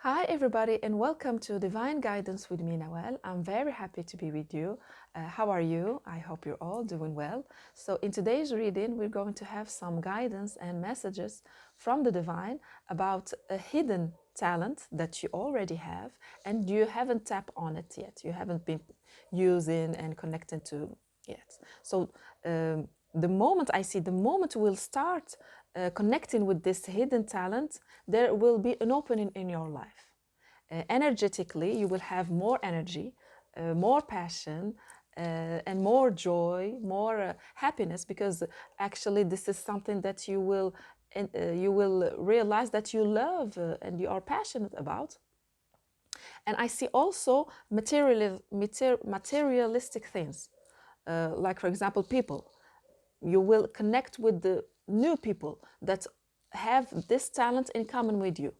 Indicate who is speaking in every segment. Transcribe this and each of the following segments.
Speaker 1: Hi, everybody, and welcome to Divine Guidance with me, Nawal. I'm very happy to be with you. How are you? I hope you're all doing well. So, in today's reading, we're going to have some guidance and messages from the Divine about a hidden talent that you already have and you haven't tapped on it yet. You haven't been using and connecting to yet. So, the moment we'll start connecting with this hidden talent, there will be an opening in your life. Energetically, you will have more energy, more passion, and more joy, more happiness, because actually this is something that you will realize that you love and you are passionate about. And I see also materialistic things, like, for example, people. You will connect with the new people that have this talent in common with you,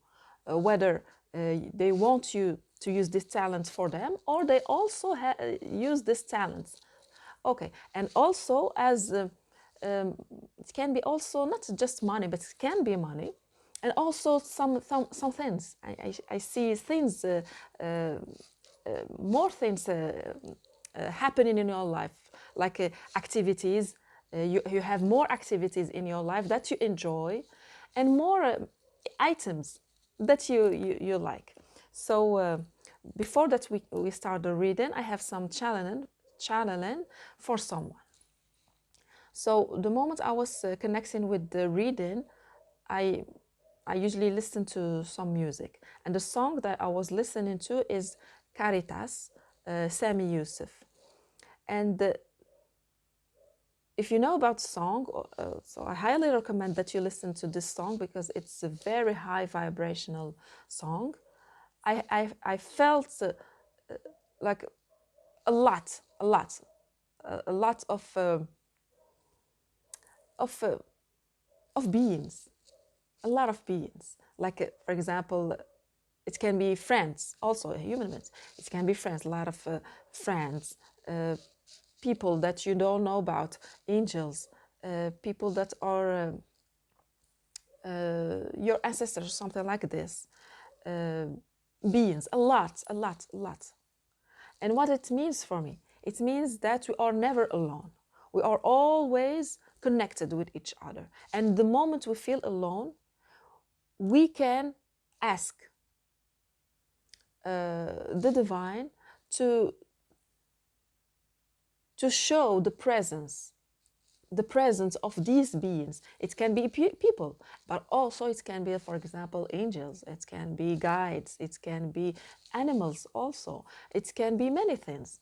Speaker 1: whether they want you to use this talent for them or they also use this talent. Okay, and also it can be also not just money, but it can be money, and also some things. I see things, more things happening in your life, like activities. You have more activities in your life that you enjoy, and more items that you like. So before that we start the reading, I have some channeling for someone. So the moment I was connecting with the reading, I I usually listen to some music, and the song that I was listening to is Caritas, Sami Yusuf. And if you know about song, so I highly recommend that you listen to this song because it's a very high vibrational song. I felt like a lot, a lot of uh, of beings, a lot of beings. Like, for example, it can be friends, also human beings. It can be friends, a lot of friends, people that you don't know about, angels, people that are your ancestors, something like this. Uh, Beings, a lot, a lot, a lot. And what it means for me, it means that we are never alone. We are always connected with each other. And the moment we feel alone, we can ask the divine to show the presence of these beings. It can be people, but also it can be, for example, angels. It can be guides. It can be animals. Also, it can be many things.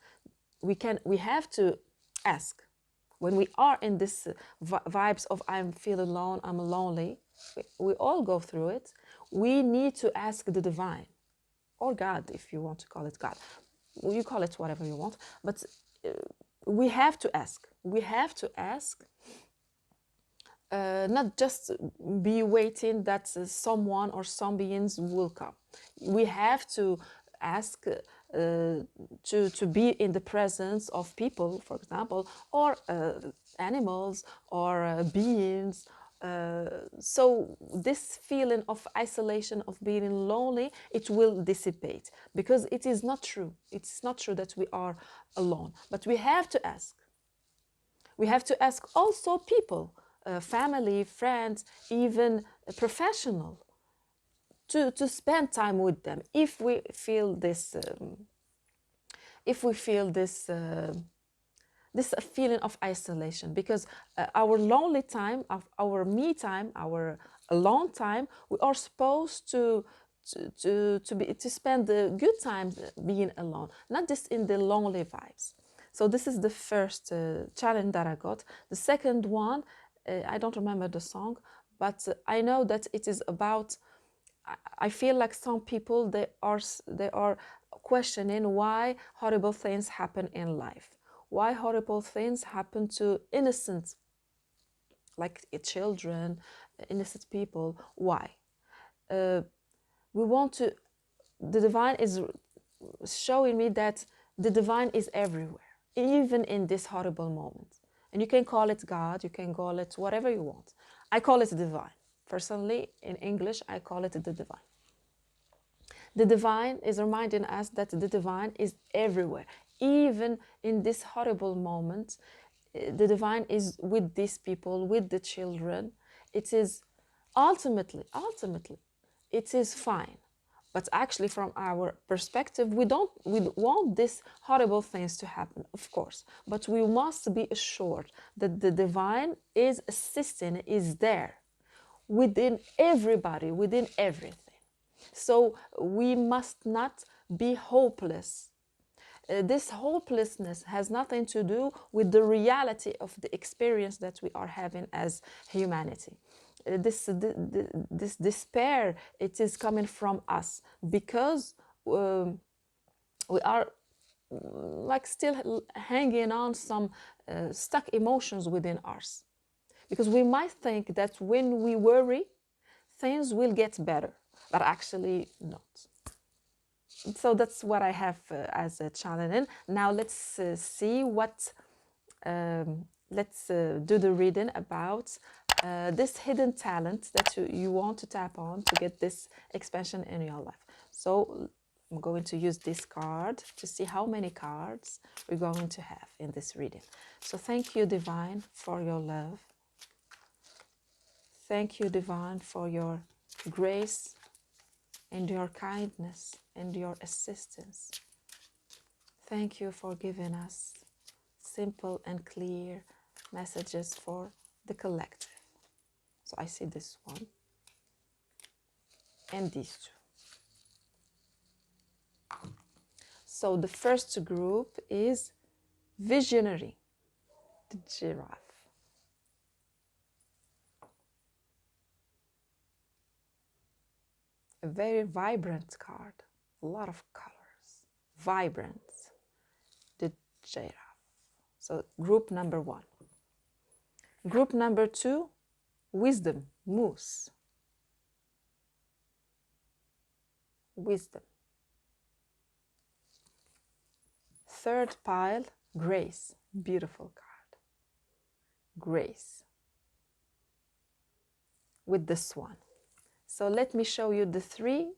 Speaker 1: We have to ask when we are in this vibes of I'm feel alone, I'm lonely. We all go through it. We need to ask the divine, or God, if you want to call it God. You call it whatever you want, but we have to ask. We have to ask, not just be waiting that someone or some beings will come. We have to ask to be in the presence of people, for example, or animals, or beings. So this feeling of isolation, of being lonely, it will dissipate, because it is not true. It's not true that we are alone, but we have to ask. We have to ask also people, family, friends, even a professional, to spend time with them if we feel this this feeling of isolation, because our lonely time, our me time, our alone time, we are supposed to spend the good times being alone, not just in the lonely vibes. So this is the first challenge that I got. The second one, I don't remember the song, but I know that it is about. I feel like some people, they are questioning why horrible things happen in life. Why horrible things happen to innocent, like children, innocent people. Why? Uh, we want to. The divine is showing me that the divine is everywhere, even in this horrible moment. And you can call it God, you can call it whatever you want. I call it divine. Personally, in English, I call it the divine. The divine is reminding us that the divine is everywhere. Even in this horrible moment, the divine is with these people, with the children. It is ultimately, it is fine. But actually, from our perspective, we want these horrible things to happen, of course. But we must be assured that the divine is assisting, is there within everybody, within everything. So we must not be hopeless. This hopelessness has nothing to do with the reality of the experience that we are having as humanity. This despair, it is coming from us because we are like still hanging on some stuck emotions within us. Because we might think that when we worry, things will get better, but actually not. So that's what I have as a challenge. And now let's see what, let's do the reading about this hidden talent that you want to tap on to get this expansion in your life. So I'm going to use this card to see how many cards we're going to have in this reading. So thank you, Divine, for your love. Thank you, Divine, for your grace and your kindness and your assistance. Thank you for giving us simple and clear messages for the collective. So I see this one and these two. So the first group is visionary, the giraffe. A very vibrant card, a lot of colors, vibrant, the giraffe. So group number one. Group number two, wisdom, moose. Wisdom. Third pile, grace, beautiful card. Grace. With the swan. So let me show you the three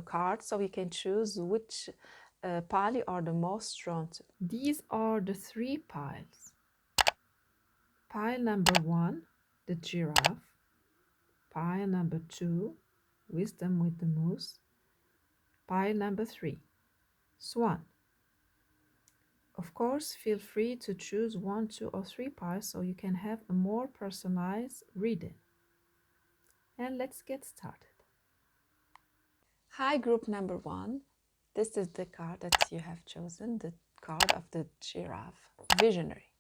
Speaker 1: cards so you can choose which pile you are the most drawn to. These are the three piles. Pile number one, the giraffe. Pile number two, wisdom with the moose. Pile number three, swan. Of course, feel free to choose 1, 2, or 3 piles so you can have a more personalized reading. And let's get started. Hi, group number one. This is the card that you have chosen, the card of the giraffe, visionary.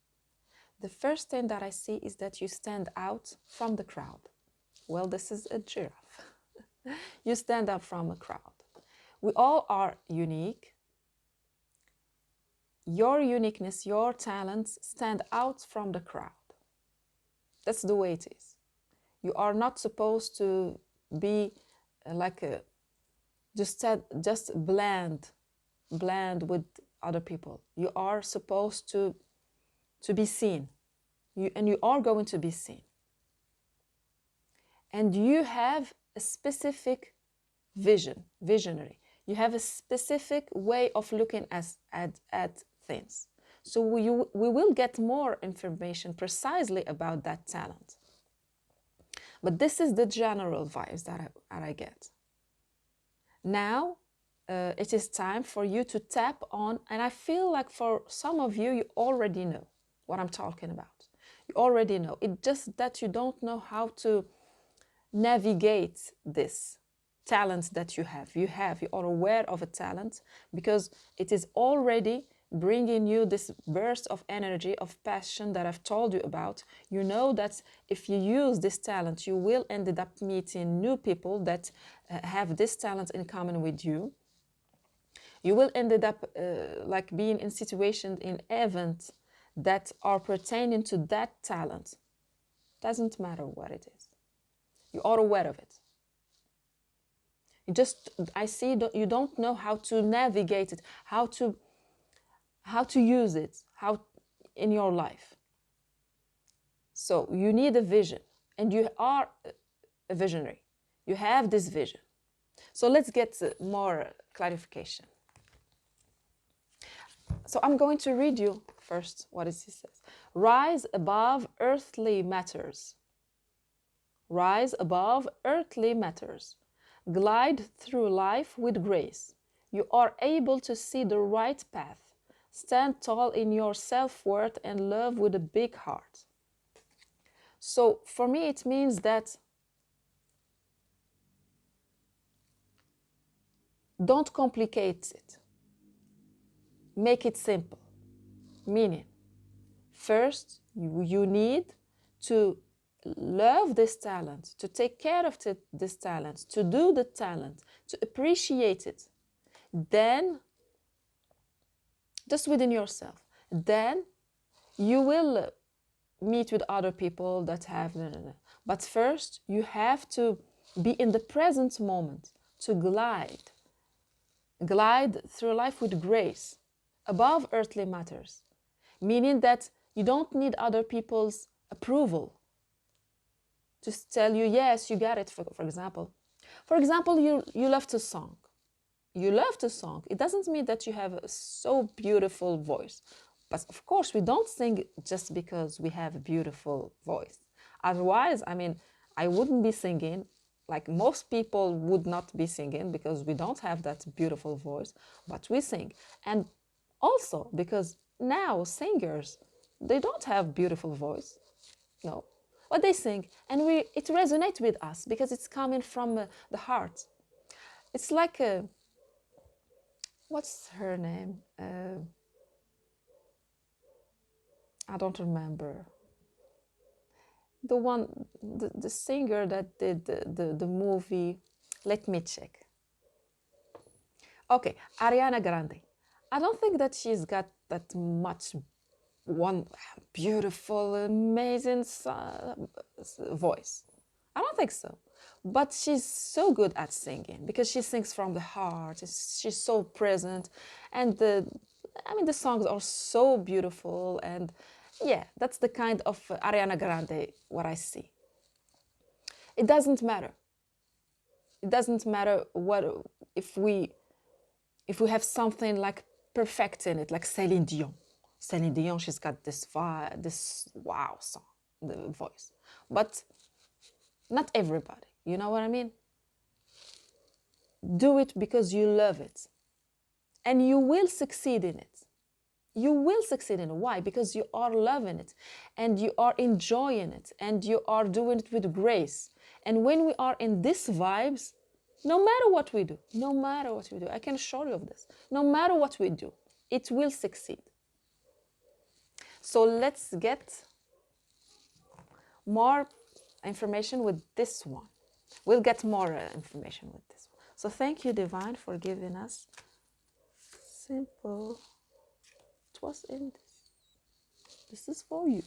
Speaker 1: The first thing that I see is that you stand out from the crowd. Well, this is a giraffe. You stand out from a crowd. We all are unique. Your uniqueness, your talents stand out from the crowd. That's the way it is. You are not supposed to be like a just bland with other people. You are supposed to be seen. And you are going to be seen. And you have a specific vision, visionary. You have a specific way of looking at things. So we will get more information precisely about that talent. But this is the general vibes that I get. Now, it is time for you to tap on, and I feel like for some of you, you already know what I'm talking about. You already know. It's just that you don't know how to navigate this talent that you have. You are aware of a talent because it is already bringing you this burst of energy, of passion that I've told you about. You know that if you use this talent, you will end up meeting new people that have this talent in common with you. You will end up like being in situations, in events that are pertaining to that talent. Doesn't matter what it is. You are aware of it. I see you don't know how to navigate it, how to use it, how in your life. So you need a vision, and you are a visionary. You have this vision. So let's get more clarification. So I'm going to read you first what it says. Rise above earthly matters. Rise above earthly matters. Glide through life with grace. You are able to see the right path. Stand tall in your self-worth and love with a big heart. So for me, it means that don't complicate it. Make it simple. Meaning, first, you need to love this talent, to take care of this talent, to do the talent, to appreciate it. Then, just within yourself, then you will meet with other people that have. But first, you have to be in the present moment, to glide through life with grace, above earthly matters, meaning that you don't need other people's approval to tell you, yes, you got it, for example. For example, you love to song. You love to song. It doesn't mean that you have a so beautiful voice. But of course, we don't sing just because we have a beautiful voice. Otherwise, I mean, I wouldn't be singing, like most people would not be singing because we don't have that beautiful voice, but we sing. And also because now singers, they don't have beautiful voice. No, what they sing, and it resonates with us because it's coming from the heart. It's like what's her name? I don't remember. The singer that did the movie. Let me check. Okay, Ariana Grande. I don't think that she's got that much one beautiful, amazing voice. I don't think so. But she's so good at singing because she sings from the heart. She's so present. And the songs are so beautiful. And yeah, that's the kind of Ariana Grande what I see. It doesn't matter. It doesn't matter what if we have something like perfect in it, like Celine Dion. Celine Dion, she's got this wow song, the voice. But not everybody, you know what I mean? Do it because you love it. And you will succeed in it. You will succeed in it. Why? Because you are loving it and you are enjoying it and you are doing it with grace. And when we are in these vibes, no matter what we do, I can assure you of this, no matter what we do, it will succeed. So let's get more information with this one. We'll get more information with this one. So thank you, Divine, for giving us simple. It was in this. This is for you.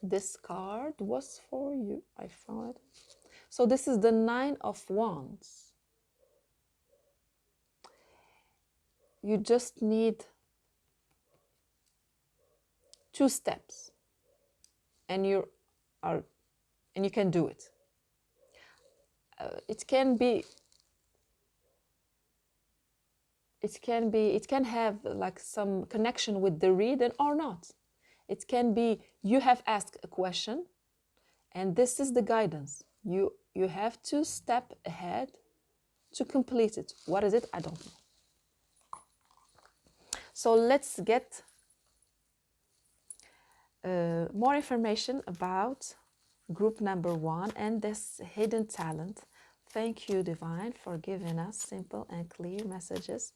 Speaker 1: This card was for you. I found it. So this is the 9 of Wands. You just need 2 steps and you can do it. It can have like some connection with the reading or not. It can be you have asked a question and this is the guidance. You have to step ahead to complete it. What is it? I don't know. So let's get more information about group number 1 and this hidden talent. Thank you, Divine, for giving us simple and clear messages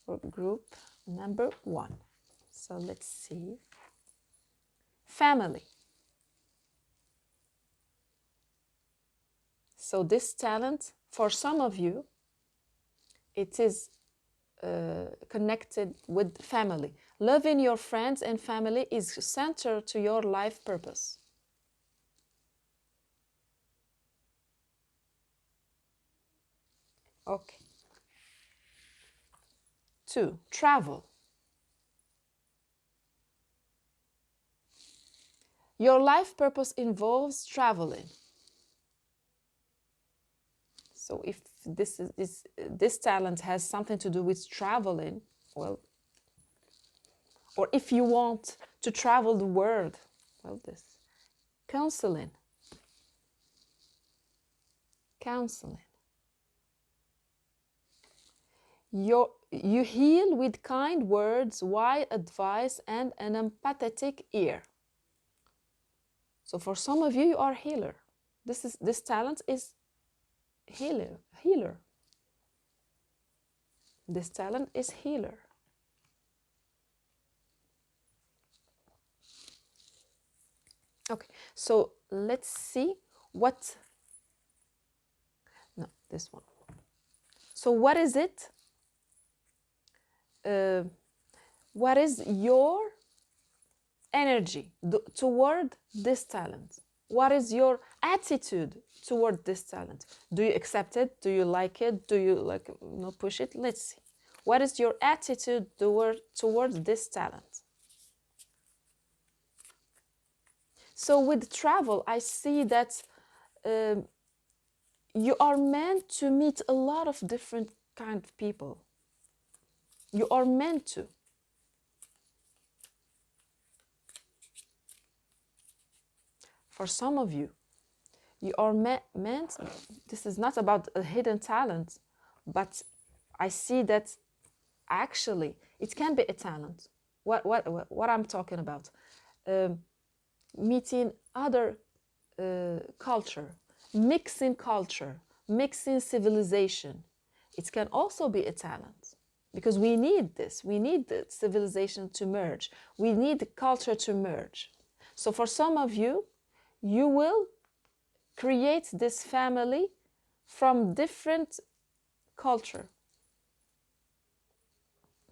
Speaker 1: for group number 1. So let's see. Family. So this talent, for some of you, it is connected with family. Loving your friends and family is central to your life purpose. Okay. 2, travel. Your life purpose involves traveling. So if this talent has something to do with traveling, well, or if you want to travel the world, well, this counseling, counseling. You heal with kind words, wise advice, and an empathetic ear. So for some of you, you are healer. This talent is healer. This talent is healer. Okay, so let's see what, no, this one. So what is it? What is your energy toward this talent? What is your attitude toward this talent? Do you accept it? Do you like it? Do you push it? Let's see. What is your attitude towards this talent? So with travel, I see that you are meant to meet a lot of different kind of people. You are meant to. For some of you, you are meant, this is not about a hidden talent, but I see that actually it can be a talent. What I'm talking about, meeting other culture, mixing civilization. It can also be a talent, because we need this. We need the civilization to merge. We need the culture to merge. So for some of you, you will create this family from different culture.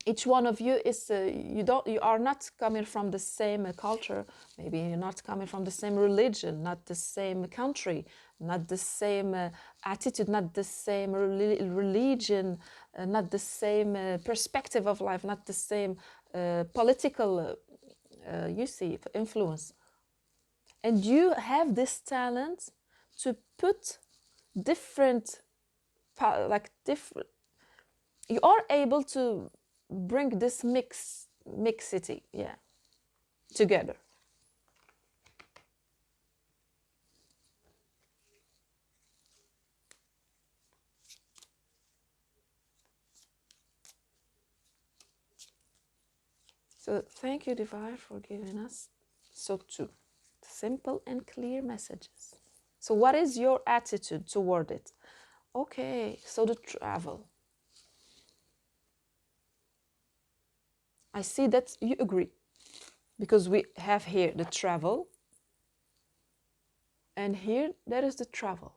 Speaker 1: Each one of you is you are not coming from the same culture. Maybe you're not coming from the same religion, not the same country, not the same attitude, not the same religion, not the same perspective of life, not the same political you see influence. And you have this talent to put different, you are able to bring this mixity, yeah, together. So thank you, Divine, for giving us so two simple and clear messages. So what is your attitude toward it? Okay, so the travel. I see that you agree, because we have here the travel, and here there is the travel.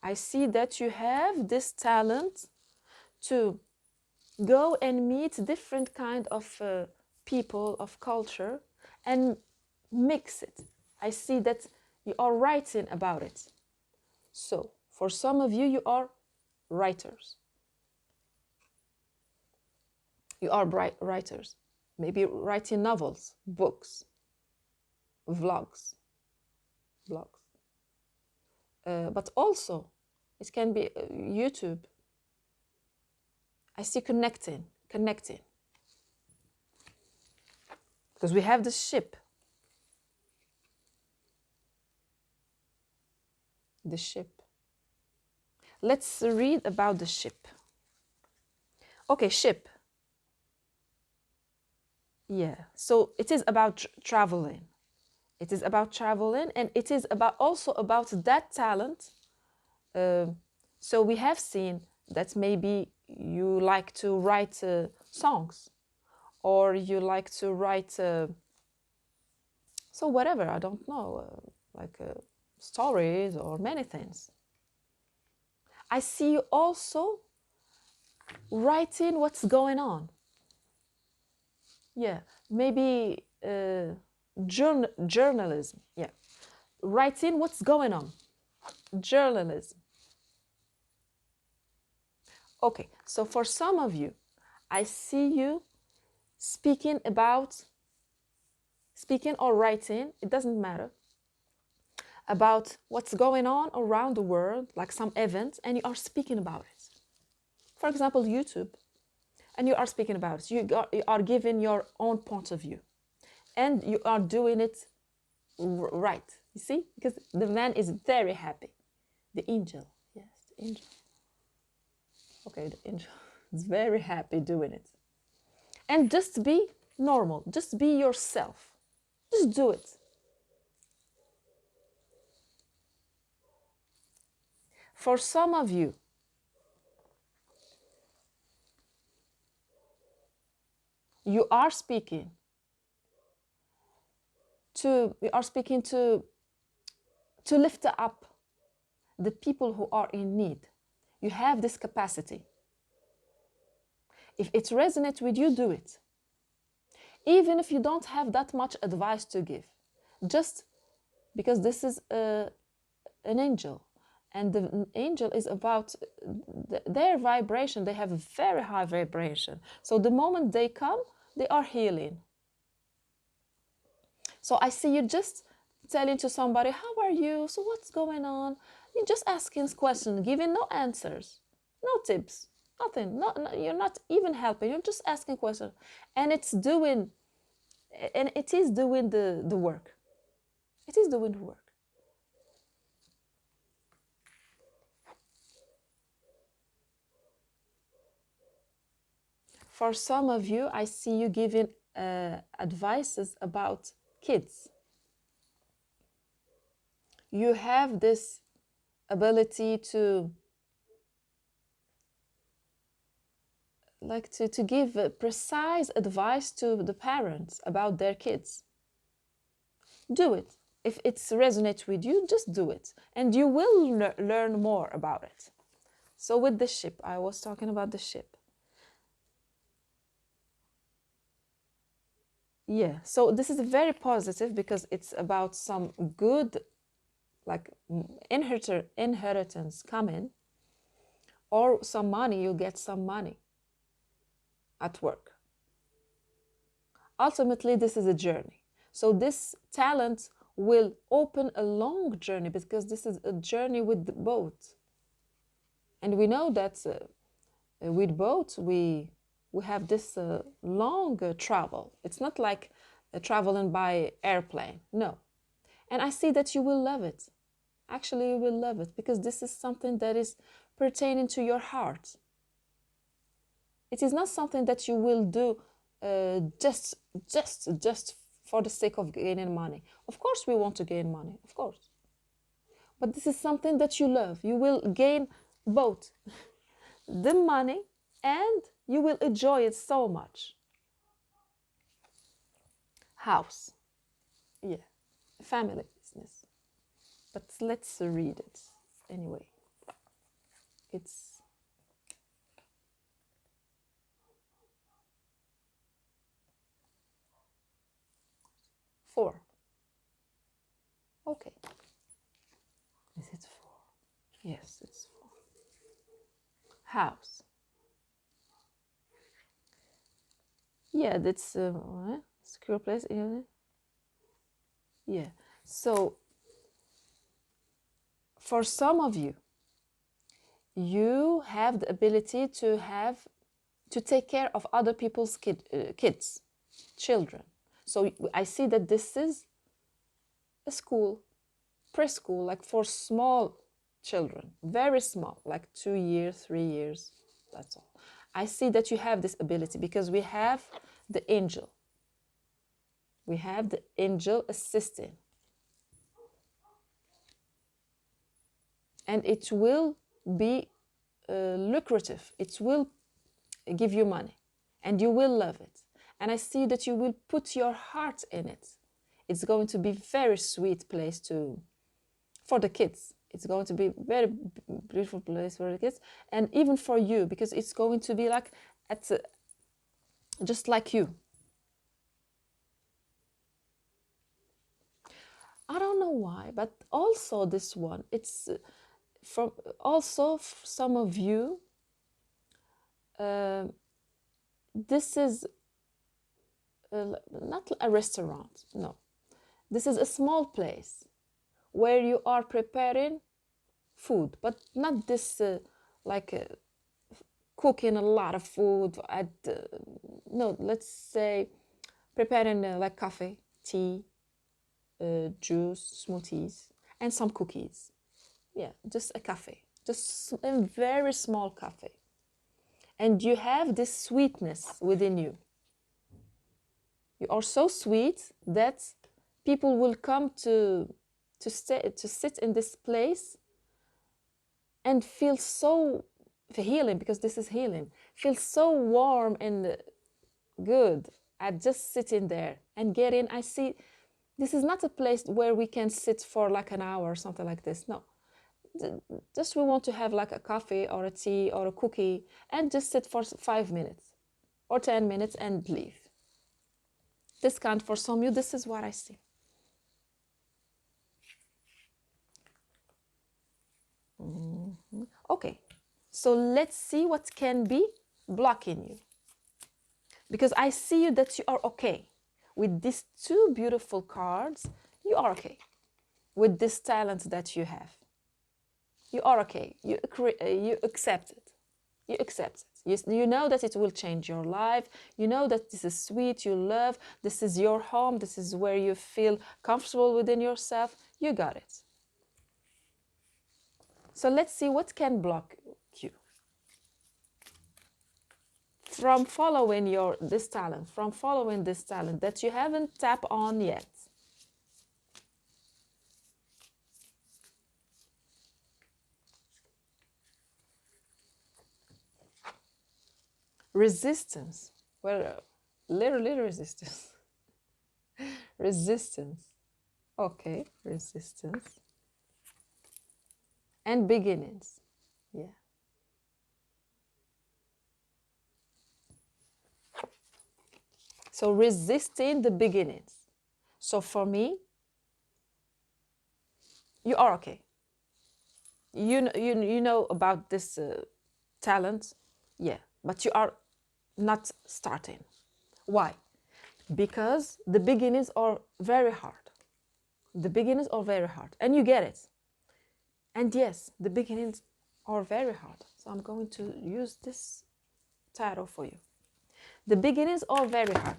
Speaker 1: I see that you have this talent to go and meet different kind of people, of culture, and mix it. I see that you are writing about it. So for some of you, you are writers. You are writers, maybe writing novels, books, vlogs, but also it can be YouTube. I see connecting, because we have the ship. The ship. Let's read about the ship. Okay, ship. Yeah, so it is about traveling. It is about traveling, and it is also about that talent. So we have seen that maybe you like to write songs, or you like to write, so whatever, I don't know, stories or many things. I see you also writing what's going on. Yeah, maybe journalism. Yeah, writing what's going on. Journalism. Okay, so for some of you, I see you speaking or writing, it doesn't matter, about what's going on around the world, like some event, and you are speaking about it. For example, YouTube, and you are speaking about it. You are giving your own point of view, and you are doing it right. You see, because the man is very happy. The angel, yes, the angel. Okay, the angel is very happy doing it. And just be normal, just be yourself, just do it. For some of you, you are speaking to lift up the people who are in need. You have this capacity. If it resonates with you, do it. Even if you don't have that much advice to give, just because this is an angel, and the angel is about their vibration. They have a very high vibration. So the moment they come, they are healing. So I see you just telling to somebody, how are you? So what's going on? You're just asking questions, giving no answers, no tips, nothing. You're not even helping. You're just asking questions. And it is doing the work. It is doing the work. For some of you, I see you giving advices about kids. You have this ability to give precise advice to the parents about their kids. Do it. If it resonates with you, just do it. And you will learn more about it. So with the ship, I was talking about the ship. Yeah, so this is very positive because it's about some good, like inheritance coming, or some money. You get some money at work. Ultimately, this is a journey. So this talent will open a long journey because this is a journey with the boat. And we know that with boats, we have this long travel. It's not like traveling by airplane, no. And I see that you will love it. Actually, you will love it because this is something that is pertaining to your heart. It is not something that you will do just for the sake of gaining money. Of course, we want to gain money, of course. But this is something that you love. You will gain both the money and you will enjoy it so much. House. Yeah, family business. But let's read it anyway. It's 4. Okay. Is it 4? Yes, it's 4. House. Yeah, that's secure place. Yeah. So for some of you, you have the ability to take care of other people's kids, children. So I see that this is a school, preschool, like for small children, very small, like 2 years, 3 years, that's all. I see that you have this ability because we have the angel. We have the angel assisting. And it will be lucrative. It will give you money and you will love it. And I see that you will put your heart in it. It's going to be very sweet place for the kids. It's going to be very beautiful place for the kids and even for you because it's going to be like just like you. I don't know why, but also this one, it's from also some of you. This is not a restaurant, no. This is a small place where you are preparing food, but not this like cooking a lot of food at no, let's say preparing like coffee, tea, juice, smoothies, and some cookies. Yeah, just a cafe, just a very small cafe. And you have this sweetness within you. You are so sweet that people will come to sit in this place and feel so healing, because this is healing. Feel so warm and good at just sitting there and getting. I see this is not a place where we can sit for like an hour or something like this. No, just we want to have like a coffee or a tea or a cookie and just sit for 5 minutes or 10 minutes and leave. This kind for some you, this is what I see. Okay, so let's see what can be blocking you. Because I see you that you are okay. With these two beautiful cards, you are okay. With this talent that you have, you are okay. You accept it. You accept it. You know that it will change your life. You know that this is sweet, you love, this is your home, this is where you feel comfortable within yourself. You got it. So let's see what can block you from following this talent that you haven't tapped on yet. Resistance. Well, literally resistance. Resistance. Okay, resistance. And beginnings. Yeah. So resisting the beginnings. So for me, you are okay. You know about this talent, yeah, but you are not starting. Why? Because the beginnings are very hard. The beginnings are very hard, and you get it. And yes, the beginnings are very hard. So I'm going to use this title for you. The beginnings are very hard.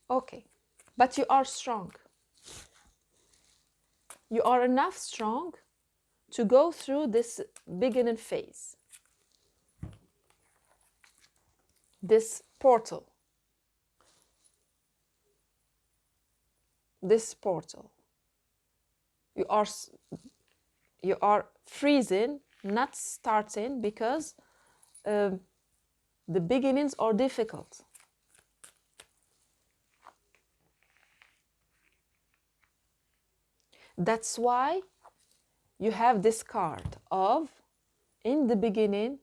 Speaker 1: Okay, but you are strong. You are enough strong to go through this beginning phase, this portal, this portal. You are freezing, not starting, because the beginnings are difficult. That's why you have this card of, in the beginning,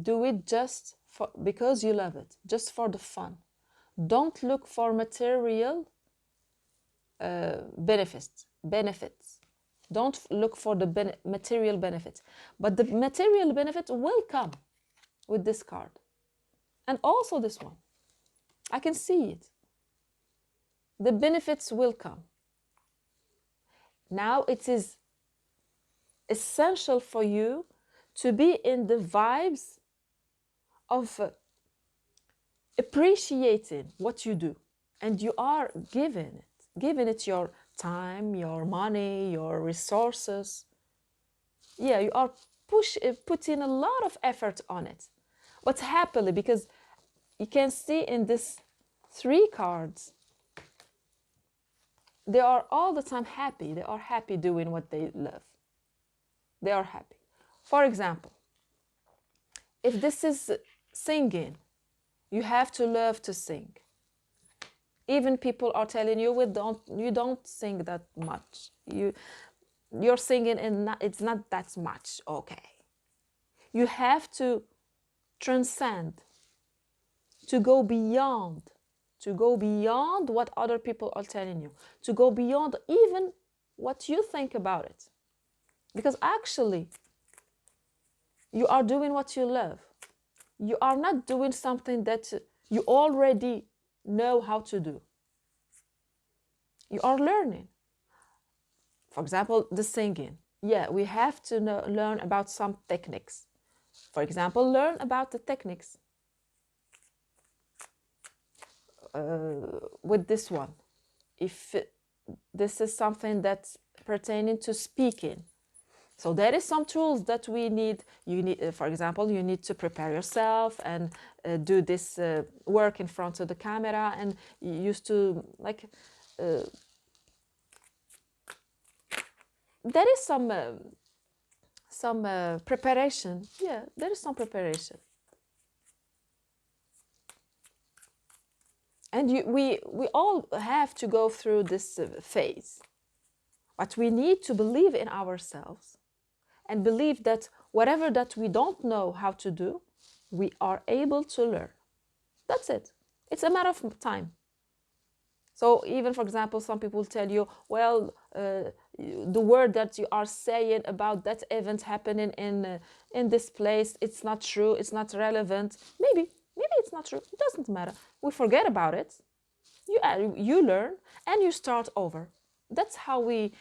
Speaker 1: do it just because you love it, just for the fun. Don't look for material benefits. Don't look for the material benefits. But the material benefit will come with this card. And also this one. I can see it. The benefits will come. Now it is essential for you to be in the vibes of appreciating what you do. And you are giving it your time, your money, your resources. Yeah, you are putting a lot of effort on it. But happily, because you can see in this 3 cards, they are all the time happy. They are happy doing what they love. They are happy. For example, if this is singing, you have to love to sing. Even people are telling you, you don't sing that much. You're singing and it's not that much. Okay. You have to transcend, to go beyond what other people are telling you, to go beyond even what you think about it. Because actually, you are doing what you love. You are not doing something that you already know how to do. You are learning. For example, the singing. Yeah, we have to learn about some techniques. For example, learn about the techniques with this one. If this is something that's pertaining to speaking. So there is some tools that we need. You need, for example, you need to prepare yourself and do this work in front of the camera, and you used to like. There is some preparation. Yeah, there is some preparation, and we all have to go through this phase. But we need to believe in ourselves and believe that whatever that we don't know how to do, we are able to learn. That's it. It's a matter of time. So even, for example, some people tell you, well, the word that you are saying about that event happening in this place, it's not true, it's not relevant. Maybe it's not true. It doesn't matter. We forget about it. You learn and you start over. That's how we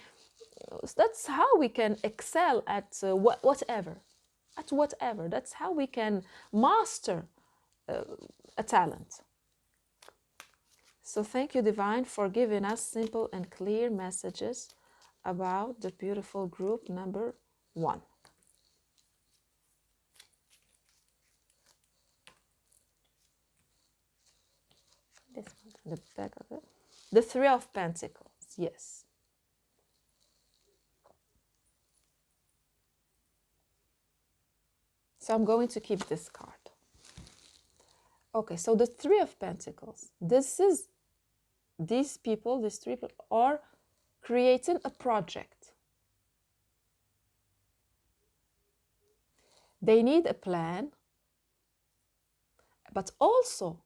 Speaker 1: can excel at whatever. At whatever. That's how we can master a talent. So thank you, Divine, for giving us simple and clear messages about the beautiful group number 1. This one, the back of it. The Three of Pentacles, yes. So I'm going to keep this card. Okay, so the Three of Pentacles. These people, these three people, are creating a project. They need a plan, but also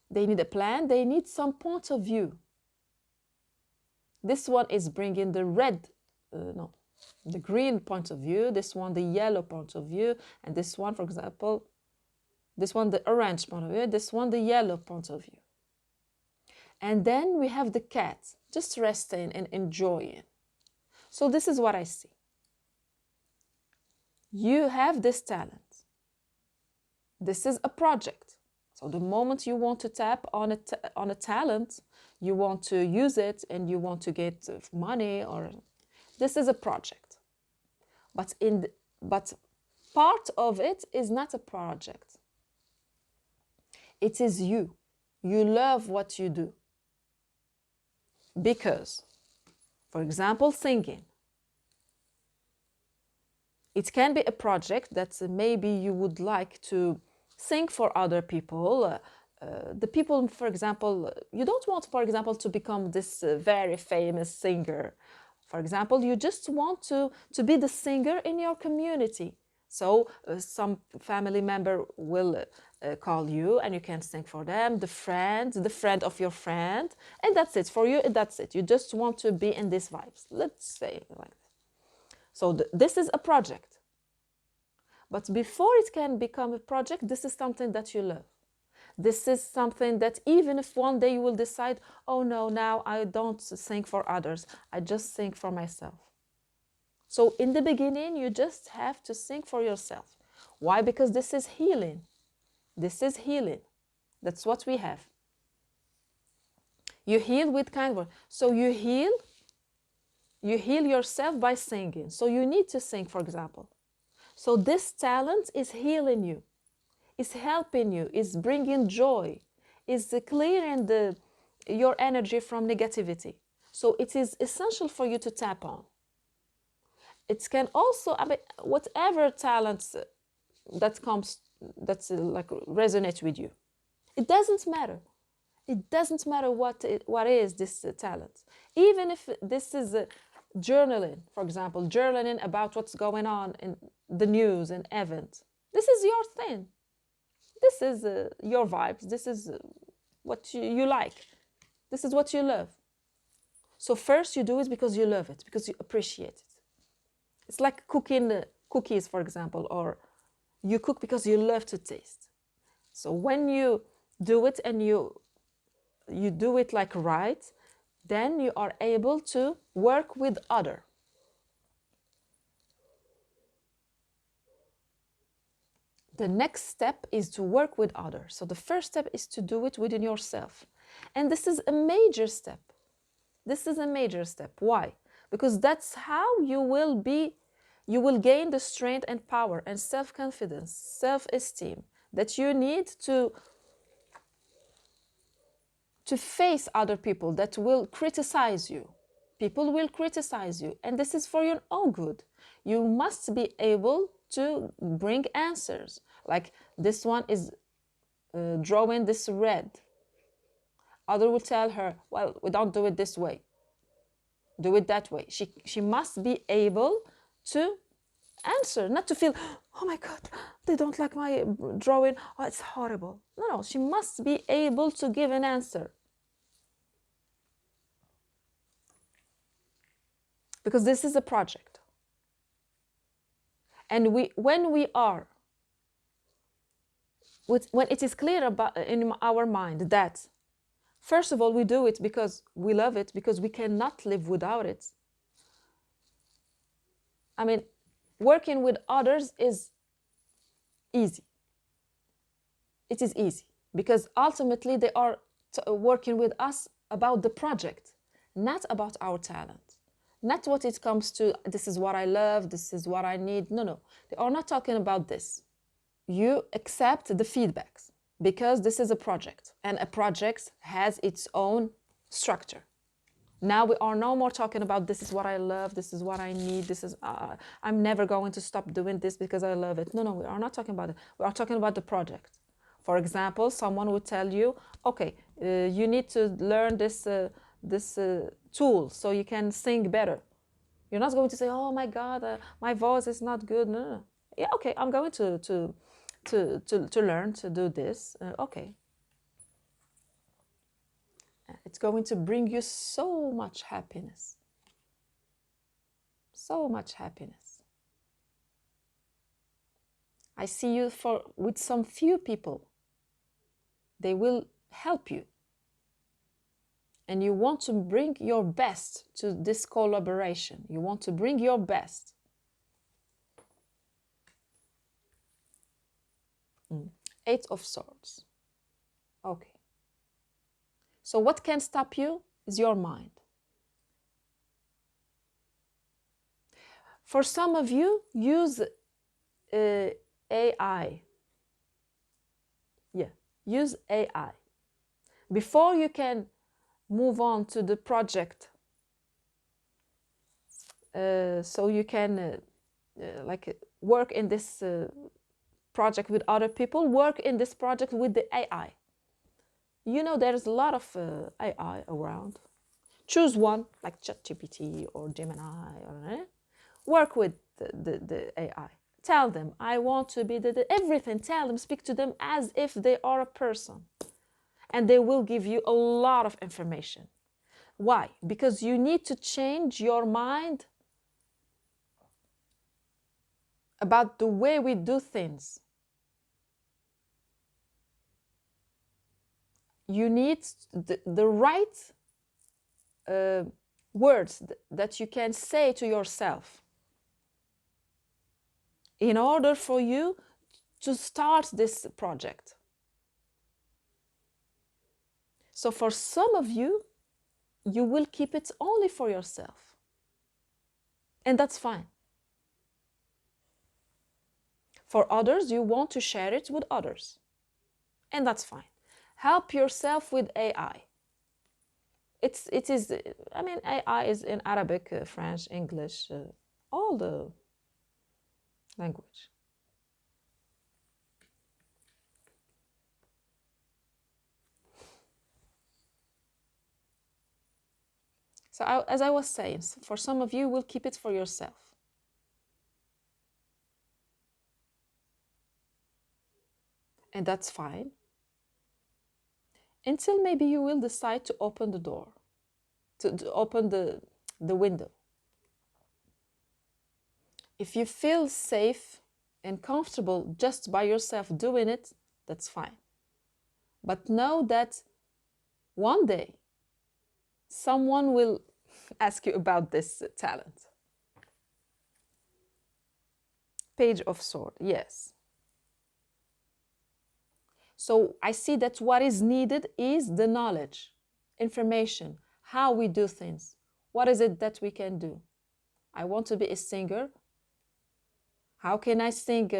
Speaker 1: they need a plan, they need some point of view. This one is bringing the the green point of view, this one the yellow point of view, and this one, for example, this one the orange point of view, this one the yellow point of view. And then we have the cat, just resting and enjoying. So this is what I see. You have this talent. This is a project. So the moment you want to tap on a talent, you want to use it and you want to get money, or this is a project. But part of it is not a project. It is you. You love what you do. Because, for example, singing. It can be a project that maybe you would like to sing for other people. The people, for example, you don't want, for example, to become this very famous singer. For example, you just want to be the singer in your community. So some family member will call you and you can sing for them, the friend of your friend, and that's it. For you, that's it. You just want to be in these vibes. Let's say like that. So this is a project. But before it can become a project, this is something that you love. This is something that even if one day you will decide, oh no, now I don't sing for others, I just sing for myself. So in the beginning, you just have to sing for yourself. Why? Because this is healing. This is healing. That's what we have. You heal with kind words. So you heal yourself by singing. So you need to sing, for example. So this talent is healing you, is helping you, is bringing joy, is clearing your energy from negativity. So it is essential for you to tap on. It can also, whatever talents that like resonate with you. It doesn't matter. It doesn't matter what is this talent. Even if this is journaling, for example, journaling about what's going on in the news and events. This is your thing. This is your vibes. This is what you like. This is what you love. So first you do it because you love it, because you appreciate it. It's like cooking cookies, for example, or you cook because you love to taste. So when you do it and you do it like right, then you are able to work with other. The next step is to work with others. So the first step is to do it within yourself. And this is a major step. This is a major step. Why? Because that's how you will gain the strength and power and self-confidence, self-esteem that you need to face other people that will criticize you. People will criticize you, and this is for your own good. You must be able to bring answers. Like this one is drawing this red. Other will tell her, well, we don't do it this way. Do it that way. She must be able to answer, not to feel, oh my God, they don't like my drawing. Oh, it's horrible. No, she must be able to give an answer. Because this is a project. And when it is clear in our mind that, first of all, we do it because we love it, because we cannot live without it. I mean, working with others is easy. It is easy because ultimately they are working with us about the project, not about our talent. Not what it comes to, this is what I love, this is what I need. No. They are not talking about this. You accept the feedbacks because this is a project, and a project has its own structure. Now we are no more talking about this is what I love, this is what I need, this is, I'm never going to stop doing this because I love it. No, we are not talking about it. We are talking about the project. For example, someone would tell you, okay, you need to learn this tool so you can sing better. You're not going to say, oh my God, my voice is not good. No. Yeah, okay, I'm going to learn to do this. Okay. It's going to bring you so much happiness. So much happiness. I see you with some few people. They will help you. And you want to bring your best to this collaboration. You want to bring your best. Eight of Swords. Okay. So what can stop you is your mind. For some of you, use AI. Yeah, use AI. Before you can move on to the project, so you can work in this project with other people, work in this project with the AI. You know, there's a lot of AI around. Choose one, like ChatGPT or Gemini, or work with the AI. Tell them, I want to be everything. Tell them, speak to them as if they are a person. And they will give you a lot of information. Why? Because you need to change your mind about the way we do things. You need the right words that you can say to yourself in order for you to start this project. So for some of you, you will keep it only for yourself. And that's fine. For others, you want to share it with others. And that's fine. Help yourself with AI. It is, I mean, AI is in Arabic, French, English, all the language. So as I was saying, for some of you, will keep it for yourself. And that's fine. Until maybe you will decide to open the door, to open the window. If you feel safe and comfortable just by yourself doing it, that's fine. But know that one day Someone will ask you about this talent. Page of Sword, yes. So I see that what is needed is the knowledge, information, how we do things. What is it that we can do? I want to be a singer. How can I sing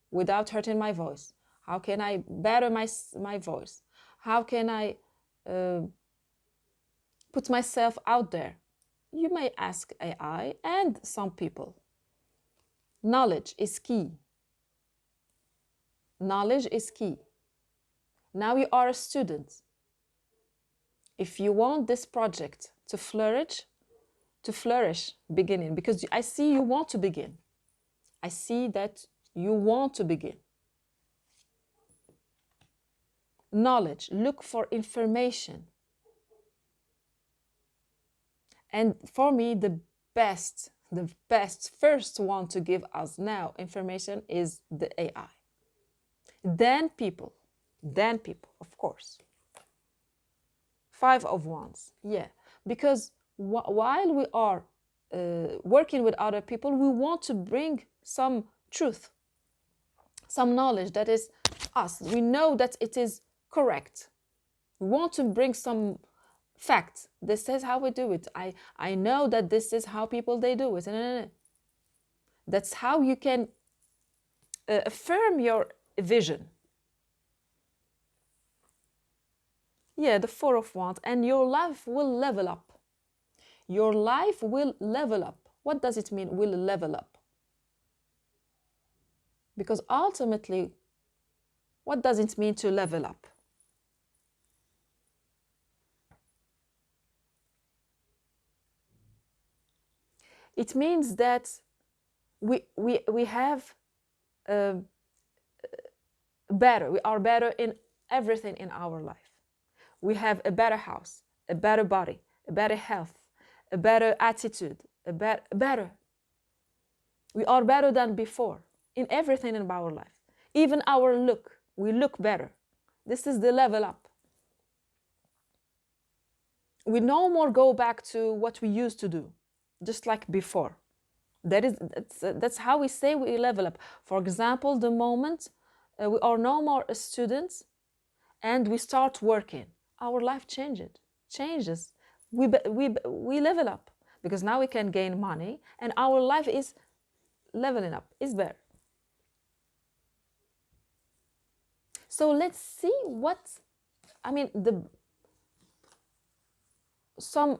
Speaker 1: without hurting my voice? How can I better my voice? How can I put myself out there? You may ask AI and some people. Knowledge is key. Knowledge is key. Now you are a student. If you want this project to flourish, beginning, because I see you want to begin. I see that you want to begin. Knowledge, look for information. And for me, the best first one to give us now information is the AI. Then people, of course. Five of Wands, yeah. Because while we are working with other people, we want to bring some truth, some knowledge that is us. We know that it is correct. We want to bring some fact. This is how we do it. I know that this is how people they do it. That's how you can affirm your vision. Yeah, the Four of Wands, and your life will level up. Your life will level up. What does it mean, will level up? Because ultimately, what does it mean to level up? It means that we have better. We are better in everything in our life. We have a better house, a better body, a better health, a better attitude, better. We are better than before in everything in our life. Even our look, we look better. This is the level up. We no more go back to what we used to do, just like before. That's how we say we level up. For example, the moment we are no more a student and we start working, our life changes. We level up because now we can gain money and our life is leveling up, is better. So let's see what, I mean, some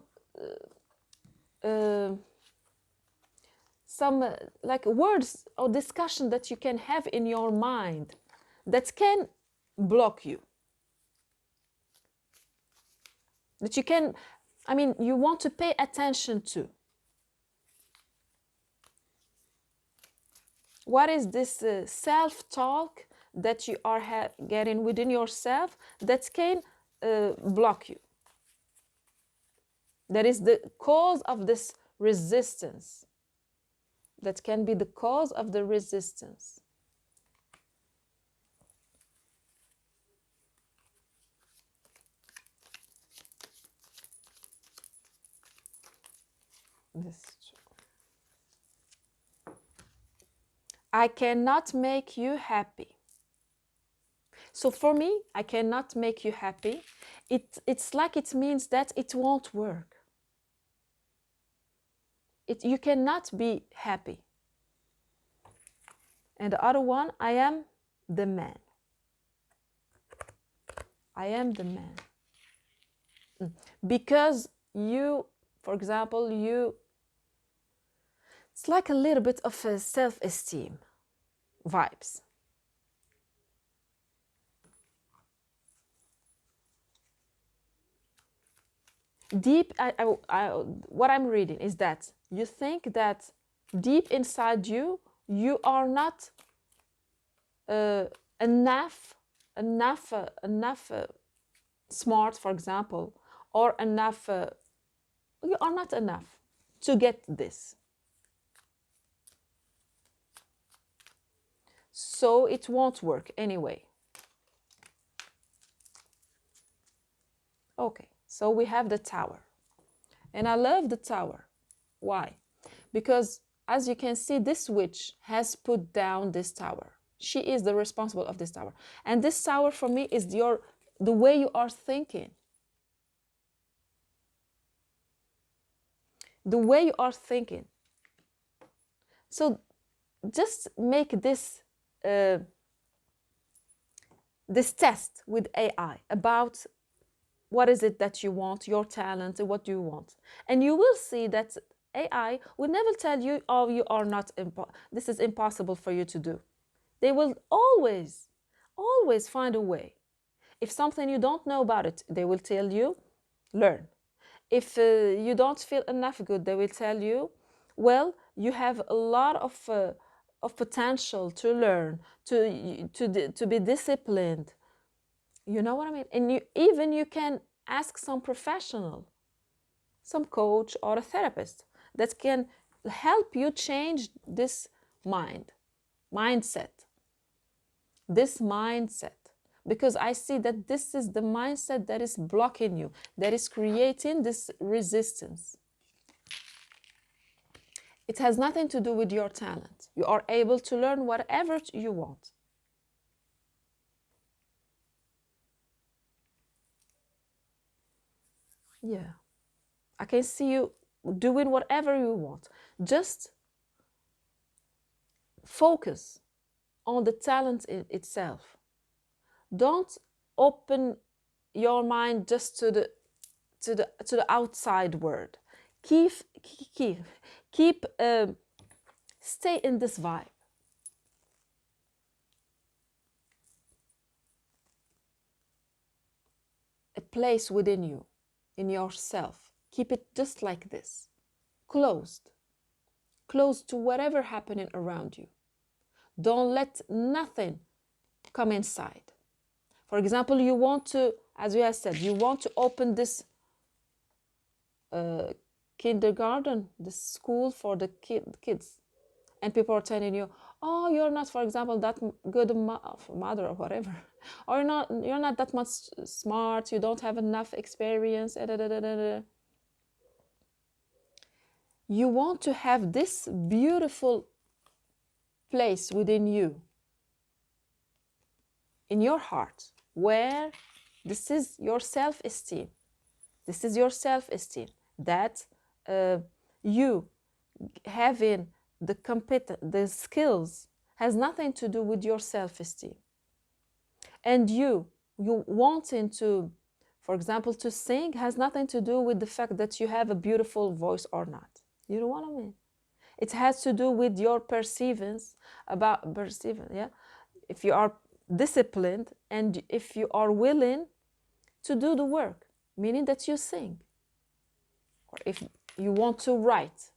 Speaker 1: like words or discussion that you can have in your mind that can block you. That you can, I mean, you want to pay attention to. What is this self-talk that you are getting within yourself that can block you? That is the cause of this resistance. That can be the cause of the resistance. This is true. I cannot make you happy. So for me, I cannot make you happy. It's like it means that it won't work. You cannot be happy. And the other one, I am the man. I am the man. Because you, for example, it's like a little bit of a self-esteem vibes. Deep, what I'm reading is that you think that deep inside you, you are not enough smart, for example, or enough, you are not enough to get this. So it won't work anyway. Okay, so we have the Tower. And I love the tower. Why? Because as you can see, this witch has put down this tower. She is the responsible of this tower. And this tower for me is the way you are thinking. The way you are thinking. So just make uh, this test with AI about what is it that you want, your talent, and what do you want. And you will see that AI will never tell you, oh, you are not, this is impossible for you to do. They will always, always find a way. If something you don't know about it, they will tell you, learn. If you don't feel enough good, they will tell you, well, you have a lot of potential to learn, to be disciplined. You know what I mean? And you can ask some professional, some coach or a therapist that can help you change this mindset, this mindset. Because I see that this is the mindset that is blocking you, that is creating this resistance. It has nothing to do with your talent. You are able to learn whatever you want. Yeah, I can see you doing whatever you want. Just focus on the talent in itself. Don't open your mind just to the outside world. Keep keep stay in this vibe. A place within you, in yourself. Keep it just like this, closed, closed to whatever happening around you. Don't let nothing come inside. For example, you want to, as we have said, you want to open this kindergarten, this school for the kids, and people are telling you, oh, you're not, for example, that good mother or whatever, or you're not that much smart, you don't have enough experience. You want to have this beautiful place within you, in your heart, where this is your self-esteem. This is your self-esteem, that you having the skills has nothing to do with your self-esteem. And you wanting to, for example, to sing has nothing to do with the fact that you have a beautiful voice or not. You know what I mean? It has to do with your perceivance about perceiving, yeah? If you are disciplined and if you are willing to do the work, meaning that you sing, or if you want to write.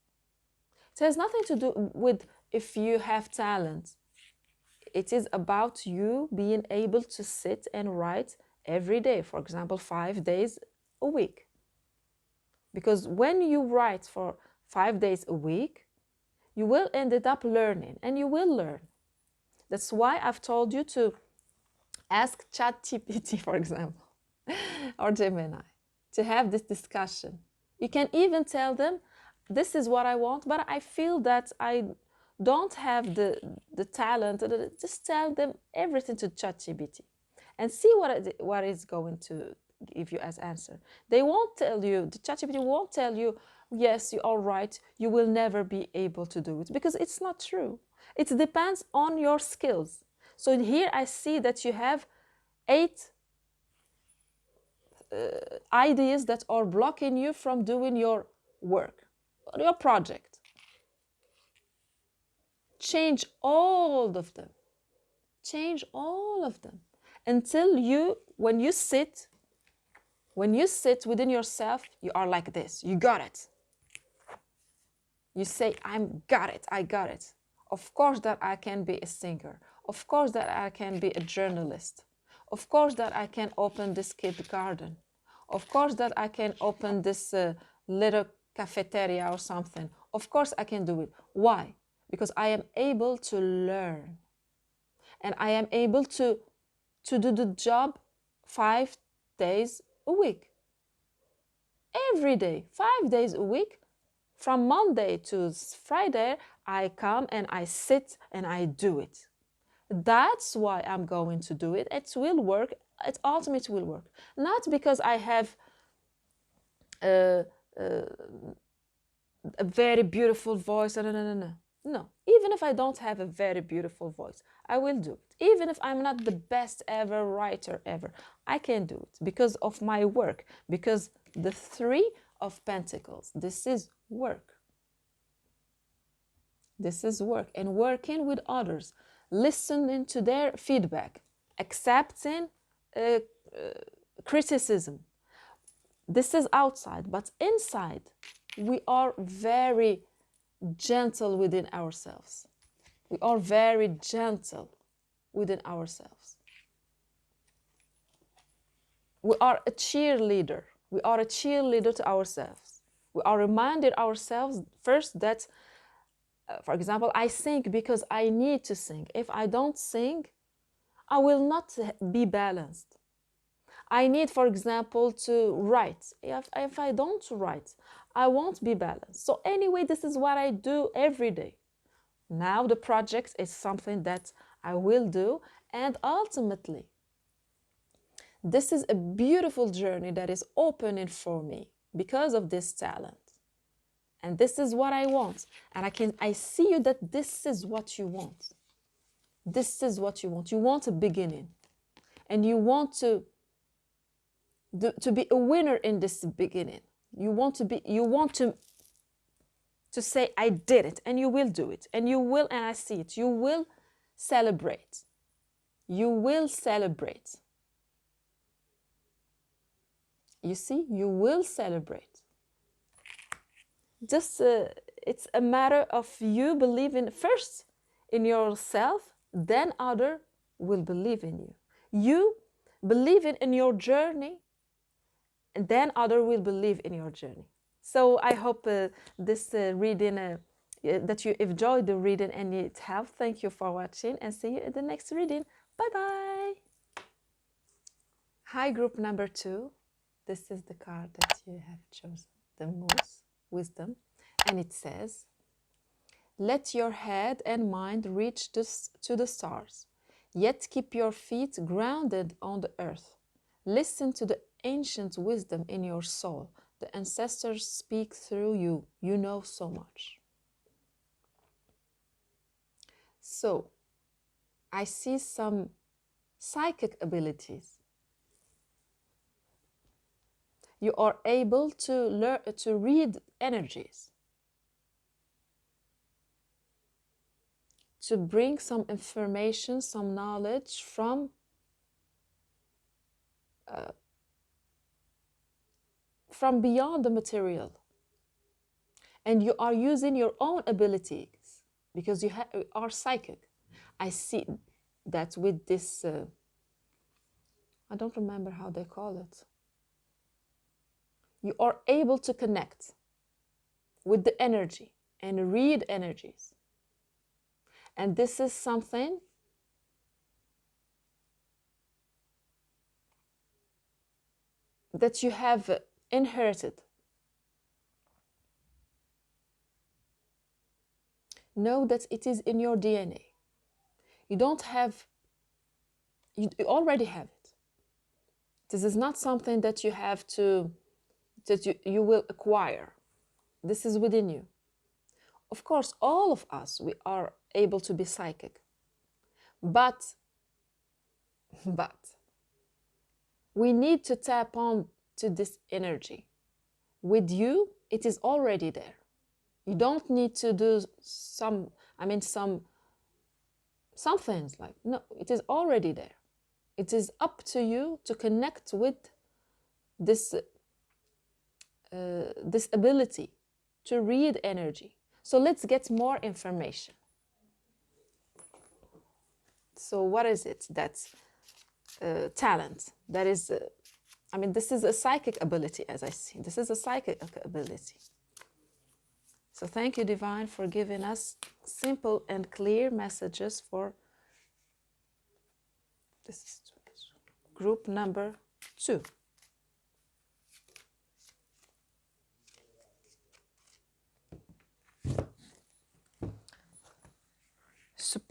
Speaker 1: It has nothing to do with if you have talent. It is about you being able to sit and write every day, for example, 5 days a week. Because when you write for 5 days a week, you will end up learning, and you will learn. That's why I've told you to ask ChatGPT, for example, or Gemini, to have this discussion. You can even tell them, this is what I want, but I feel that I don't have the talent. Just tell them everything to ChatGPT and see what is going to give you as answer. They won't tell you, the ChatGPT won't tell you, yes, you are right, you will never be able to do it, because it's not true. It depends on your skills. So here I see that you have 8 ideas that are blocking you from doing your work, your project. Change all of them. Change all of them until when you sit within yourself, you are like this. You got it. You say, I got it. Of course that I can be a singer. Of course that I can be a journalist. Of course that I can open this kid garden. Of course that I can open this little cafeteria or something. Of course I can do it. Why? Because I am able to learn. And I am able to do the job 5 days a week. every day, 5 days a week, from Monday to Friday, I come and I sit and I do it. That's why I'm going to do it. It will work. It ultimately will work. Not because I have a very beautiful voice. No, no, no, no. No. Even if I don't have a very beautiful voice, I will do it. Even if I'm not the best ever writer ever, I can do it because of my work. Because the Three of Pentacles, this is work. This is work. And working with others, listening to their feedback, accepting criticism. This is outside, but inside, we are very gentle within ourselves. We are very gentle within ourselves. We are a cheerleader. We are a cheerleader to ourselves. We are reminded ourselves first that, for example, I sing because I need to sing. If I don't sing, I will not be balanced. I need, for example, to write. If I don't write, I won't be balanced. So anyway, this is what I do every day. Now the project is something that I will do, and ultimately, this is a beautiful journey that is opening for me because of this talent. And this is what I want. And I see you that this is what you want. This is what you want. You want a beginning. And you want to be a winner in this beginning. You want to say, I did it, and you will do it. And you will, and I see it, you will celebrate. You will celebrate. You see, you will celebrate. Just, it's a matter of you believing first in yourself, then other will believe in you. You believing in your journey, and then other will believe in your journey. So I hope this reading, that you enjoyed the reading and it helped. Thank you for watching, and see you in the next reading. Bye-bye. Hi, group number 2. This is the card that you have chosen, the Moose Wisdom. And it says, let your head and mind reach to the stars, yet keep your feet grounded on the earth. Listen to the ancient wisdom in your soul. The ancestors speak through you. You know so much. So, I see some psychic abilities. You are able to learn to read energies, to bring some information, some knowledge from beyond the material. And you are using your own abilities because you are psychic. I see that with this, I don't remember how they call it. You are able to connect with the energy and read energies. And this is something that you have inherited. Know that it is in your DNA. You don't have, you already have it. This is not something that you have to, that you will acquire. This is within you. Of course, all of us, we are able to be psychic. But we need to tap on to this energy. With you, it is already there. You don't need to do some things like, no, it is already there. It is up to you to connect with this, this ability to read energy. So let's get more information. So what is it? That's talent. That is, this is a psychic ability, as I see. This is a psychic ability. So thank you, Divine, for giving us simple and clear messages for this is group number 2.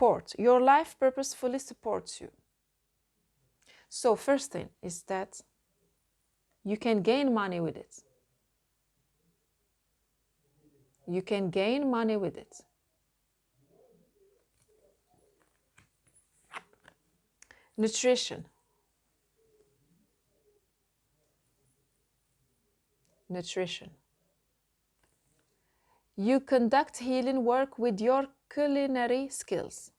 Speaker 1: support. Your life purpose fully supports you. So first thing is that you can gain money with it. You can gain money with it. Nutrition. Nutrition. You conduct healing work with your culinary skills.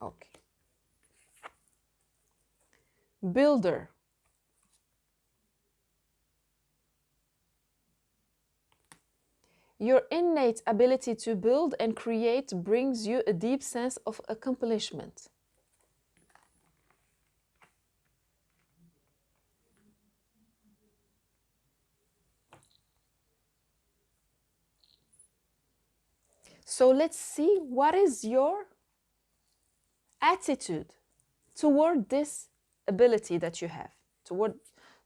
Speaker 1: Okay. Builder. Your innate ability to build and create brings you a deep sense of accomplishment. So let's see what is your attitude toward this ability that you have,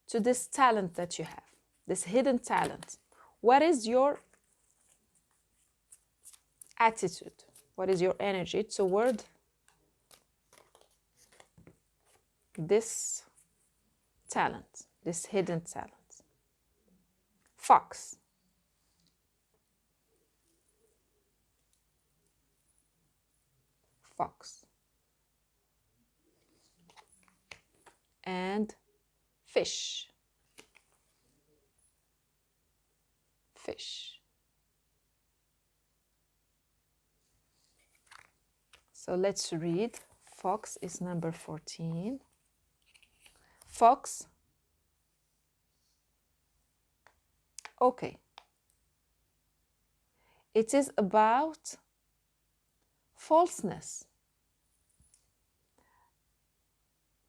Speaker 1: to this talent that you have, this hidden talent. What is your attitude? What is your energy toward this talent, this hidden talent? Fox. Fox. And fish. Fish. So let's read. Fox is number 14. Fox. Okay. It is about falseness,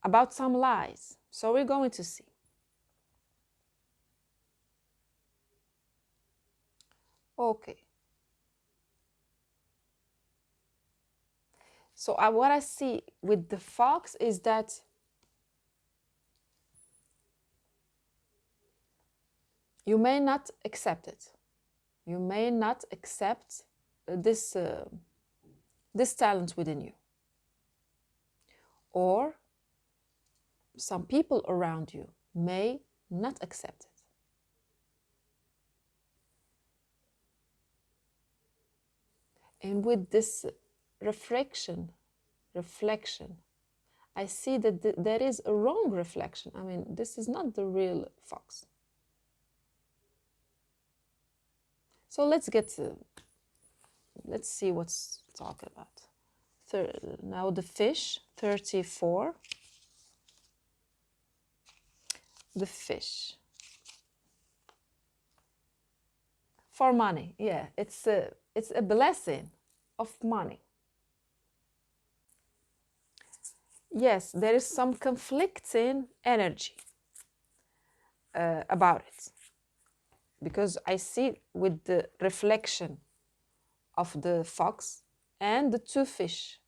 Speaker 1: about some lies. So we're going to see. Okay. So what I see with the fox is that you may not accept it. You may not accept this talent within you. Or some people around you may not accept it. And with this reflection, I see that there is a wrong reflection. I mean, this is not the real fox. So let's see what's talking about. Now the fish, 34. The fish. For money, yeah, it's a blessing of money. Yes, there is some conflicting energy about it, because I see with the reflection of the fox and the two fish,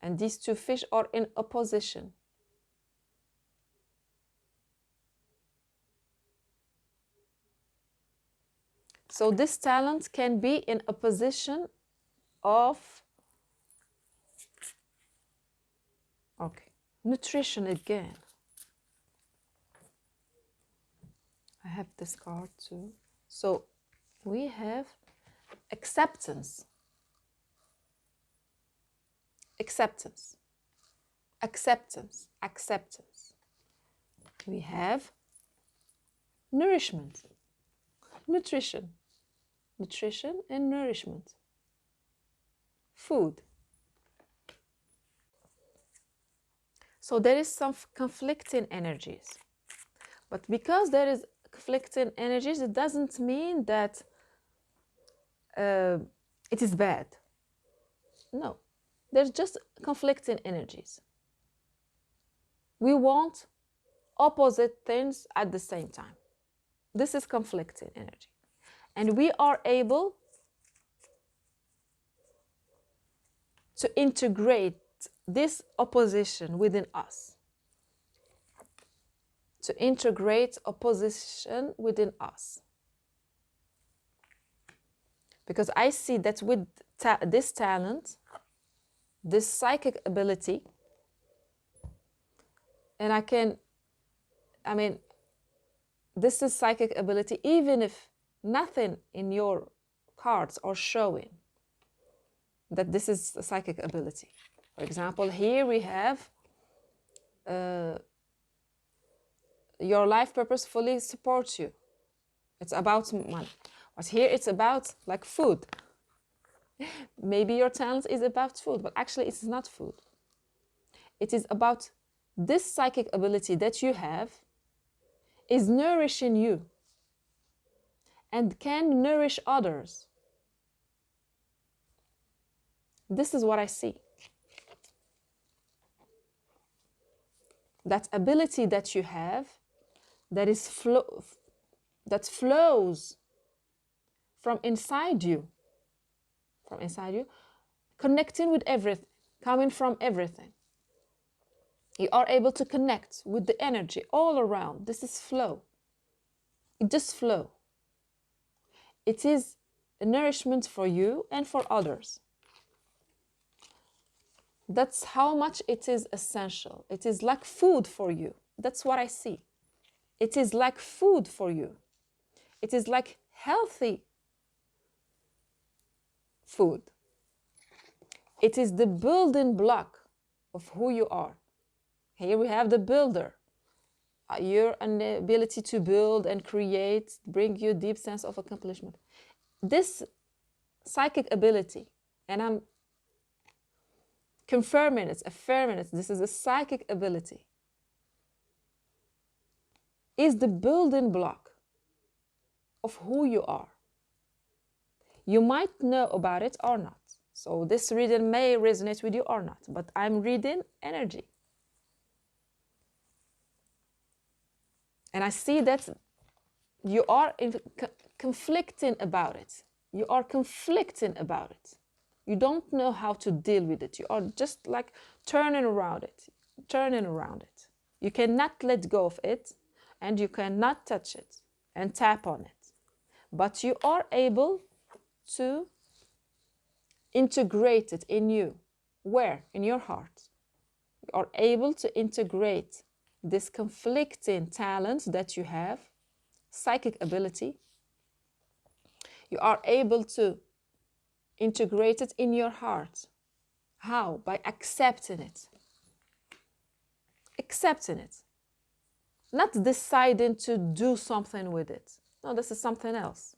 Speaker 1: and these two fish are in opposition. So this talent can be in a position of, okay, nutrition again. I have this card too. So we have acceptance. Acceptance. Acceptance. Acceptance. We have nourishment. Nutrition. Nutrition and nourishment. Food. So there is some conflicting energies. But because there is conflicting energies, it doesn't mean that it is bad. No, there's just conflicting energies. We want opposite things at the same time. This is conflicting energy. And we are able to integrate this opposition within us. To integrate opposition within us. Because I see that with this talent, this psychic ability, and I mean, this is psychic ability, even if nothing in your cards are showing that this is a psychic ability. For example, here we have your life purpose fully supports you. It's about money. But here it's about like food. Maybe your talent is about food, but actually it's not food. It is about this psychic ability that you have is nourishing you and can nourish others. This is what I see. That ability that you have that is that flows from inside you, connecting with everything, coming from everything. You are able to connect with the energy all around. This is flow. It just flow. It is a nourishment for you and for others. That's how much it is essential. It is like food for you. That's what I see. It is like food for you. It is like healthy food. It is the building block of who you are. Here we have the builder. Your ability to build and create bring you a deep sense of accomplishment. This psychic ability, and I'm confirming it, affirming it, this is a psychic ability, is the building block of who you are. You might know about it or not. So this reading may resonate with you or not, but I'm reading energy. And I see that you are conflicting about it. You are conflicting about it. You don't know how to deal with it. You are just like turning around it. You cannot let go of it, and you cannot touch it and tap on it. But you are able to integrate it in you. Where? In your heart. You are able to integrate this conflicting talent that you have, psychic ability. You are able to integrate it in your heart. How? By accepting it. Accepting it. Not deciding to do something with it. No, this is something else.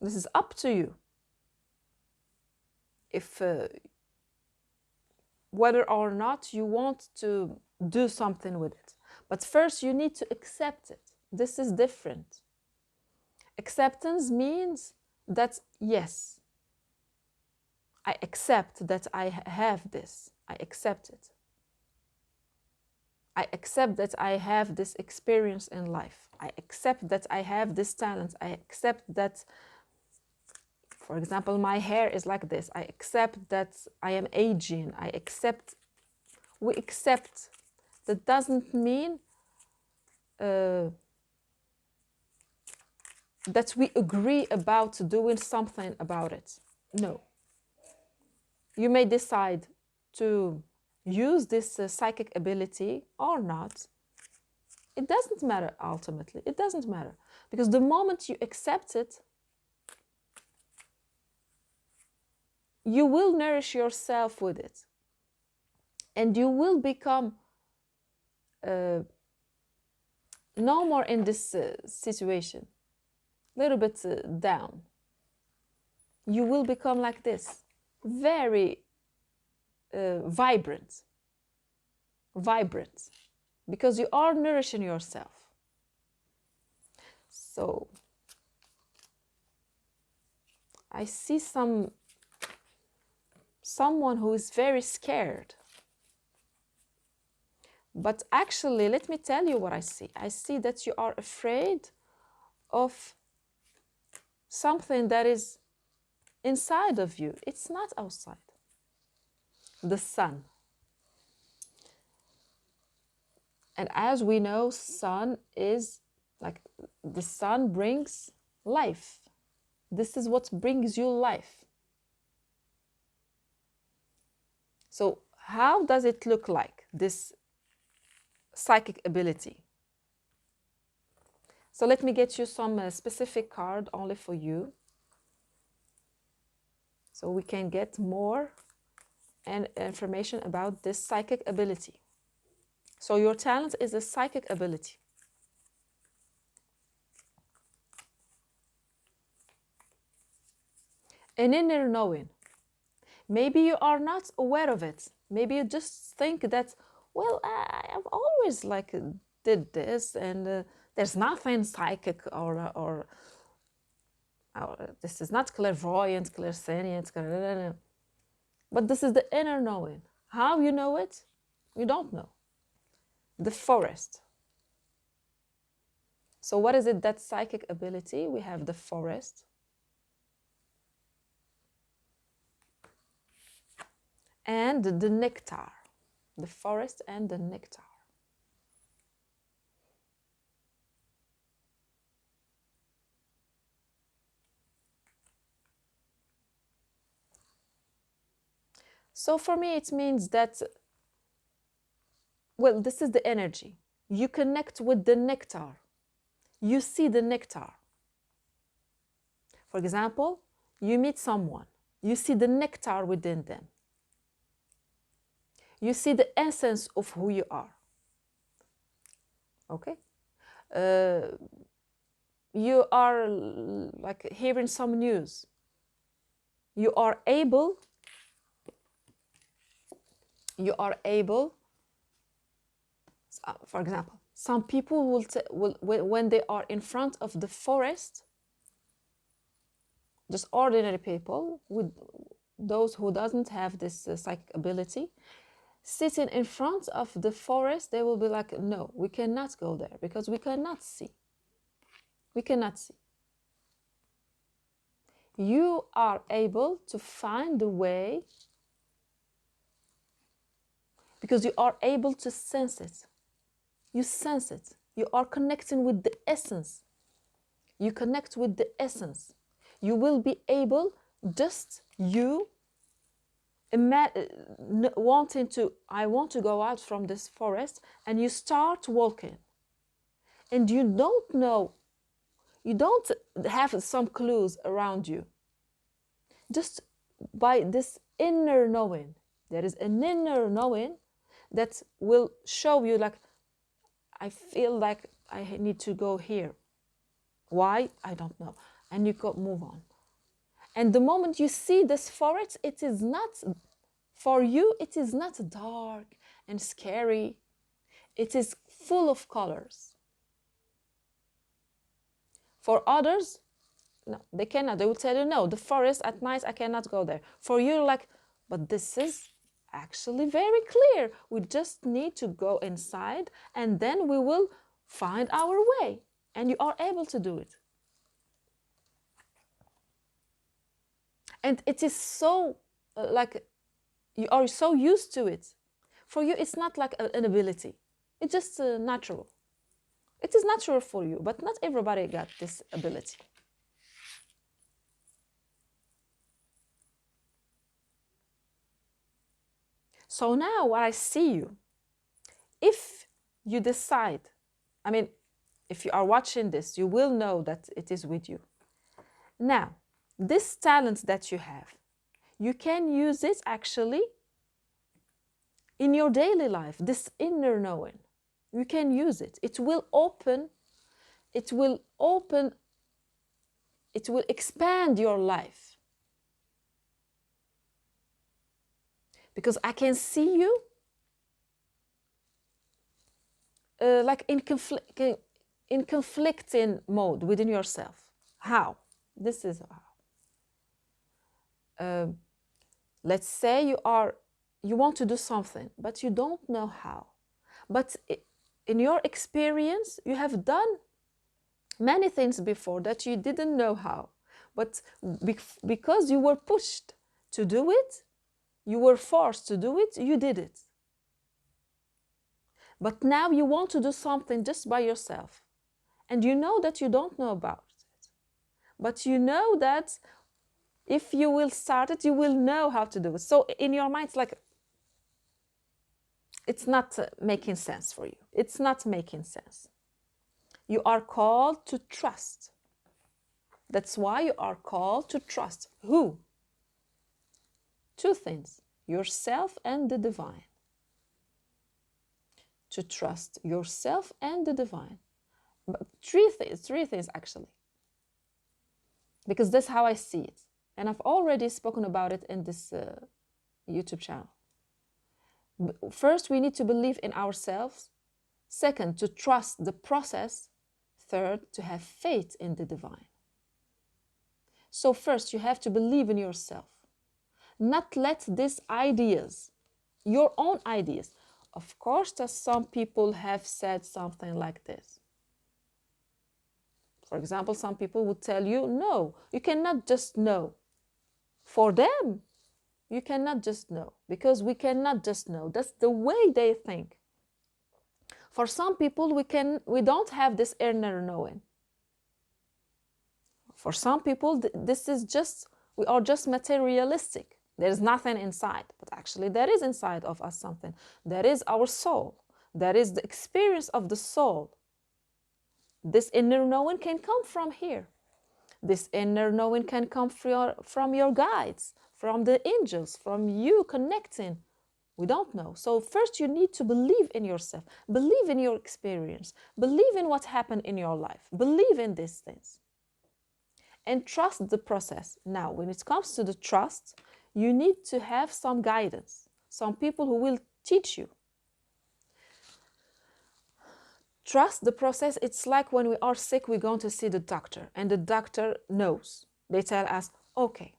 Speaker 1: This is up to you. If whether or not you want to do something with it. But first you need to accept it. This is different. Acceptance means that, yes, I accept that I have this. I accept it. I accept that I have this experience in life. I accept that I have this talent. I accept that, for example, my hair is like this. I accept that I am aging. We accept. That doesn't mean that we agree about doing something about it. No. You may decide to use this psychic ability or not. It doesn't matter ultimately. It doesn't matter. Because the moment you accept it, you will nourish yourself with it. And you will become no more in this situation, a little bit down. You will become like this, very vibrant, because you are nourishing yourself. So I see someone who is very scared. But actually, let me tell you what I see. I see that you are afraid of something that is inside of you. It's not outside. The sun. And as we know, sun is like, the sun brings life, This is what brings you life. So how does it look like, this psychic ability? So let me get you some specific card only for you, so we can get more and information about this psychic ability. So your talent is a psychic ability. An inner knowing. Maybe you are not aware of it. Maybe you just think that, well, I've always like did this, and there's nothing psychic or this is not clairvoyant, clairsentient, but this is the inner knowing. How you know it? You don't know. The forest. So what is it, that psychic ability? We have the forest. And the nectar. The forest and the nectar. So for me, it means that, well, this is the energy. You connect with the nectar. You see the nectar. For example, you meet someone. You see the nectar within them. You see the essence of who you are. Okay? You are like hearing some news. You are able, for example, some people will when they are in front of the forest, just ordinary people, with those who doesn't have this psychic ability, sitting in front of the forest, they will be like, no, we cannot go there because we cannot see. We cannot see. You are able to find the way because you are able to sense it. You sense it. You are connecting with the essence. You connect with the essence. You will be able, just you wanting to, I want to go out from this forest, and you start walking. And you don't know, you don't have some clues around you. Just by this inner knowing, there is an inner knowing that will show you, like, I feel like I need to go here. Why? I don't know. And you go move on. And the moment you see this forest, it is not, for you, it is not dark and scary. It is full of colors. For others, no, they cannot. They will tell you, no, the forest at night, I cannot go there. For you, like, but this is actually very clear. We just need to go inside, and then we will find our way. And you are able to do it. And it is so, like, you are so used to it. For you, it's not like an ability. It's just natural. It is natural for you, but not everybody got this ability. So now when I see you, if you decide, I mean, if you are watching this, you will know that it is with you. Now, this talent that you have, you can use it actually in your daily life, this inner knowing. You can use it. It will expand your life. Because I can see you like in conflicting mode within yourself. How? This is how. Let's say you want to do something, but you don't know how. But in your experience, you have done many things before that you didn't know how. But because you were pushed to do it, you were forced to do it, you did it. But now you want to do something just by yourself, and you know that you don't know about it. but you know that if you will start it, you will know how to do it. So in your mind, it's like, it's not making sense for you. It's not making sense. You are called to trust. That's why you are called to trust. Who? Two things, yourself and the divine. To trust yourself and the divine. But three things actually. Because that's how I see it. And I've already spoken about it in this YouTube channel. First, we need to believe in ourselves. Second, to trust the process. Third, to have faith in the divine. So first, you have to believe in yourself. Not let these ideas, your own ideas. Of course, that some people have said something like this. For example, some people would tell you, no, you cannot just know. For them, you cannot just know, because we cannot just know. That's the way they think. For some people, we don't have this inner knowing. For some people, this is just, we are just materialistic. There's nothing inside, but actually there is inside of us something. There is our soul. There is the experience of the soul. This inner knowing can come from here. This inner knowing can come from your guides, from the angels, from you connecting. We don't know. So first you need to believe in yourself, believe in your experience, believe in what happened in your life, believe in these things. And trust the process. Now, when it comes to the trust, you need to have some guidance, some people who will teach you. Trust the process. It's like when we are sick, we're going to see the doctor, and the doctor knows. They tell us, okay,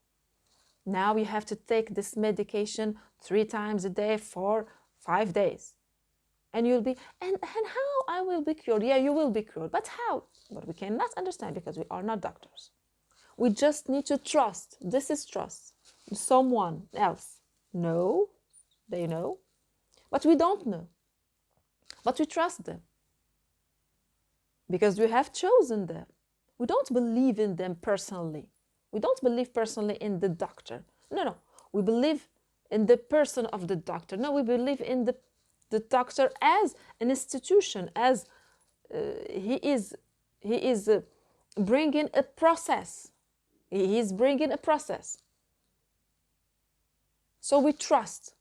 Speaker 1: now you have to take this medication 3 times a day for 5 days. And you'll be, and how I will be cured? Yeah, you will be cured. But how? But we cannot understand because we are not doctors. We just need to trust. This is trust. Someone else know, they know, but we don't know. But we trust them because we have chosen them. We don't believe in them personally. We don't believe personally in the doctor. No. We believe in the person of the doctor. No, we believe in the doctor as an institution, as he is bringing a process. He is bringing a process. So we trust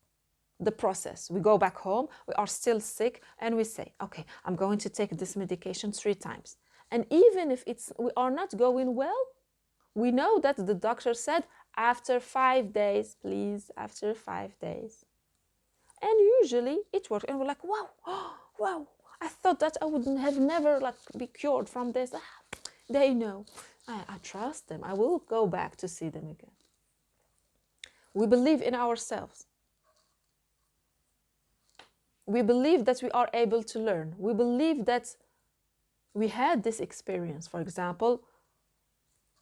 Speaker 1: the process. We go back home, we are still sick, and we say, okay, I'm going to take this medication 3 times. And even if we are not going well, we know that the doctor said, after 5 days, please, after 5 days. And usually it works. And we're like, wow, wow, I thought that I would have never be cured from this. They know. I trust them. I will go back to see them again. We believe in ourselves. We believe that we are able to learn. We believe that we had this experience. For example,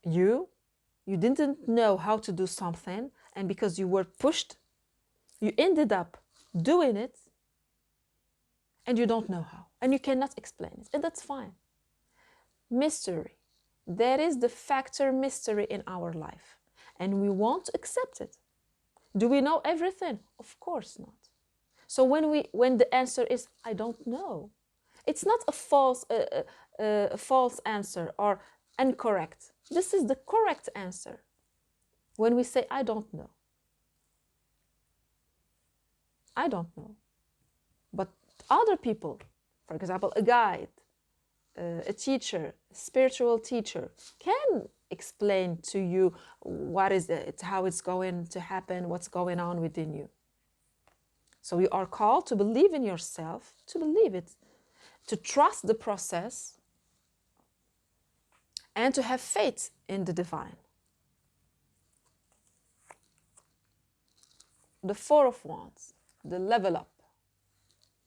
Speaker 1: you didn't know how to do something, and because you were pushed, you ended up doing it, and you don't know how, and you cannot explain it, and that's fine. Mystery. There is the factor mystery in our life, and we want to accept it. Do we know everything? Of course not. So when the answer is, I don't know, it's not a false answer or incorrect. This is the correct answer. When we say, I don't know. I don't know. But other people, for example, a guide, a teacher, a spiritual teacher, can explain to you what is it, how it's going to happen, what's going on within you. So you are called to believe in yourself, to believe it, to trust the process, and to have faith in the divine. The 4 of Wands, the level up.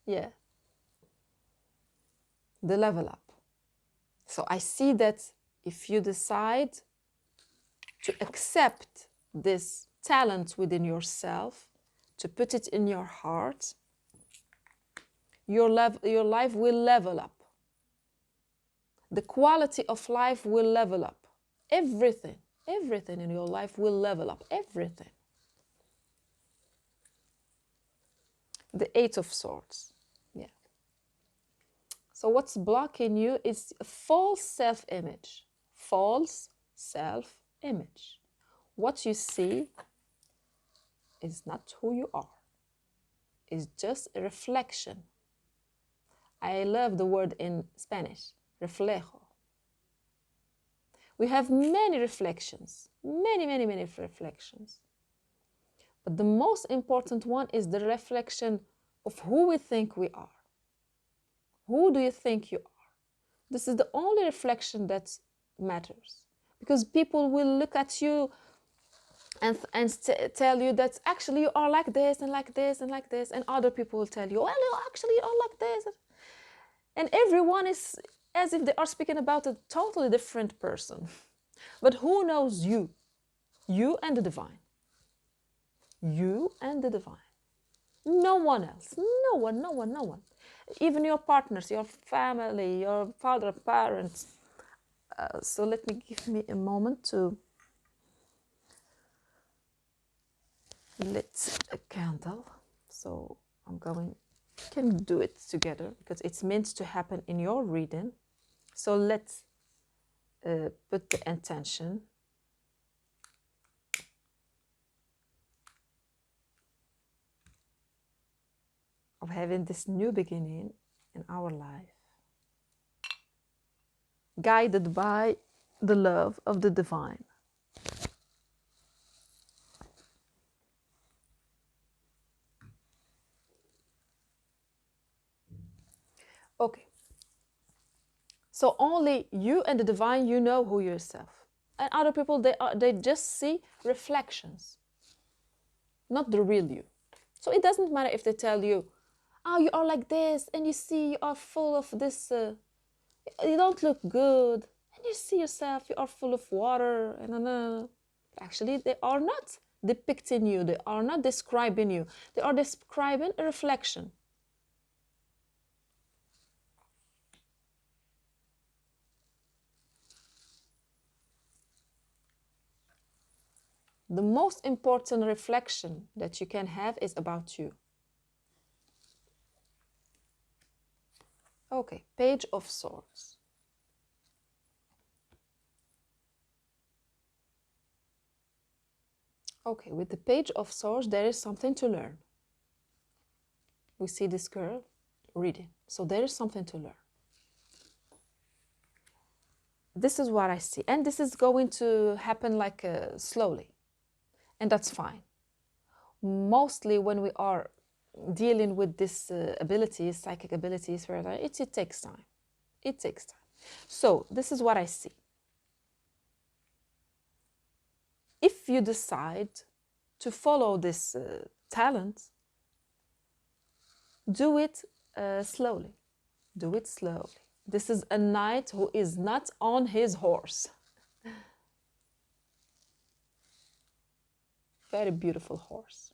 Speaker 1: Yeah. The level up. So I see that if you decide to accept this talent within yourself, to put it in your heart, your life will level up. The quality of life will level up. everything, everything in your life will level up, everything. The Eight of Swords. Yeah. So what's blocking you is a false self-image. False self-image. What you see is not who you are. It's just a reflection. I love the word in Spanish, reflejo. We have many reflections, many reflections. But the most important one is the reflection of who we think we are. Who do you think you are? This is the only reflection that matters. Because people will look at you and tell you that actually you are like this and like this and like this. And other people will tell you, well, you actually are like this. And everyone is as if they are speaking about a totally different person. But who knows you? You and the divine. You and the divine. No one else. No one, no one, no one. Even your partners, your family, your father, parents. So let me give me a moment to lit a candle. So I'm going, can do it together because it's meant to happen in your reading. So let's put the intention. Of having this new beginning in our life, guided by the love of the divine. Okay. So only you and the divine, you know who yourself. And other people, they just see reflections, not the real you. So it doesn't matter if they tell you, oh, you are like this, and you see you are full of this, you don't look good, and you see yourself, you are full of water, and actually they are not depicting you, they are not describing you, they are describing a reflection. The most important reflection that you can have is about you. Okay, Page of Swords. Okay, with the Page of Swords, there is something to learn. We see this girl reading, so there is something to learn. This is what I see, and this is going to happen like slowly, and that's fine. Mostly when we are dealing with this abilities, psychic abilities, it takes time. It takes time. So this is what I see. If you decide to follow this talent, do it slowly. Do it slowly. This is a knight who is not on his horse. Very beautiful horse.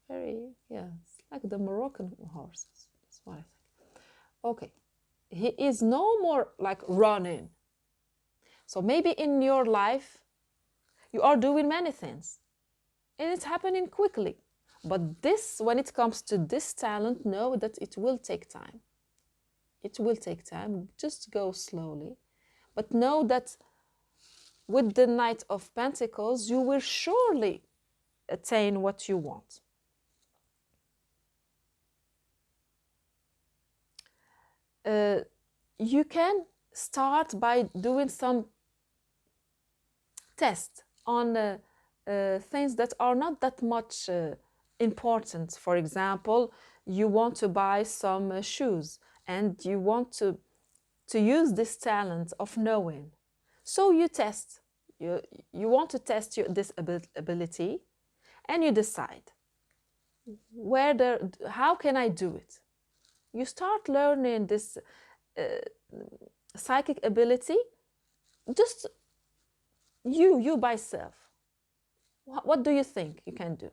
Speaker 1: Very, yeah, it's like the Moroccan horses. That's what I think. Okay, he is no more like running. So maybe in your life, you are doing many things and it's happening quickly. But this, when it comes to this talent, know that it will take time. It will take time. Just go slowly. But know that with the Knight of Pentacles, you will surely attain what you want. You can start by doing some tests on things that are not that much important. For example, you want to buy some shoes and you want to use this talent of knowing. So you test. You want to test this ability and you decide how can I do it? You start learning this psychic ability, just you by self. What do you think you can do?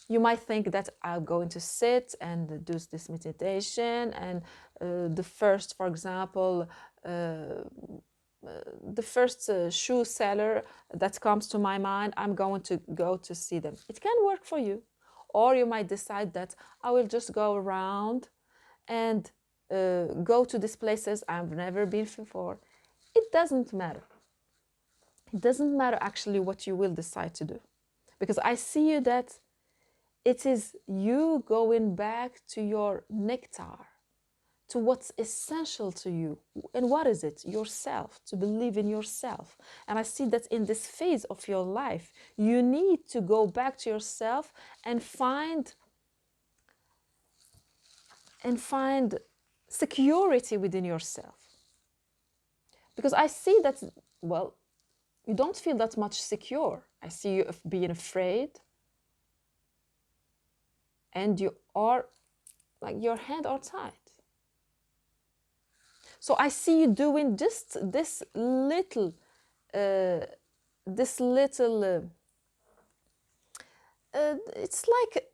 Speaker 1: You might think that I'm going to sit and do this meditation and the first, for example, the first shoe seller that comes to my mind, I'm going to go to see them. It can work for you. Or you might decide that I will just go around and go to these places I've never been before. It doesn't matter. It doesn't matter actually what you will decide to do. Because I see you that it is you going back to your nectar, to what's essential to you. And what is it? Yourself, to believe in yourself. And I see that in this phase of your life, you need to go back to yourself and find security within yourself. Because I see that, well, you don't feel that much secure. I see you being afraid, and you are like your hands are tied. So I see you doing just this little, uh, this little. It's like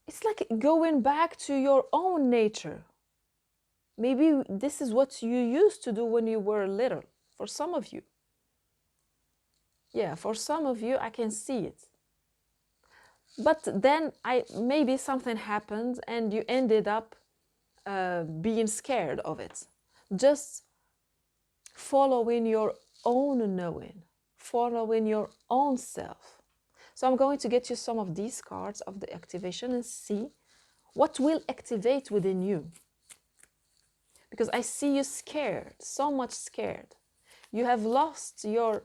Speaker 1: it's like going back to your own nature. Maybe this is what you used to do when you were little. For some of you, yeah, for some of you, I can see it. But then maybe something happened and you ended up being scared of it. Just following your own knowing, following your own self. So I'm going to get you some of these cards of the activation and see what will activate within you. Because I see you scared, so much scared. You have lost your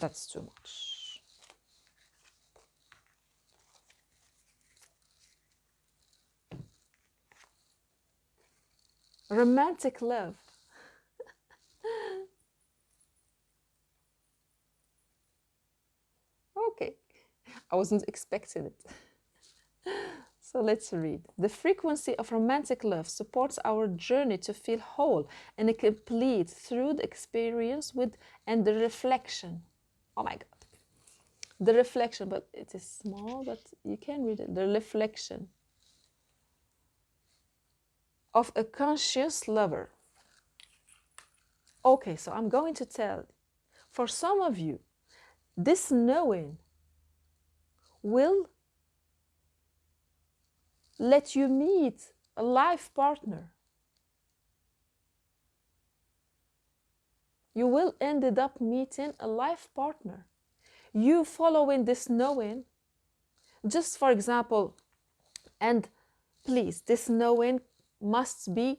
Speaker 1: that's too much. Romantic love. Okay, I wasn't expecting it. So let's read. The frequency of romantic love supports our journey to feel whole and complete through the experience with and the reflection. Oh my God. The reflection, but it is small, but you can read it. The reflection of a conscious lover. Okay, so I'm going to tell, for some of you, this knowing will let you meet a life partner. You will end up meeting a life partner. You following this knowing, just for example, and please, this knowing must be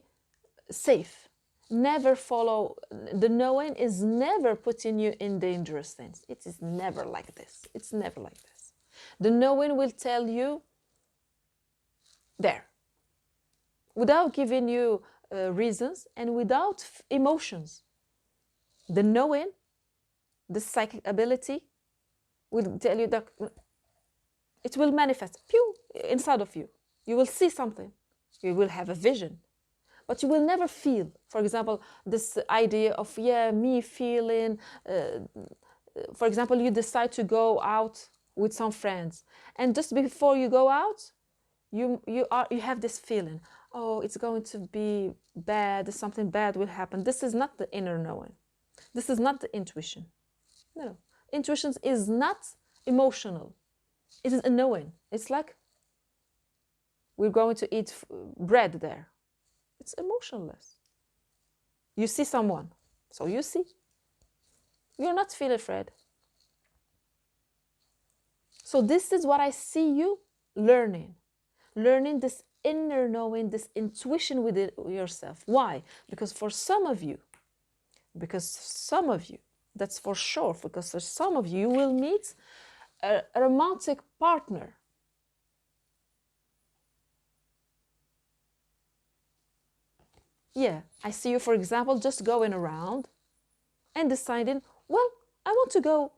Speaker 1: safe. Never follow, the knowing is never putting you in dangerous things. It is never like this. It's never like this. The knowing will tell you there, without giving you reasons and without emotions. The knowing, the psychic ability will tell you that it will manifest inside of you. You will see something. You will have a vision. But you will never feel, for example, this idea of, me feeling, for example, you decide to go out with some friends. And just before you go out, you have this feeling, oh, it's going to be bad, something bad will happen. This is not the inner knowing. This is not the intuition. No. Intuition is not emotional. It is a knowing. It's like we're going to eat bread there. It's emotionless. You see someone, so you see. You're not feeling afraid. So this is what I see you learning. Learning this inner knowing, this intuition within yourself. Why? Because for some of you, that's for sure, because for some of you, you will meet a romantic partner. Yeah, I see you, for example, just going around and deciding, well, I want to go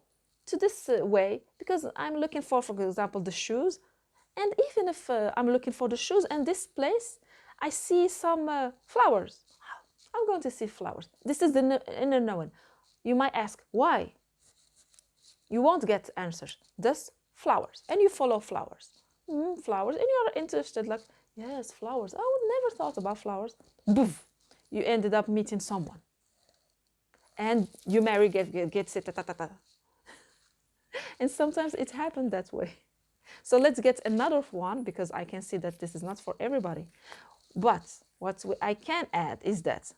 Speaker 1: to this way because I'm looking for example, the shoes. And even if I'm looking for the shoes and this place, I see some flowers. I'm going to see flowers. This is the inner knowing. You might ask, why? You won't get answers, just flowers. And you follow flowers. Flowers, and you're interested, like, yes, flowers. I would never thought about flowers. Boof, you ended up meeting someone. And you marry, get it, ta, ta, ta, ta. And sometimes it happened that way. So let's get another one, because I can see that this is not for everybody. But what I can add is that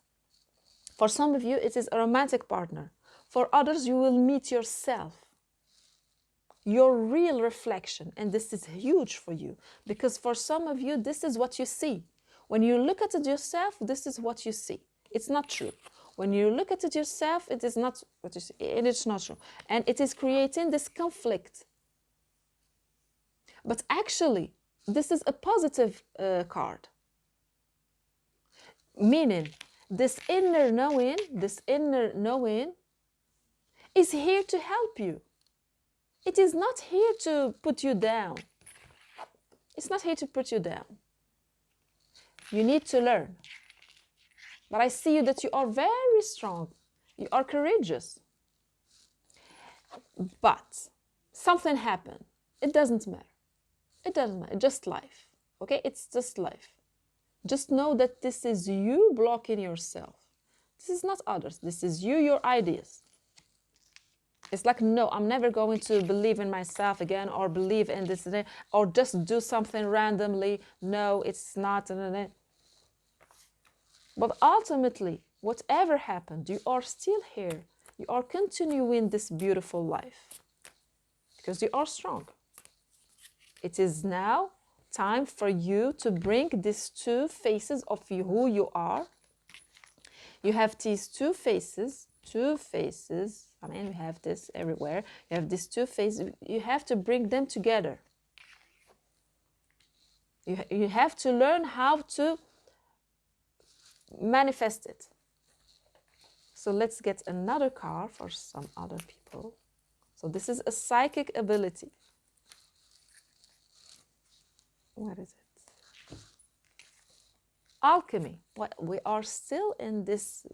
Speaker 1: for some of you, it is a romantic partner. For others, you will meet yourself, your real reflection. And this is huge for you, because for some of you, this is what you see. When you look at it yourself, this is what you see. It's not true. When you look at it yourself, it is not what you see. It is not true. And it is creating this conflict. But actually, this is a positive card. Meaning, this inner knowing is here to help you. It is not here to put you down. It's not here to put you down. You need to learn. But I see you that you are very strong. You are courageous. But something happened. It doesn't matter. It doesn't matter. Just life. Okay? It's just life. Just know that this is you blocking yourself. This is not others. This is you, your ideas. It's like, no, I'm never going to believe in myself again, or believe in this, or just do something randomly. No, it's not. But ultimately, whatever happened, you are still here. You are continuing this beautiful life because you are strong. It is now time for you to bring these two faces of you, who you are. You have these two faces. I mean, we have this everywhere. You have these two faces. You have to bring them together. You have to learn how to manifest it. So let's get another card for some other people. So this is a psychic ability. What is it? Alchemy. We are still in this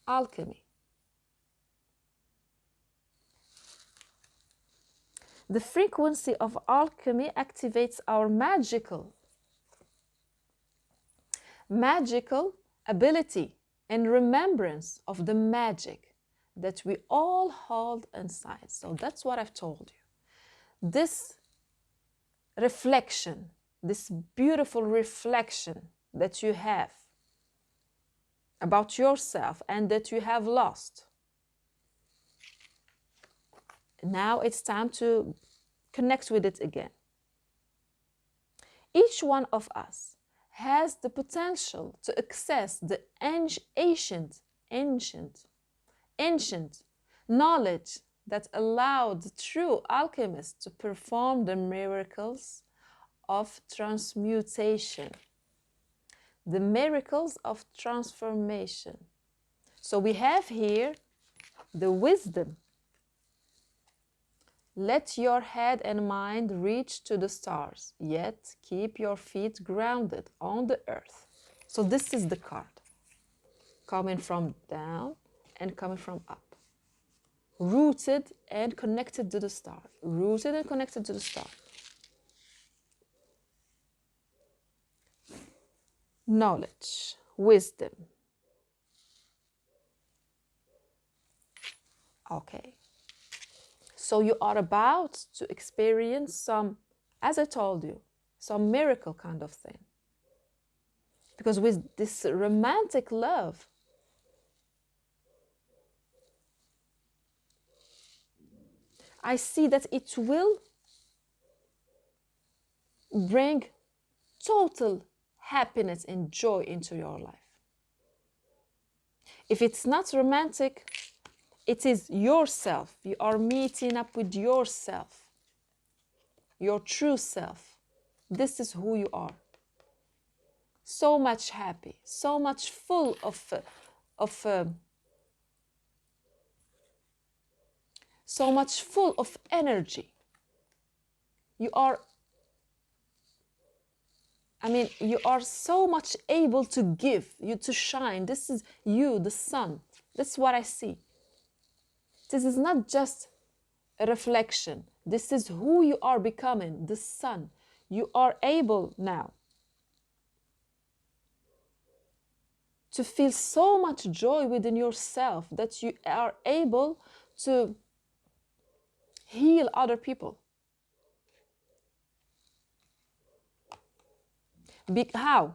Speaker 1: alchemy. The frequency of alchemy activates our magical ability and remembrance of the magic that we all hold inside. So that's what I've told you. This reflection, this beautiful reflection that you have about yourself and that you have lost. Now it's time to connect with it again. Each one of us has the potential to access the ancient knowledge that allowed the true alchemists to perform the miracles of transmutation, the miracles of transformation. So we have here the wisdom. Let your head and mind reach to the stars, yet keep your feet grounded on the earth. So this is the card, coming from down and coming from up. Rooted and connected to the star. Rooted and connected to the star. Knowledge, wisdom. Okay. So you are about to experience some, as I told you, some miracle kind of thing. Because with this romantic love, I see that it will bring total happiness and joy into your life. If it's not romantic, it is yourself. You are meeting up with yourself, your true self. This is who you are. So much happy, so much full so much full of energy. You are so much able to give, you to shine. This is you, the sun. That's what I see. This is not just a reflection. This is who you are becoming, the sun. You are able now to feel so much joy within yourself that you are able to heal other people. How?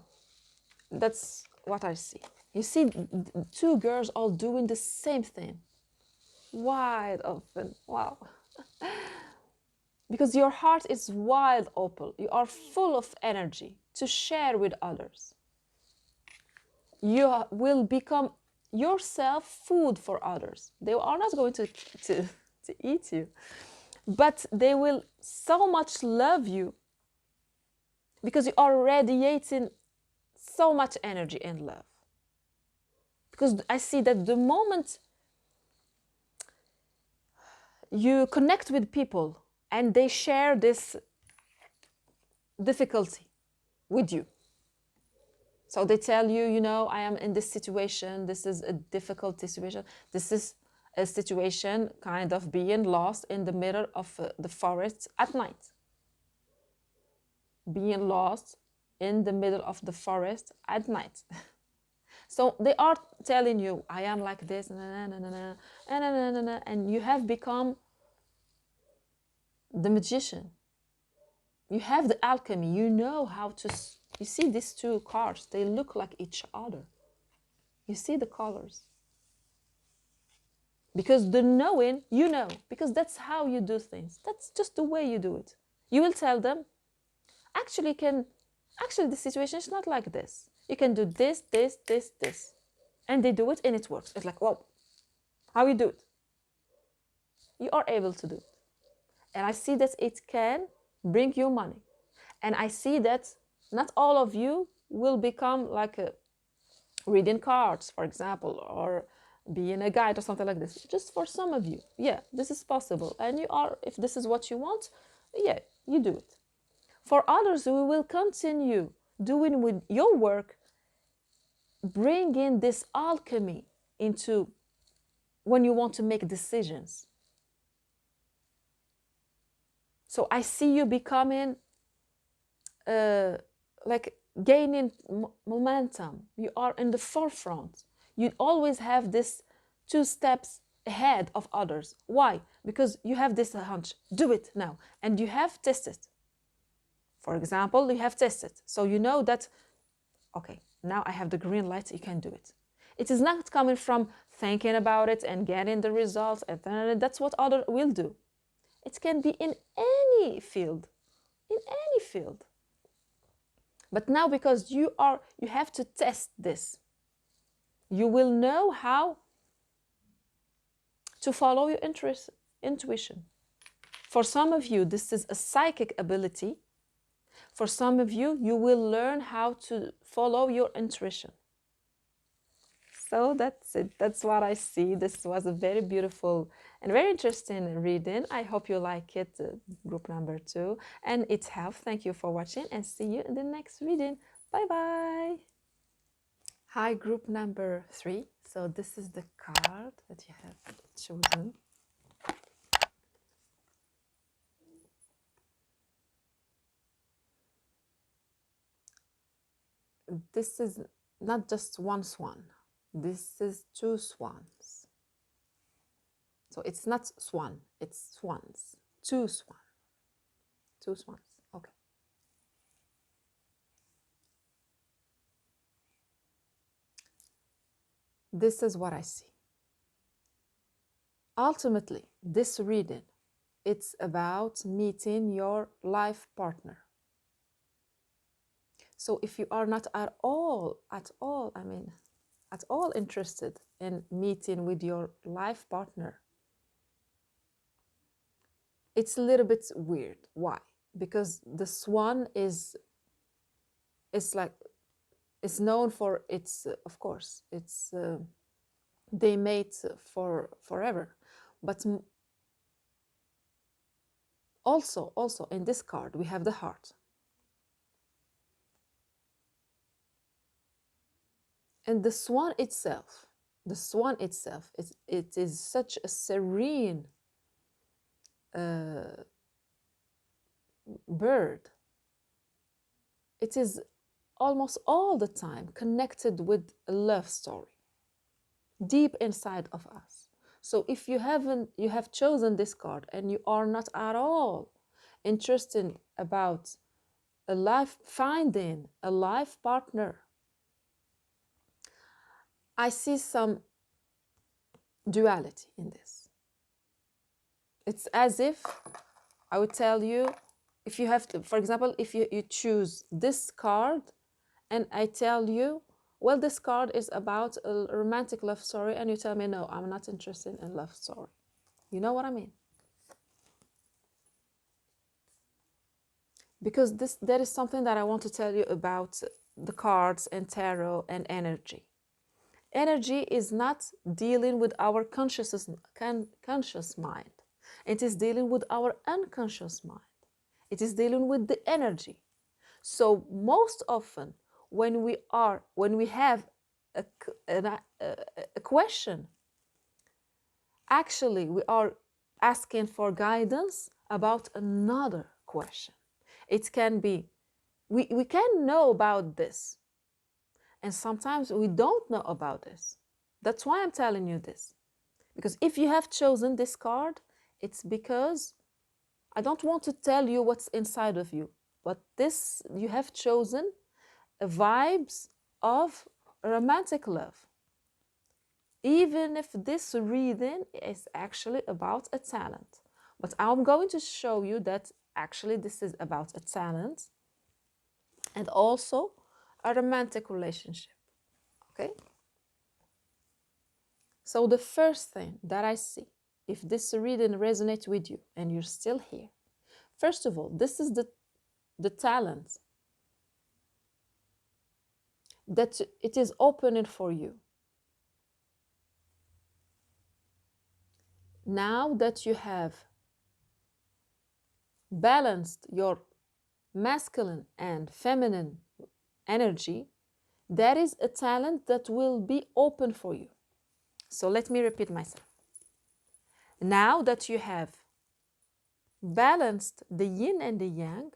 Speaker 1: That's what I see. You see two girls all doing the same thing. Wide open. Wow. Because your heart is wide open. You are full of energy to share with others. You will become yourself food for others. They are not going to eat you, but they will so much love you because you are radiating so much energy and love. Because I see that the moment you connect with people and they share this difficulty with you, so they tell you, you know, I am in this situation, this is a difficult situation, this is a situation kind of being lost in the middle of the forest at night. Being lost in the middle of the forest at night. So they are telling you, I am like this, and you have become the magician. You have the alchemy, you know how to, you see these two cards, they look like each other. You see the colors. Because the knowing, you know, because that's how you do things. That's just the way you do it. You will tell them, actually the situation is not like this. You can do this, this, this, this. And they do it and it works. It's like, whoa, how you do it? You are able to do it. And I see that it can bring you money. And I see that not all of you will become like a reading cards, for example, or being a guide or something like this. Just for some of you, yeah, this is possible. And you are, if this is what you want, yeah, you do it. For others, we will continue doing with your work, bring in this alchemy into when you want to make decisions. So I see you becoming like gaining momentum. You are in the forefront. You always have this 2 steps ahead of others. Why? Because you have this hunch. Do it now. And you have tested. For example, you have tested. So you know that, okay, now I have the green light, you can do it. It is not coming from thinking about it and getting the results. And that's what others will do. It can be in any field. In any field. But now, because you have to test this, you will know how to follow your intuition. For some of you, this is a psychic ability. For some of you, you will learn how to follow your intuition. So that's it. That's what I see. This was a very beautiful and very interesting reading. I hope you like it, group number 2. And it's helped. Thank you for watching and see you in the next reading. Bye-bye. Hi, group number 3. So this is the card that you have chosen. This is not just one swan. This is 2 swans. So it's not swan, it's swans. 2 swans. 2 swans. Okay. This is what I see. Ultimately, this reading, it's about meeting your life partner. So if you are not at all interested in meeting with your life partner, it's a little bit weird. Why? Because the swan is known for its, of course, it's they mate for forever, but also in this card we have the heart. And the swan itself, The swan itself, it is such a serene bird. It is almost all the time connected with a love story deep inside of us. So if you have chosen this card and you are not at all interested about finding a life partner, I see some duality in this. It's as if I would tell you, if you have to, for example, if you choose this card and I tell you, well, this card is about a romantic love story, and you tell me, no, I'm not interested in love story. You know what I mean? Because there is something that I want to tell you about the cards and tarot and energy. Energy is not dealing with our conscious mind. It is dealing with our unconscious mind. It is dealing with the energy. So most often when we have a question, actually we are asking for guidance about another question. It can be, we can know about this, and sometimes we don't know about this. That's why I'm telling you this. Because if you have chosen this card, it's because I don't want to tell you what's inside of you, but this, you have chosen vibes of romantic love. Even if this reading is actually about a talent. But I'm going to show you that actually this is about a talent and also a romantic relationship. Okay? So the first thing that I see, if this reading resonates with you and you're still here, first of all, this is the talent that it is opening for you. Now that you have balanced your masculine and feminine energy, there is a talent that will be open for you. So let me repeat myself. Now that you have balanced the yin and the yang,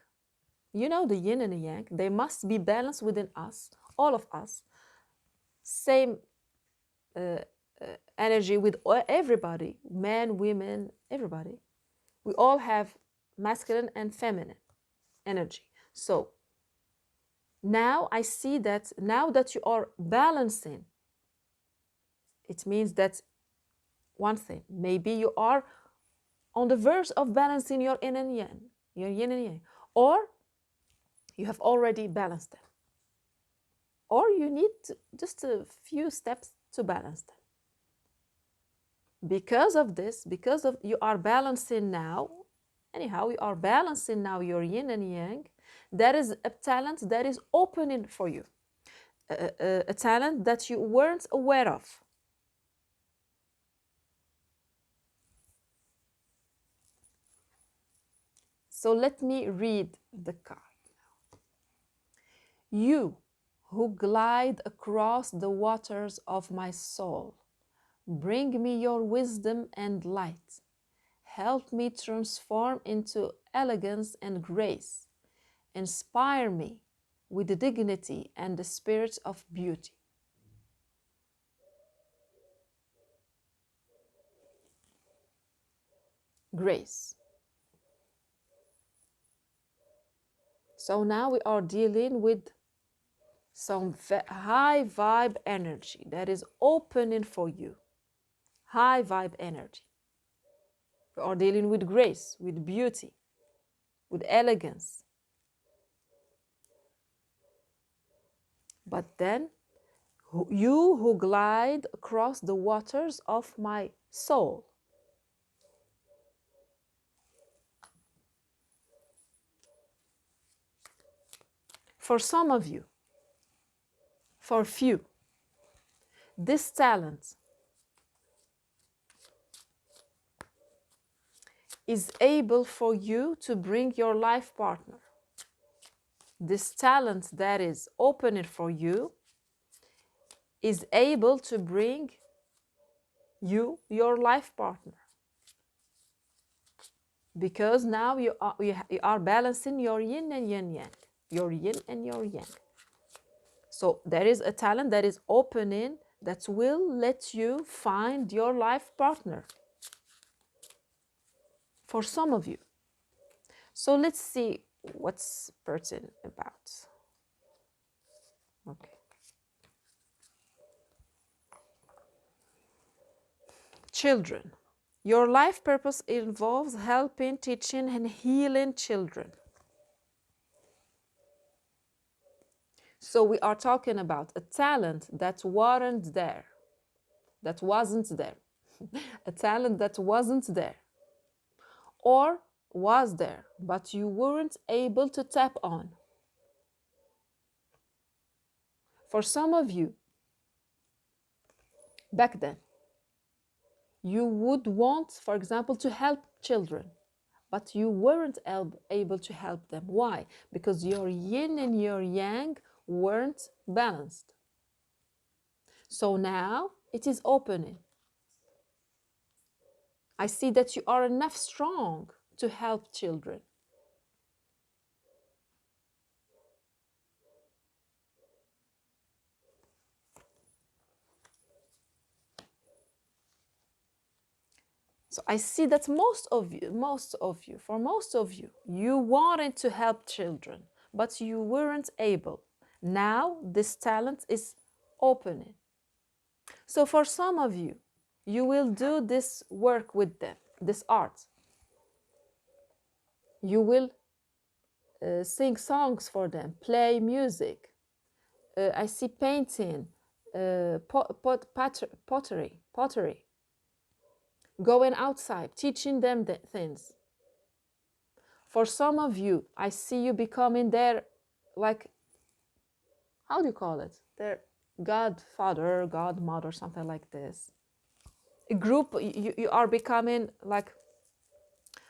Speaker 1: you know, the yin and the yang, they must be balanced within us, all of us. Same energy with everybody, men, women, everybody. We all have masculine and feminine energy. So now I see that now that you are balancing, it means that one thing, maybe you are on the verge of balancing your yin and yang, or you have already balanced them, or you need just a few steps to balance them. Because of this, because of you are balancing now, anyhow, you are balancing now your yin and yang, there is a talent that is opening for you, a talent that you weren't aware of. So let me read the card. You who glide across the waters of my soul, bring me your wisdom and light. Help me transform into elegance and grace. Inspire me with the dignity and the spirit of beauty. Grace. So now we are dealing with some high vibe energy that is opening for you. High vibe energy. We are dealing with grace, with beauty, with elegance. But then, you who glide across the waters of my soul. For some of you, for few, this talent is able for you to bring your life partner. This talent that is opening for you is able to bring your life partner, because now you are balancing your yin and yang, your yin and your yang. So there is a talent that is opening that will let you find your life partner for some of you. So let's see what's pertinent about. Okay. Children. Your life purpose involves helping, teaching, and healing children. So we are talking about a talent that wasn't there. That wasn't there. A talent that wasn't there. Or was there, but you weren't able to tap on. For some of you, back then, you would want, for example, to help children, but you weren't able to help them. Why? Because your yin and your yang weren't balanced. So now it is opening. I see that you are enough strong to help children. So I see that for most of you, you wanted to help children, but you weren't able. Now this talent is opening. So for some of you, you will do this work with them, this art. You will sing songs for them, play music. I see painting, pottery, going outside, teaching them things. For some of you, I see you becoming their, like, how do you call it? Their godfather, godmother, something like this. A group, you are becoming, like,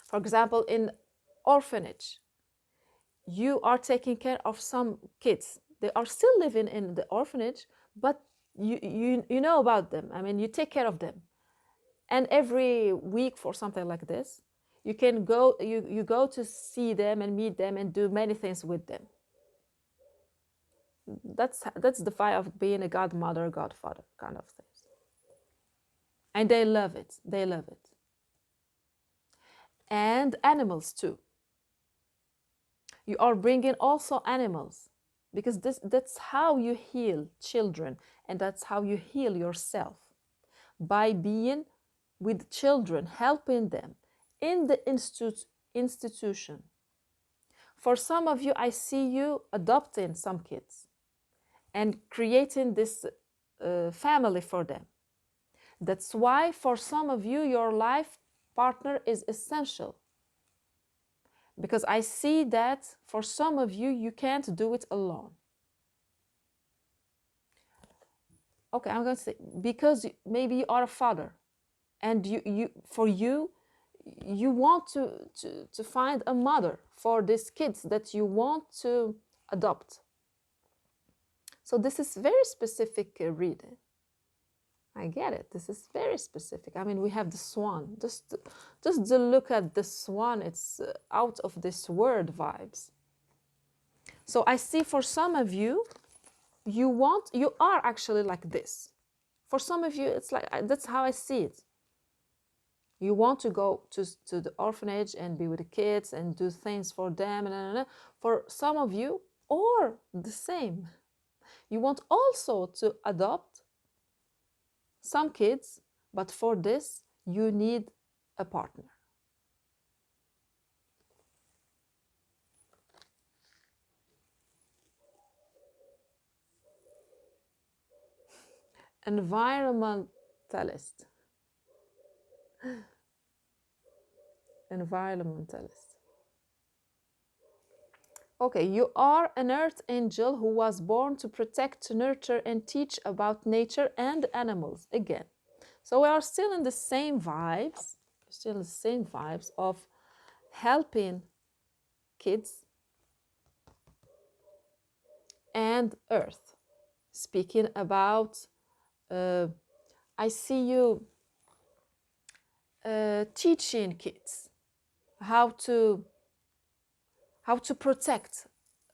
Speaker 1: for example, in orphanage, you are taking care of some kids. They are still living in the orphanage, but you know about them. I mean, you take care of them. And every week for something like this, you can go, you go to see them and meet them and do many things with them. That's the vibe of being a godmother, godfather kind of things. And they love it. They love it. And animals too. You are bringing also animals, because that's how you heal children, and that's how you heal yourself, by being with children, helping them in the institution. For some of you, I see you adopting some kids and creating this family for them. That's why for some of you, your life partner is essential. Because I see that for some of you, you can't do it alone. Okay, I'm going to say, because maybe you are a father, and you want to find a mother for these kids that you want to adopt. So this is very specific reading. I get it. This is very specific. I mean, we have the swan. Just to look at the swan, it's out of this word vibes. So I see for some of you, you are actually like this. For some of you, it's like, that's how I see it. You want to go to the orphanage and be with the kids and do things for them. And for some of you, or the same, you want also to adopt some kids, but for this, you need a partner. Environmentalist. Environmentalist. Okay, you are an earth angel who was born to protect, nurture, and teach about nature and animals again. So we are still in the same vibes, of helping kids and earth. Speaking about, I see you teaching kids how to protect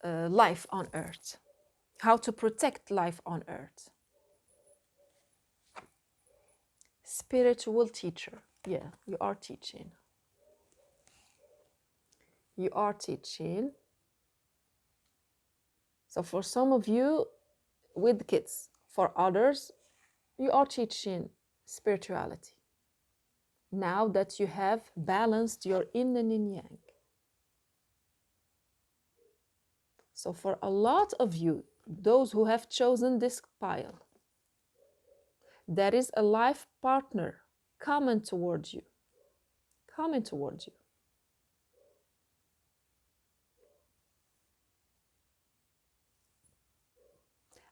Speaker 1: life on earth, how to protect life on earth. Spiritual teacher. Yeah, you are teaching. You are teaching. So for some of you, with kids, for others, you are teaching spirituality. Now that you have balanced your yin and yang. So for a lot of you, those who have chosen this pile, there is a life partner coming towards you. Coming towards you.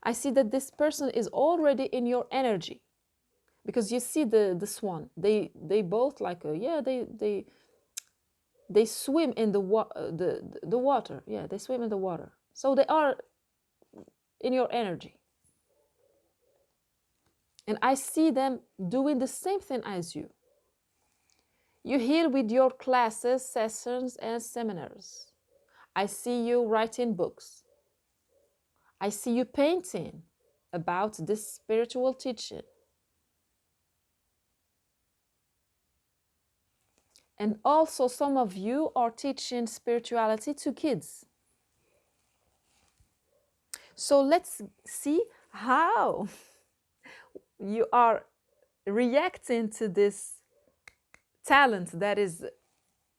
Speaker 1: I see that this person is already in your energy, because you see the swan. They both like they swim in the water. Yeah, they swim in the water. So they are in your energy. And I see them doing the same thing as you. You're here with your classes, sessions, and seminars. I see you writing books. I see you painting about this spiritual teaching. And also some of you are teaching spirituality to kids. So let's see how you are reacting to this talent that is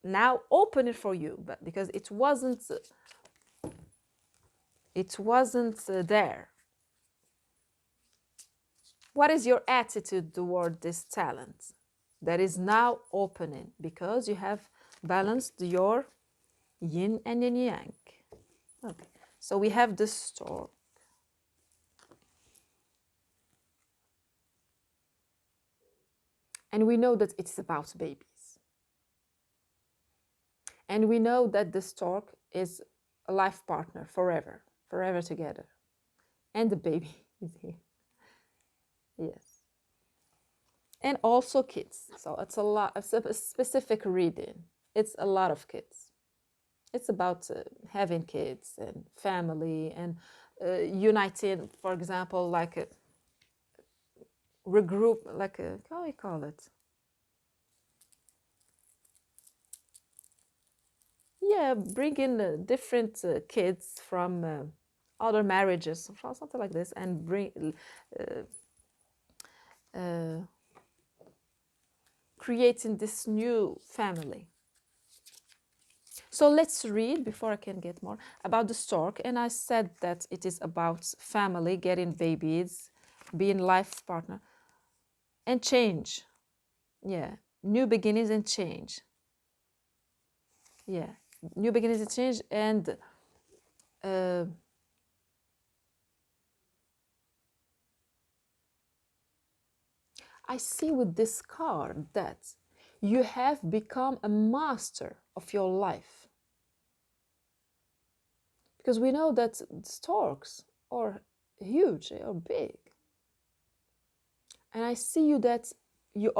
Speaker 1: now open for you, but because it wasn't there. What is your attitude toward this talent that is now opening because you have balanced your yin and yang? Okay, so we have the stork. And we know that it's about babies. And we know that the stork is a life partner forever, forever together. And the baby is here. Yes. And also kids. So it's a lot, it's a specific reading. It's a lot of kids. It's about having kids and family and uniting, for example, like a regroup, like a, how do you call it? Yeah, bring in different kids from other marriages, something like this, and bring uh, creating this new family. So let's read, before I can get more, about the stork. And I said that it is about family, getting babies, being life partner, and change. Yeah, new beginnings and change. Yeah, new beginnings and change. And I see with this card that you have become a master of your life. Because we know that storks are huge, they are big. And I see you that you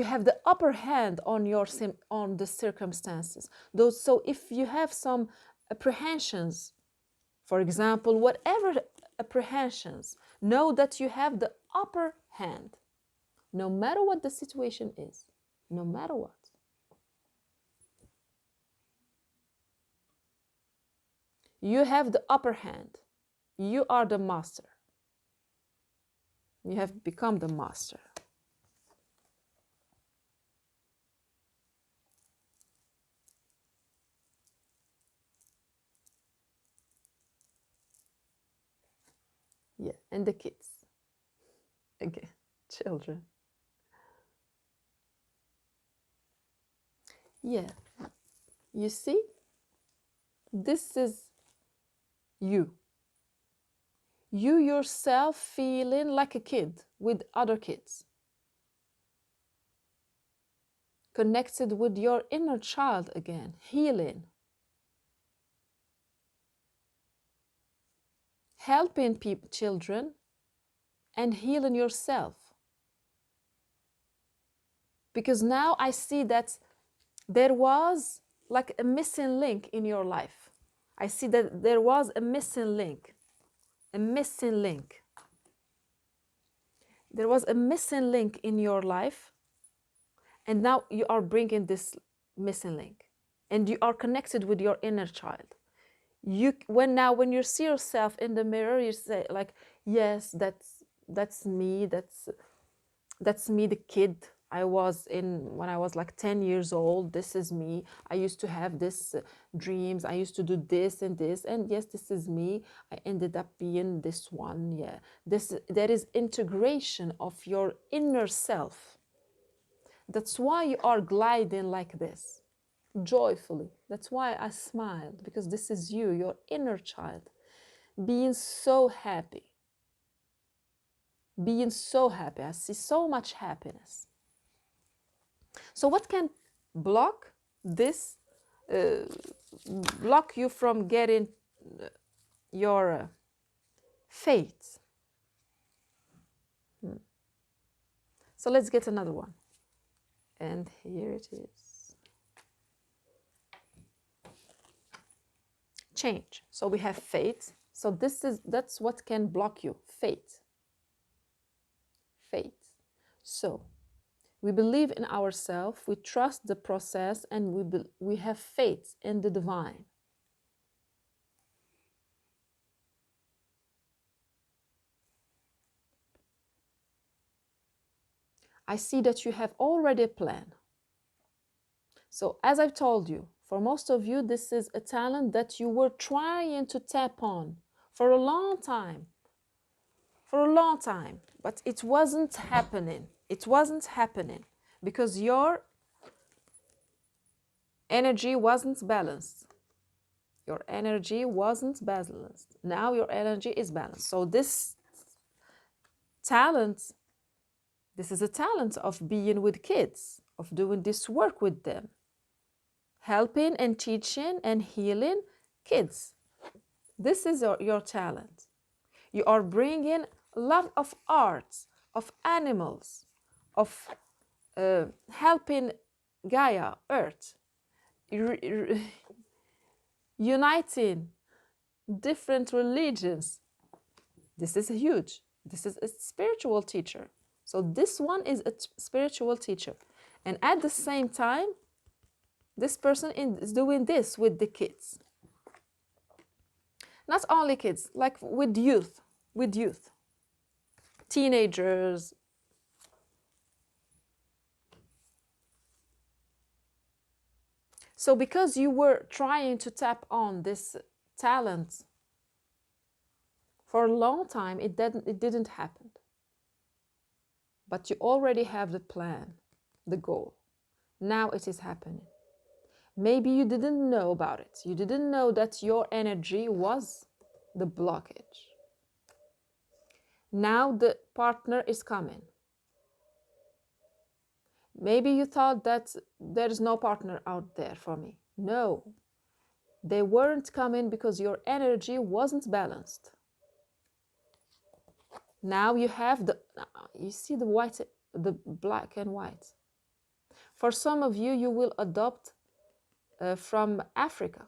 Speaker 1: have the upper hand on on the circumstances. So if you have some apprehensions, for example, whatever apprehensions, know that you have the upper hand, no matter what the situation is, no matter what. You have the upper hand. You are the master. You have become the master. Yeah, and the kids. Again, children. Yeah, you see, this is you. You yourself feeling like a kid with other kids. Connected with your inner child again, healing. Helping children and healing yourself. because now I see that there was like a missing link in your life. I see that there was a missing link, a missing link. There was a missing link in your life, and now you are bringing this missing link, and you are connected with your inner child. When you see yourself in the mirror, you say like, yes, that's me, that's me, the kid I was in when I was like 10 years old. This is me. I used to have this dreams. I used to do this and this, and yes, this is me. I ended up being this one. Yeah, there is integration of your inner self. That's why you are gliding like this, joyfully. That's why I smiled, because this is you, your inner child, being so happy. Being so happy. I see so much happiness. So what can block this, block you from getting your fate? So let's get another one. And here it is. Change. So we have fate. So that's what can block you. Fate. Fate. So we believe in ourselves, we trust the process, and we have faith in the divine. I see that you have already a plan. So as I've told you, for most of you, this is a talent that you were trying to tap on for a long time. For a long time, but it wasn't happening. It wasn't happening because your energy wasn't balanced. Your energy wasn't balanced. Now your energy is balanced. So this talent, this is a talent of being with kids, of doing this work with them, helping and teaching and healing kids. This is your talent. You are bringing a lot of arts, of animals, of helping Gaia, Earth, uniting different religions. This is huge. This is a spiritual teacher. So this one is a spiritual teacher. And at the same time, this person is doing this with the kids. Not only kids, like with youth, teenagers. So because you were trying to tap on this talent for a long time, it didn't happen. But you already have the plan, the goal. Now it is happening. Maybe you didn't know about it. You didn't know that your energy was the blockage. Now the partner is coming. Maybe you thought that there is no partner out there for me. No, they weren't coming because your energy wasn't balanced. Now you have you see the white, the black and white. For some of you, you will adopt from Africa.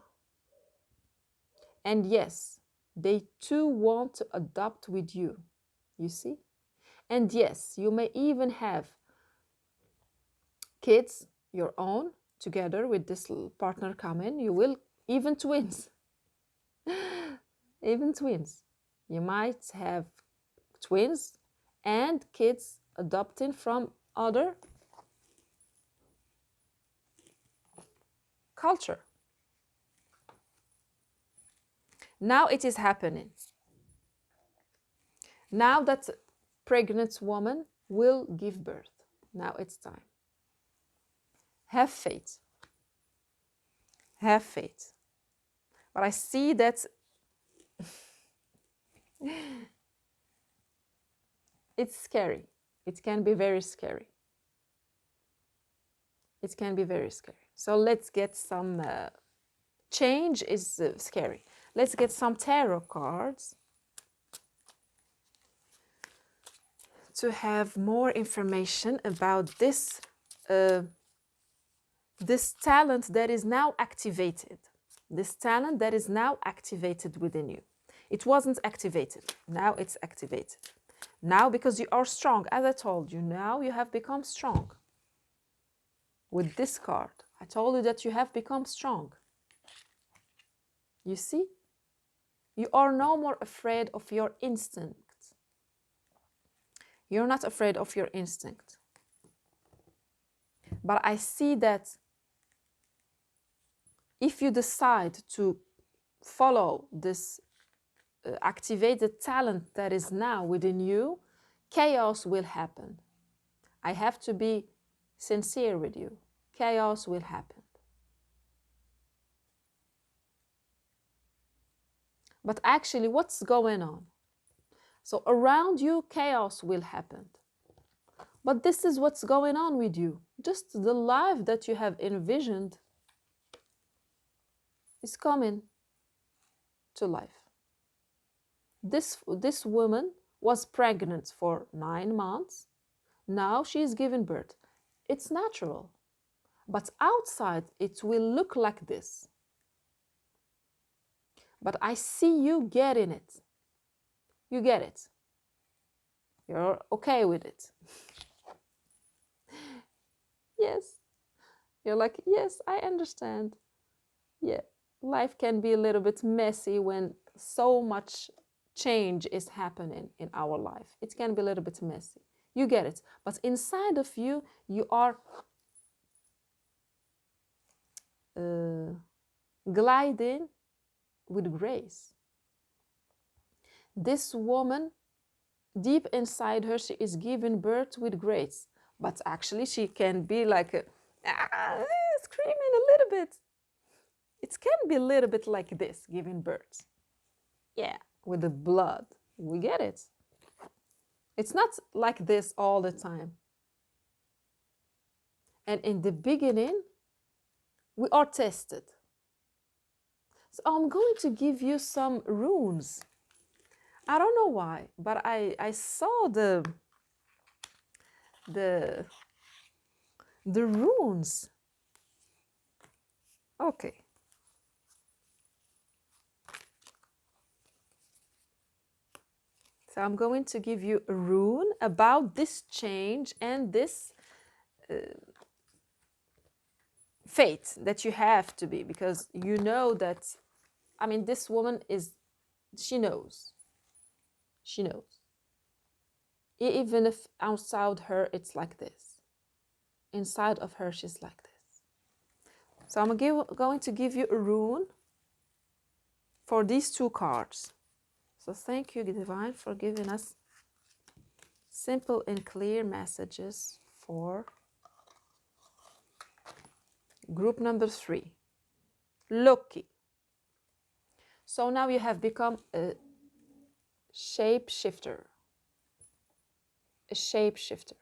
Speaker 1: And yes, they too want to adopt with you, you see? And yes, you may even have kids, your own, together with this partner coming. You will, even twins. Even twins. You might have twins and kids adopting from other culture. Now it is happening. Now that pregnant woman will give birth. Now it's time. Have faith. Have faith. But I see that it's scary. It can be very scary. It can be very scary. So let's get some, change is scary. Let's get some tarot cards to have more information about this uh, this talent that is now activated. This talent that is now activated within you. It wasn't activated. Now it's activated. Now, because you are strong, as I told you, now you have become strong. With this card, I told you that you have become strong. You see? You are no more afraid of your instinct. You're not afraid of your instinct. But I see that if you decide to follow this activated talent that is now within you, chaos will happen. I have to be sincere with you. Chaos will happen. But actually, what's going on? So around you, chaos will happen. But this is what's going on with you. Just the life that you have envisioned is coming to life. This woman was pregnant for 9 months. Now she is giving birth. It's natural. But outside, it will look like this. But I see you getting it. You get it. You're okay with it. Yes. You're like, yes, I understand. Yeah. Life can be a little bit messy when so much change is happening in our life. It can be a little bit messy. You get it. But inside of you, you are gliding with grace. This woman, deep inside her, she is giving birth with grace. But actually, she can be like screaming a little bit. It can be a little bit like this, giving birth. Yeah, with the blood. We get it. It's not like this all the time. And in the beginning, we are tested. So I'm going to give you some runes. I don't know why, but I saw the runes. Okay. So I'm going to give you a rune about this change and this fate that you have to be, because you know that, I mean, this woman is, she knows. She knows. Even if outside her it's like this, inside of her she's like this. So I'm going to give you a rune for these 2 cards. So thank you, Divine, for giving us simple and clear messages for group number 3. Lucky. So now you have become a shapeshifter. A shapeshifter.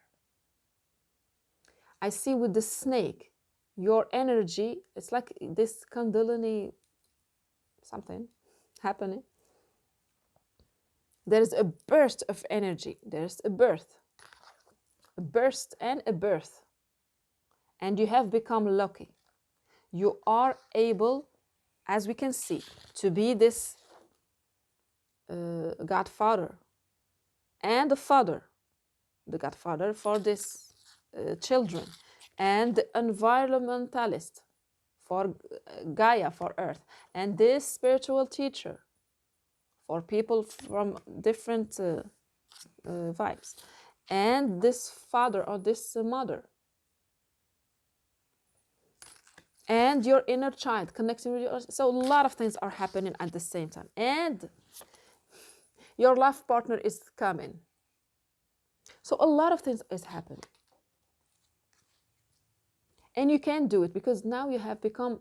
Speaker 1: I see with the snake, your energy, it's like this Kundalini something happening. There's a burst of energy. There's a burst and a birth. And you have become lucky. You are able, as we can see, to be this godfather and the father, the godfather for this children, and the environmentalist for Gaia, for Earth, and this spiritual teacher for people from different vibes, and this father or this mother, and your inner child connecting with yours. So a lot of things are happening at the same time, and your life partner is coming. So a lot of things is happening. And you can do it because now you have become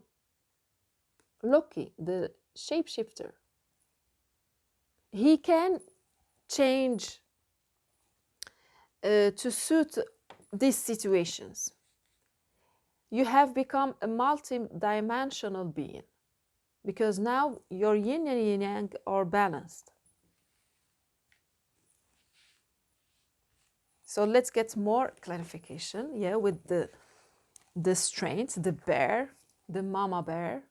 Speaker 1: Loki, the shapeshifter. He can change to suit these situations. You have become a multi-dimensional being because now your yin and yang are balanced. So let's get more clarification, with the the strength, the bear, the mama bear.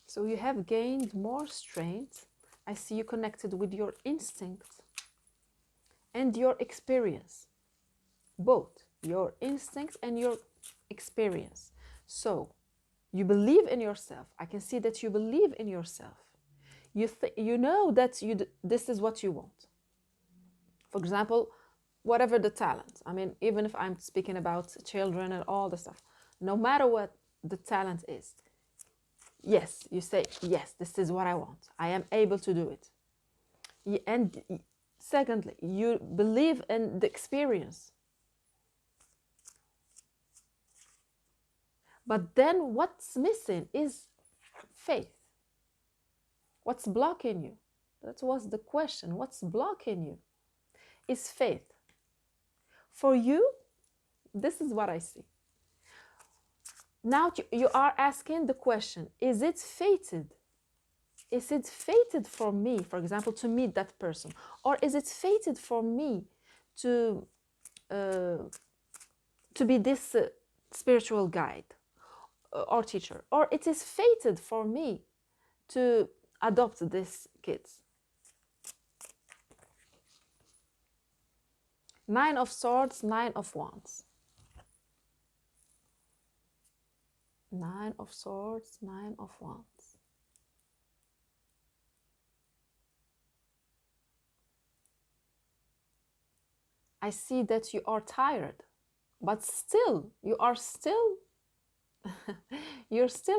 Speaker 1: So you have gained more strength. I see you connected with your instinct and your experience, both your instinct and your experience. So you believe in yourself. I can see that you believe in yourself. You know that this is what you want. For example, whatever the talent. I mean, even if I'm speaking about children and all the stuff, no matter what the talent is, yes, you say, yes, this is what I want. I am able to do it. And secondly, you believe in the experience. But then what's missing is faith. What's blocking you? That was the question. What's blocking you is faith. For you, this is what I see. Now you are asking the question, is it fated? Is it fated for me, for example, to meet that person? Or is it fated for me to be this spiritual guide or teacher? Or it is fated for me to adopt these kids? Nine of Swords, Nine of Wands. Nine of Swords, Nine of Wands. I see that you are tired, but still, you're still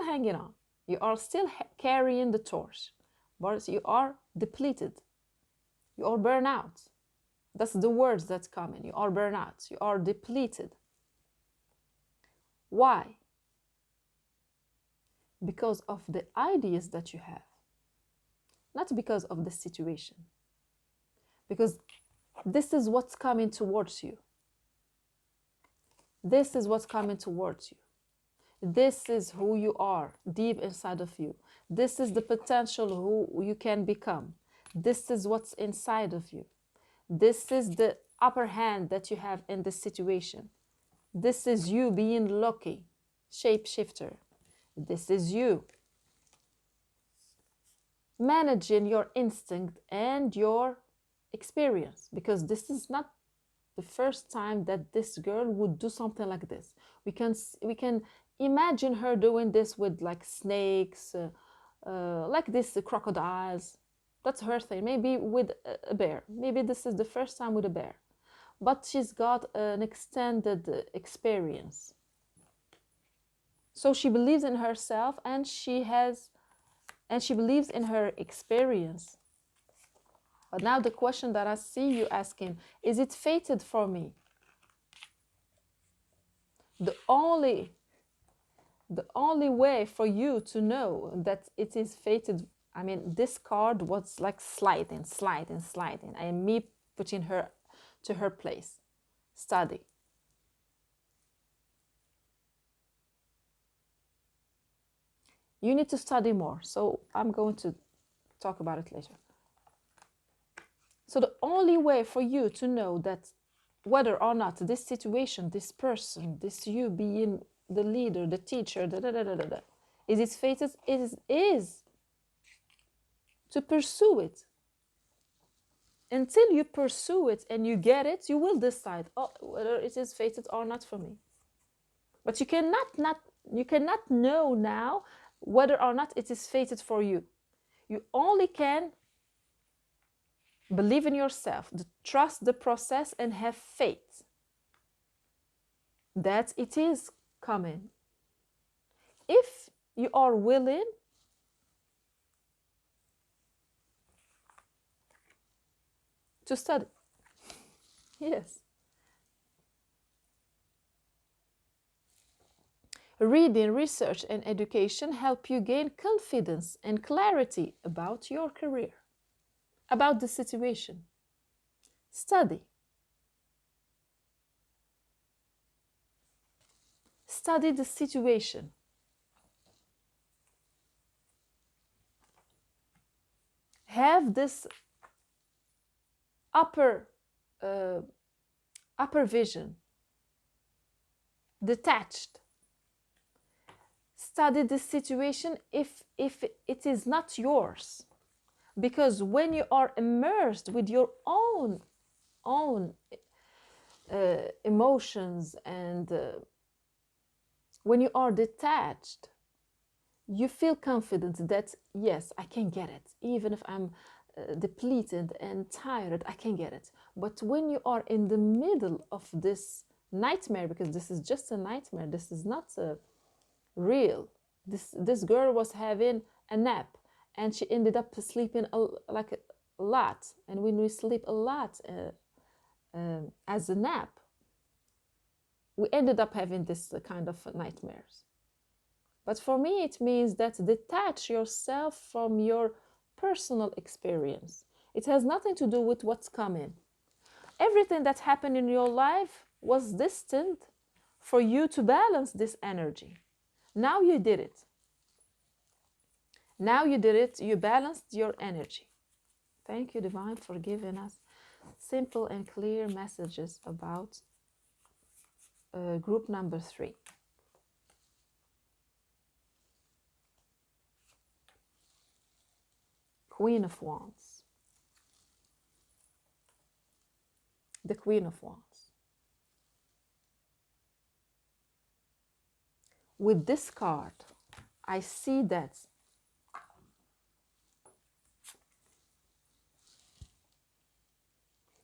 Speaker 1: hanging on. You are still carrying the torch, but you are depleted. You are burnt out. That's the words that's coming. You are burnt out. You are depleted. Why? Because of the ideas that you have, not because of the situation. Because this is what's coming towards you. This is what's coming towards you. This is who you are deep inside of you. This is the potential who you can become. This is what's inside of you. This is the upper hand that you have in this situation. This is you being lucky, shapeshifter. This is you managing your instinct and your experience, because this is not the first time that this girl would do something like this. We can imagine her doing this with like snakes, like this crocodiles. That's her thing. Maybe with a bear. Maybe this is the first time with a bear. But she's got an extended experience. So she believes in herself, and she believes in her experience. But now the question that I see you asking, is it fated for me? The only way for you to know that it is fated, I mean, this card was like sliding, and me putting her to her place. Study. You need to study more, so I'm going to talk about it later. So the only way for you to know that whether or not this situation, this person, this you being the leader, the teacher, is it fated? It is to pursue it. Until you pursue it and you get it, you will decide, oh, whether it is fated or not for me. But you cannot know now whether or not it is fated for you. You only can believe in yourself, trust the process, and have faith that it is coming. If you are willing to study. Yes. Reading, research, and education help you gain confidence and clarity about your career, about the situation. Study. Study the situation. Have this upper vision. detached. Study this situation if it is not yours. Because when you are immersed with your own emotions, and when you are detached, you feel confident that yes, I can get it. Even if I'm depleted and tired, I can get it. But when you are in the middle of this nightmare, because this is just a nightmare, this is not real. This girl was having a nap, and she ended up sleeping like a lot. And when we sleep a lot as a nap, we ended up having this kind of nightmares. But for me, it means that detach yourself from your personal experience. It has nothing to do with what's coming. Everything that happened in your life was destined for you to balance this energy. Now you did it. Now you did it. You balanced your energy. Thank you, Divine, for giving us simple and clear messages about group number 3. Queen of Wands. The Queen of Wands. With this card, I see that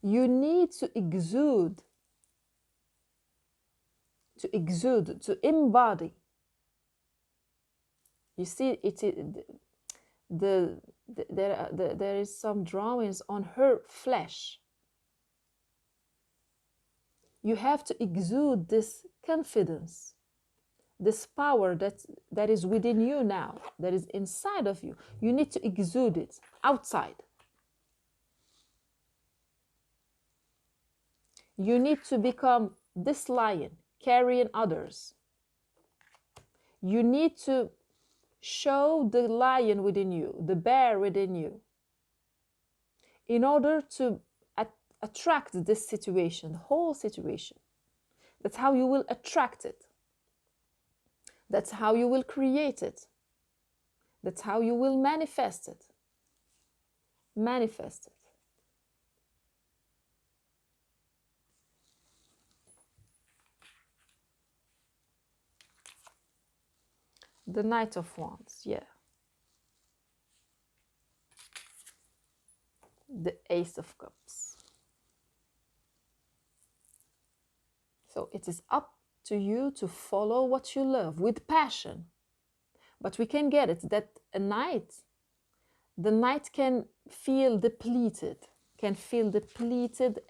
Speaker 1: you need to exude, to embody. You see, there is some drawings on her flesh. You have to exude this confidence, this power that is within you now, that is inside of you. You need to exude it outside. You need to become this lion carrying others. You need to show the lion within you, the bear within you, in order to attract this situation, the whole situation. That's how you will attract it. That's how you will create it. That's how you will manifest it. Manifest it. The Knight of Wands, yeah. The Ace of Cups. So it is up to you to follow what you love with passion. But we can get it that the knight can feel depleted,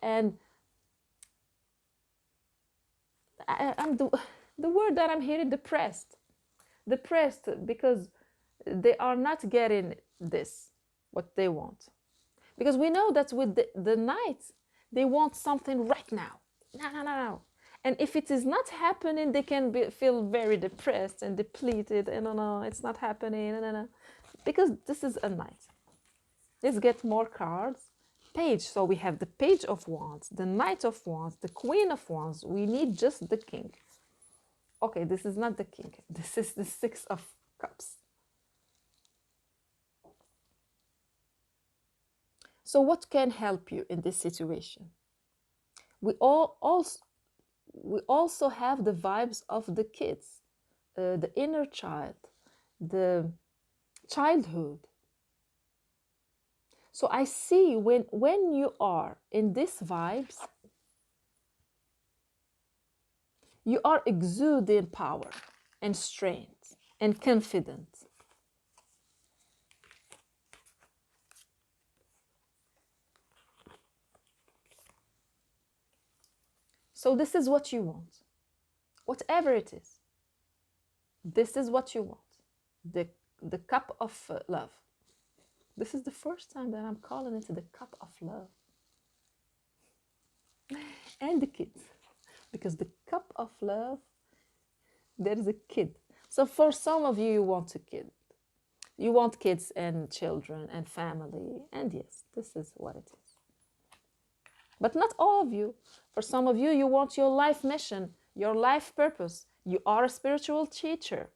Speaker 1: and I'm the word that I'm hearing, depressed because they are not getting this, what they want. Because we know that with the knight, they want something right now. No. And if it is not happening, they can feel very depressed and depleted. And no, it's not happening. No. Because this is a knight. Let's get more cards. Page. So we have the Page of Wands, the Knight of Wands, the Queen of Wands. We need just the King. Okay, this is not the King. This is the Six of Cups. So what can help you in this situation? We also have the vibes of the kids, the inner child, the childhood. So I see when you are in these vibes, you are exuding power and strength and confidence. So this is what you want, whatever it is. This is what you want, the cup of love. This is the first time that I'm calling it the cup of love. And the kids, because the cup of love, there is a kid. So for some of you, you want a kid. You want kids and children and family. And yes, this is what it is. But not all of you. For some of you, you want your life mission your life purpose. You are a spiritual teacher.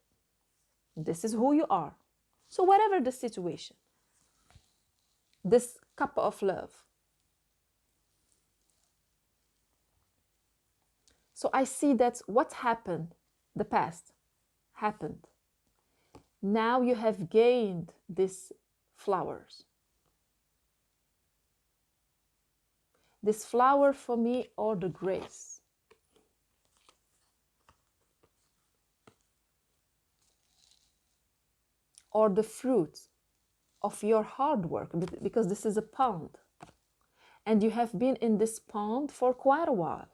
Speaker 1: This is who you are. So whatever the situation, this cup of love. So I see that what happened, the past happened. Now you have gained these flowers. This flower for me or the grace. Or the fruit of your hard work, because this is a pond. And you have been in this pond for quite a while.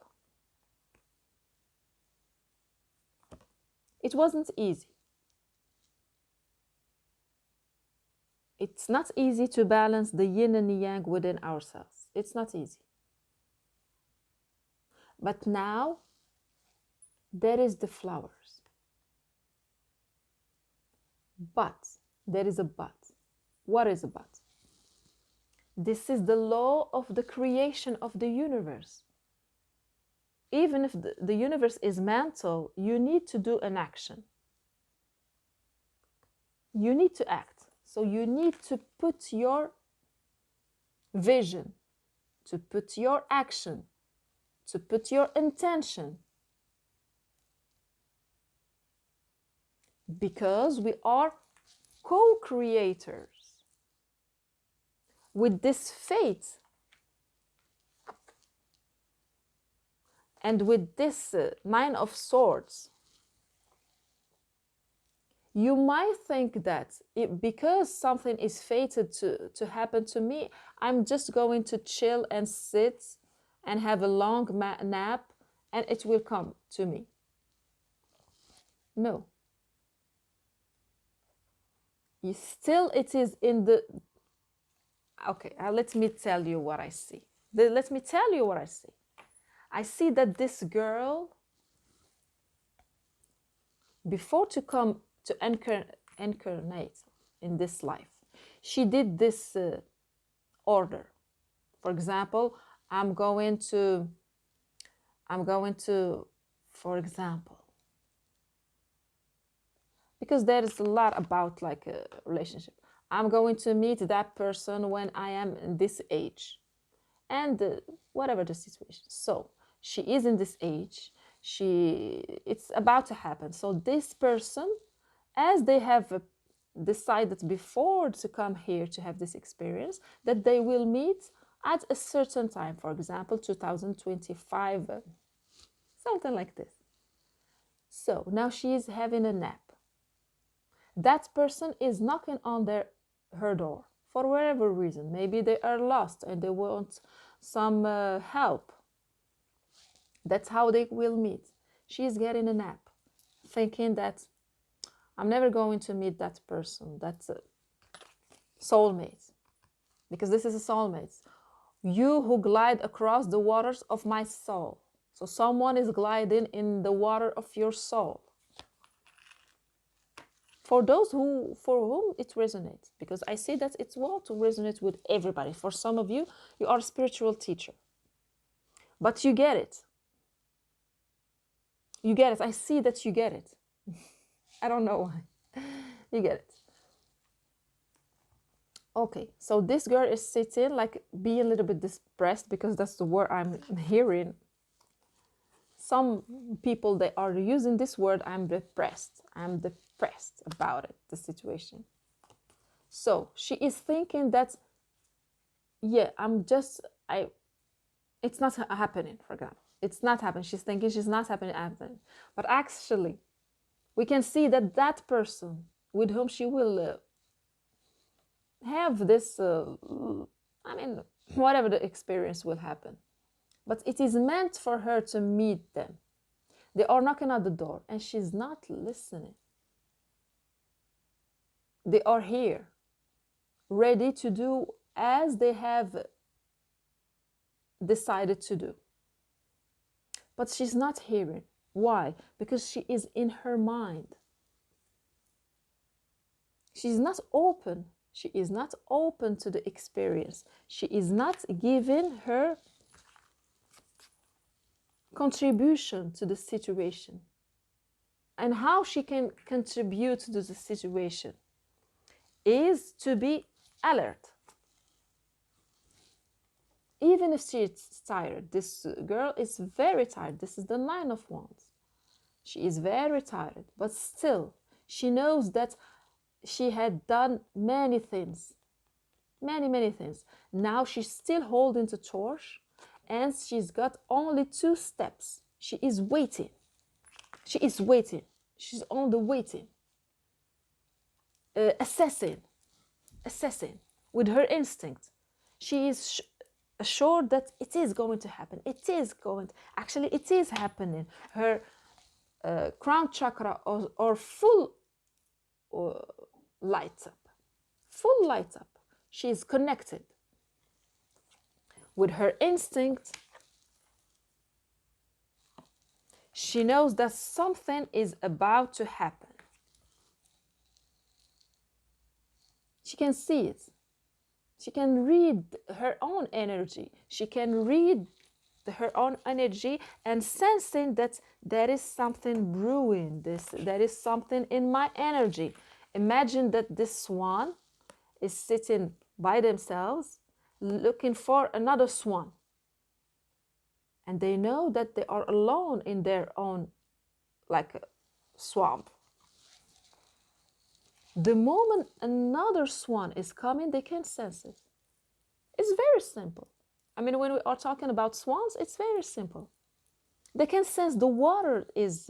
Speaker 1: It wasn't easy. It's not easy to balance the yin and the yang within ourselves. It's not easy. But now, there is the flowers. But, there is a but. What is a but? This is the law of the creation of the universe. Even if the universe is mental, you need to do an action. You need to act. So you need to put your vision, to put your action, to put your intention. Because we are co-creators with this fate and with this Nine of Swords. You might think that because something is fated to happen to me, I'm just going to chill and sit and have a long nap and it will come to me. No. It is in the... Okay, let me tell you what I see. Let me tell you what I see. I see that this girl, before to come to incarnate in this life, she did this order. For example, I'm going to, for example, because there is a lot about like a relationship. I'm going to meet that person when I am in this age, and whatever the situation. So she is in this age. It's about to happen. So this person, as they have decided before to come here to have this experience, that they will meet at a certain time, for example, 2025, something like this. So now she is having a nap. That person is knocking on her door for whatever reason. Maybe they are lost and they want some help. That's how they will meet. She is getting a nap, thinking that I'm never going to meet that person. That's a soulmate, because this is a soulmate. You who glide across the waters of my soul. So someone is gliding in the water of your soul. For those for whom it resonates, because I see that it won't resonate with everybody. For some of you, you are a spiritual teacher, but you get it. You get it. I see that you get it. I don't know why. You get it. Okay, so this girl is sitting, like, being a little bit depressed, because that's the word I'm hearing. Some people, they are using this word, I'm depressed. I'm depressed about it, the situation. So she is thinking that, yeah, it's not happening, for example. It's not happening. She's thinking she's not happening. But actually, we can see that that person with whom she will have this, whatever the experience will happen. But it is meant for her to meet them. They are knocking at the door and she's not listening. They are here, ready to do as they have decided to do. But she's not hearing. Why? Because she is in her mind. She's not open. She is not open to the experience. She is not giving her contribution to the situation. And how she can contribute to the situation is to be alert. Even if she's tired, this girl is very tired. This is the Nine of Wands. She is very tired, but still, she knows that she had done many things, many things. Now she's still holding the torch, and she's got only 2 steps. She is waiting. She is waiting. She's on the waiting. Assessing with her instinct. She is assured that it is going to happen. It is going to, actually, it is happening. Her crown chakra or full lights up. Full lights up. She is connected with her instinct. She knows that something is about to happen. She can see it. She can read her own energy. She can read her own energy and sensing that there is something brewing. There is something in my energy. Imagine that this swan is sitting by themselves looking for another swan. And they know that they are alone in their own, like a swamp. The moment another swan is coming, they can sense it. It's very simple. I mean, when we are talking about swans, it's very simple. They can sense the water is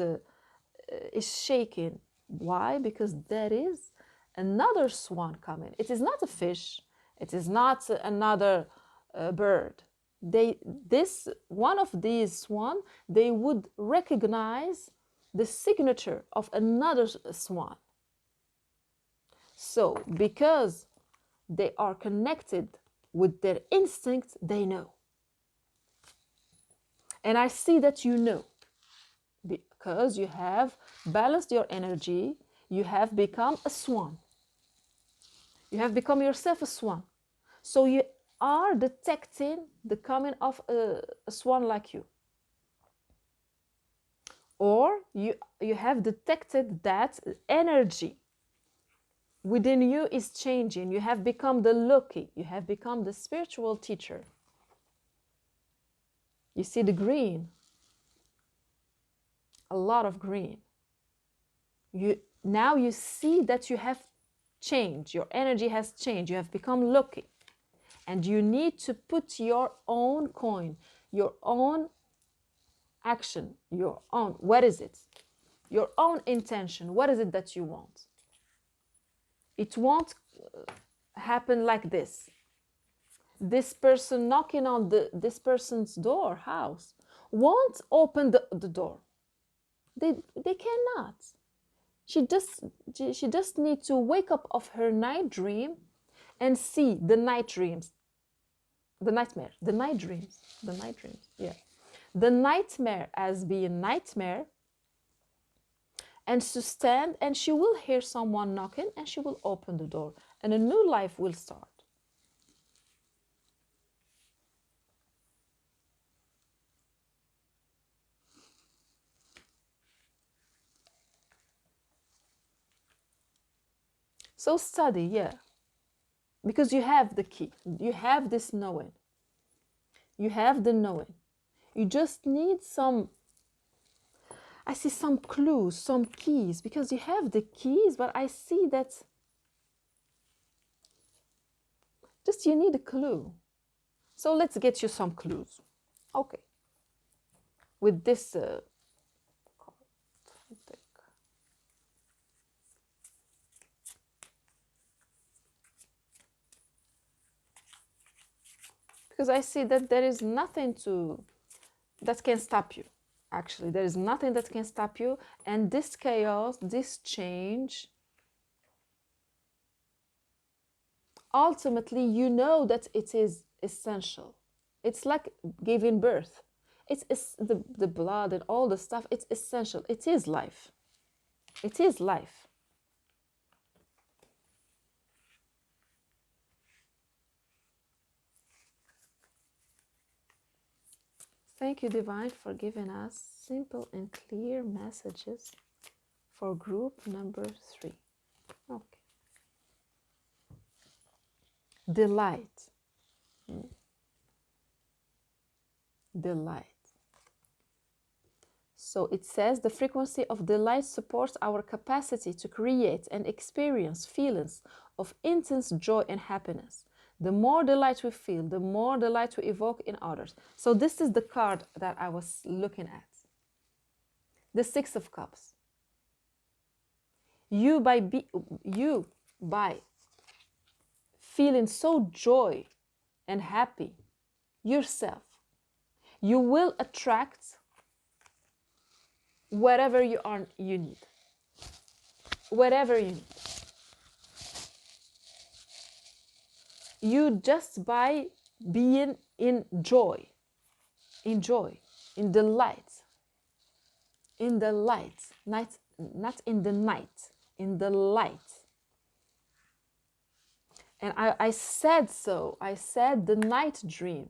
Speaker 1: shaking. Why? Because there is another swan coming. It is not a fish. It is not another bird. One of these swan, they would recognize the signature of another swan. So, because they are connected with their instinct, they know. And I see that you know, because you have balanced your energy, you have become a swan. You have become yourself a swan. So you are detecting the coming of a swan like you. Or you have detected that energy within you is changing. You have become the Loki. You have become the spiritual teacher. You see the green. A lot of green. Now you see that you have changed. Your energy has changed. You have become Loki. And you need to put your own coin, your own action, your own, what is it? Your own intention. What is it that you want? It won't happen like this. This person knocking on this person's door, house, won't open the door. They cannot. She just needs to wake up of her night dream and see the night dreams. The night dreams, yeah. The nightmare as being nightmare, and to stand, and she will hear someone knocking, and she will open the door, and a new life will start. So study, yeah, because you have the key. You have this knowing. You have the knowing. You just need some, I see some clues, some keys, because you have the keys, but I see that just you need a clue. So let's get you some clues. Okay. With this because I see that there is nothing that can stop you. Actually, there is nothing that can stop you. And this chaos, this change, ultimately, you know that it is essential. It's like giving birth. It's the blood and all the stuff. It's essential. It is life. It is life. Thank you, Divine, for giving us simple and clear messages for group number 3. Okay. Delight. Delight. So it says the frequency of delight supports our capacity to create and experience feelings of intense joy and happiness. The more delight we feel, the more delight we evoke in others. So this is the card that I was looking at. The Six of Cups. You by feeling so joy and happy yourself, you will attract whatever you need. Whatever you need. You just by being in joy, in delight, in the light, not in the night, in the light. And I said the night dream.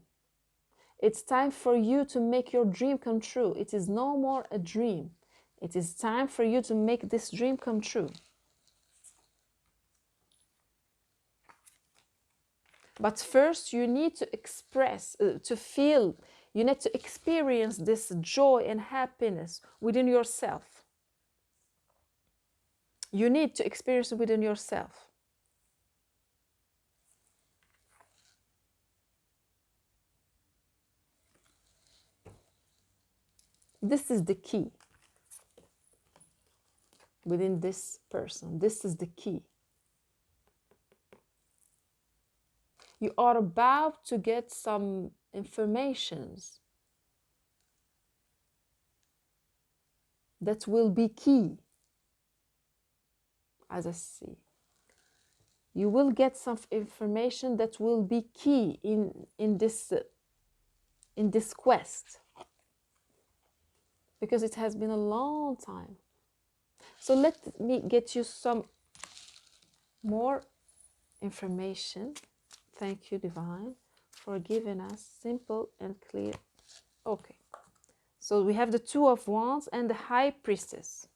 Speaker 1: It's time for you to make your dream come true. It is no more a dream. It is time for you to make this dream come true. But first you need to express, to feel, you need to experience this joy and happiness within yourself. You need to experience it within yourself. This is the key within this person. This is the key. You are about to get some informations that will be key, as I see. You will get some information that will be key in this quest, because it has been a long time. So let me get you some more information. Thank you, Divine, for giving us simple and clear. Okay. So we have the Two of Wands and the High Priestess.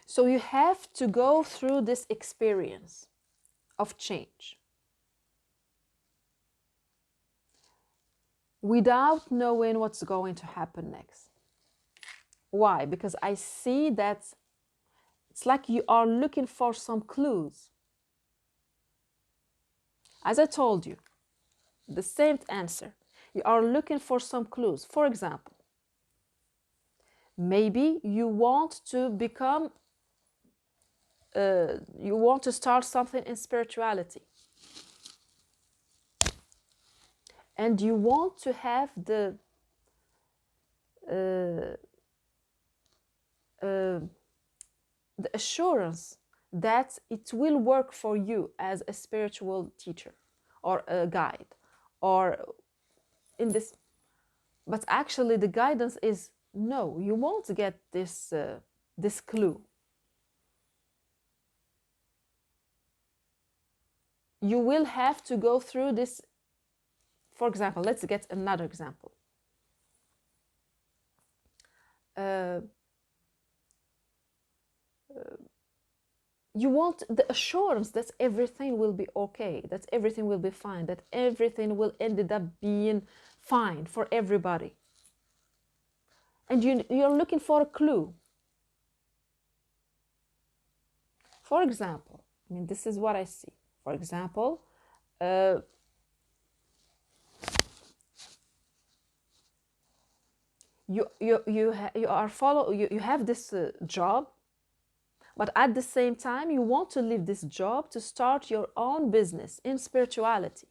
Speaker 1: So you have to go through this experience of change without knowing what's going to happen next. Why? Because I see that it's like you are looking for some clues. As I told you, the same answer. You are looking for some clues. For example, maybe you want to become, you want to start something in spirituality. And you want to have the assurance that it will work for you as a spiritual teacher or a guide or in this. But actually the guidance is no, you won't get this this clue. You will have to go through this. For example, let's get another example. You want the assurance that everything will be okay, that everything will be fine, that everything will end up being fine for everybody. And you're looking for a clue. For example, I mean, this is what I see. For example, you have this job, but at the same time you want to leave this job to start your own business in spirituality.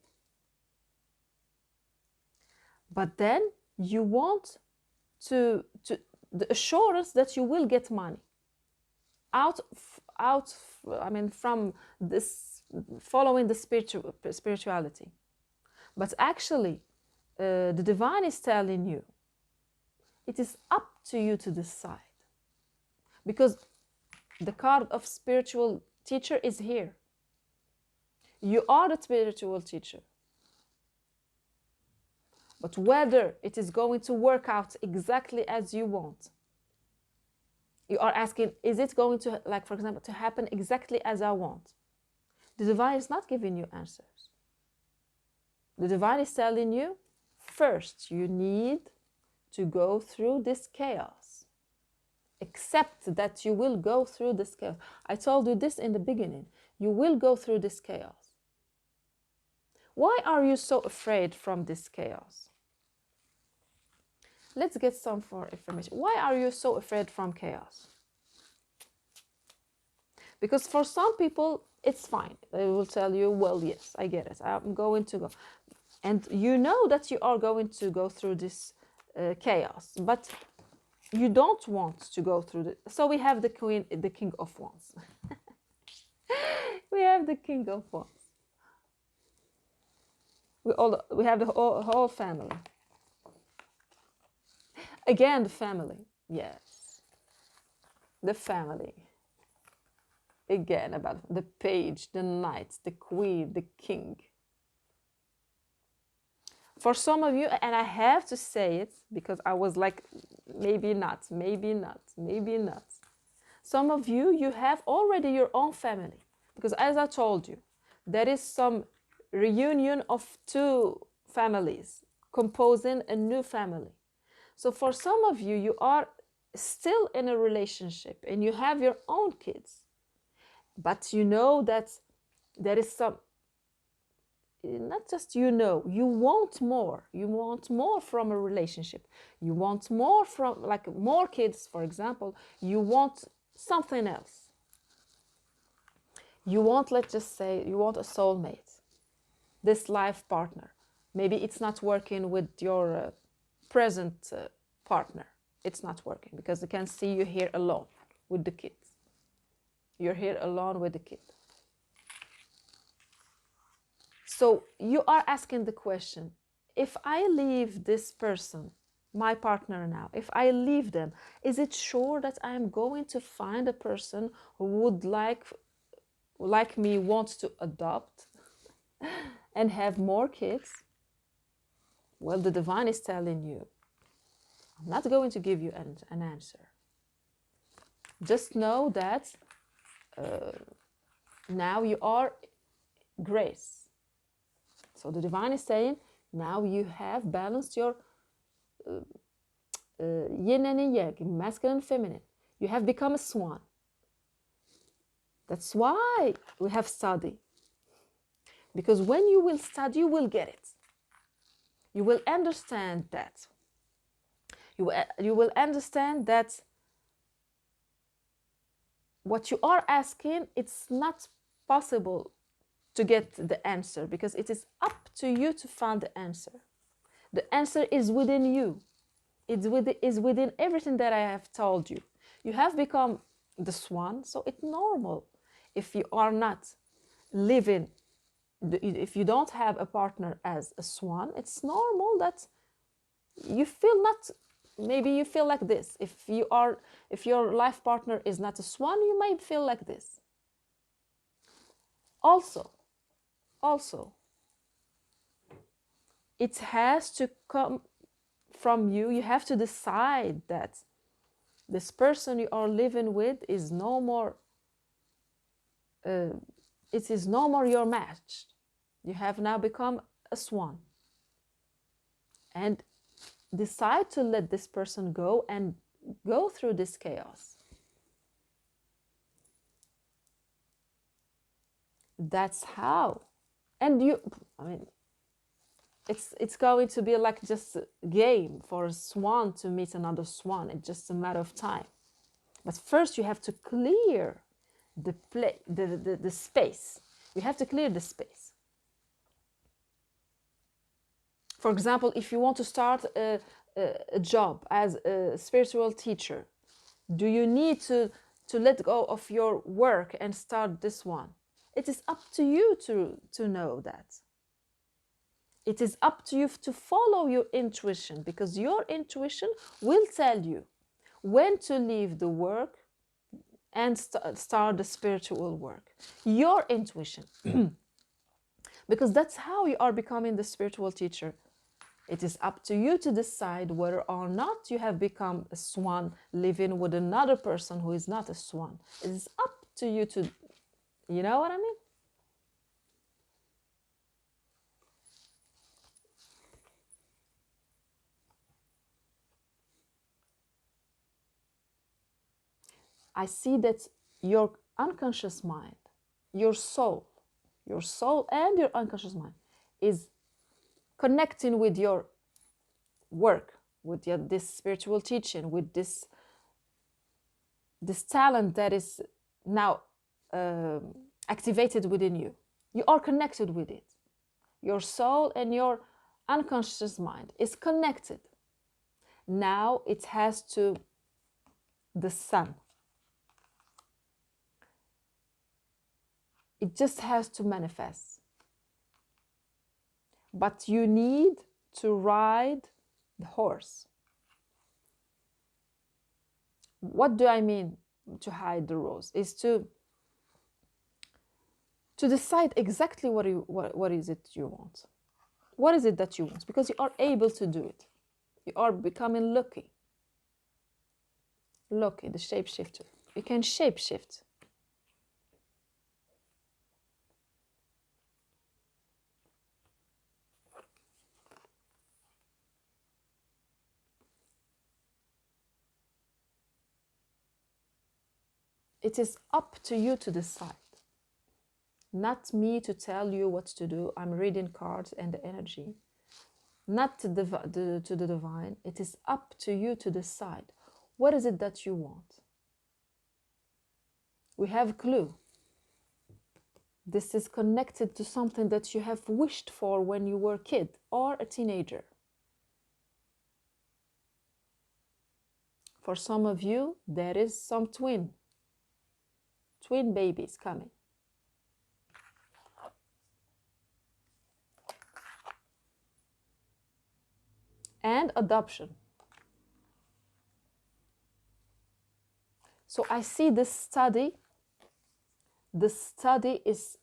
Speaker 1: But then you want to the assurance that you will get money I mean, from this, following the spirituality. But actually, the divine is telling you, it is up to you to decide. Because the card of spiritual teacher is here. You are the spiritual teacher. But whether it is going to work out exactly as you want, you are asking, is it going to, like, for example, to happen exactly as I want? The divine is not giving you answers. The divine is telling you, first, you need to go through this chaos. Accept that you will go through this chaos. I told you this in the beginning. You will go through this chaos. Why are you so afraid from this chaos? Let's get some more information. Why are you so afraid from chaos? Because for some people, it's fine. They will tell you, well, yes, I get it. I'm going to go. And you know that you are going to go through this chaos, but you don't want to go through it. So we have the king of wands. We have the king of wands. We have the whole family. Again, the family. Yes. The family. Again, about the page, the knight, the queen, the king. For some of you, and I have to say it because I was like, maybe not, maybe not, maybe not. Some of you, you have already your own family. Because as I told you, there is some reunion of two families composing a new family. So for some of you, you are still in a relationship and you have your own kids. But you know that there is some, not just you want more. You want more from a relationship. You want more from, like, more kids, for example. You want something else. You want, let's just say, you want a soulmate, this life partner. Maybe it's not working with your present partner. It's not working because they can see you here alone with the kids. You're here alone with the kid. So you are asking the question, if I leave this person, my partner now, if I leave them, is it sure that I am going to find a person who would like me, wants to adopt and have more kids? Well, the divine is telling you, I'm not going to give you an answer. Just know that now you are grace. So the divine is saying, now you have balanced your yin and yang, masculine and feminine. You have become a swan. That's why we have study. Because when you will study, you will get it. You will understand that. You will understand that what you are asking, it's not possible to get the answer, because it is up to you to find the answer. The answer is within you. It is within everything that I have told you. You have become the swan, so it's normal. If you are not living, if you don't have a partner as a swan, it's normal that you feel not, maybe you feel like this. If your life partner is not a swan, you might feel like this. Also, it has to come from you. You have to decide that this person you are living with is no more, it is no more your match. You have now become a swan. And decide to let this person go and go through this chaos. That's how. And it's going to be like just a game for a swan to meet another swan. It's just a matter of time. But first you have to clear the space. You have to clear the space. For example, if you want to start a job as a spiritual teacher, do you need to let go of your work and start this one? It is up to you to know that. It is up to you to follow your intuition, because your intuition will tell you when to leave the work and start the spiritual work. Your intuition, because that's how you are becoming the spiritual teacher. It is up to you to decide whether or not you have become a swan living with another person who is not a swan. It is up to you to, you know what I mean? I see that your unconscious mind, your soul and your unconscious mind is connecting with your work, with this spiritual teaching, with this talent that is now activated within you. You are connected with it. Your soul and your unconscious mind is connected. Now it has to the sun. It just has to manifest. But you need to ride the horse. What do I mean to hide the rose? Is to decide exactly what is it you want. What is it that you want? Because you are able to do it. You are becoming lucky. Lucky, the shapeshifter. You can shapeshift. It is up to you to decide. Not me to tell you what to do. I'm reading cards and the energy. Not to the divine. It is up to you to decide. What is it that you want? We have a clue. This is connected to something that you have wished for when you were a kid or a teenager. For some of you, there is some twin babies coming. And adoption. So I see this study. The study is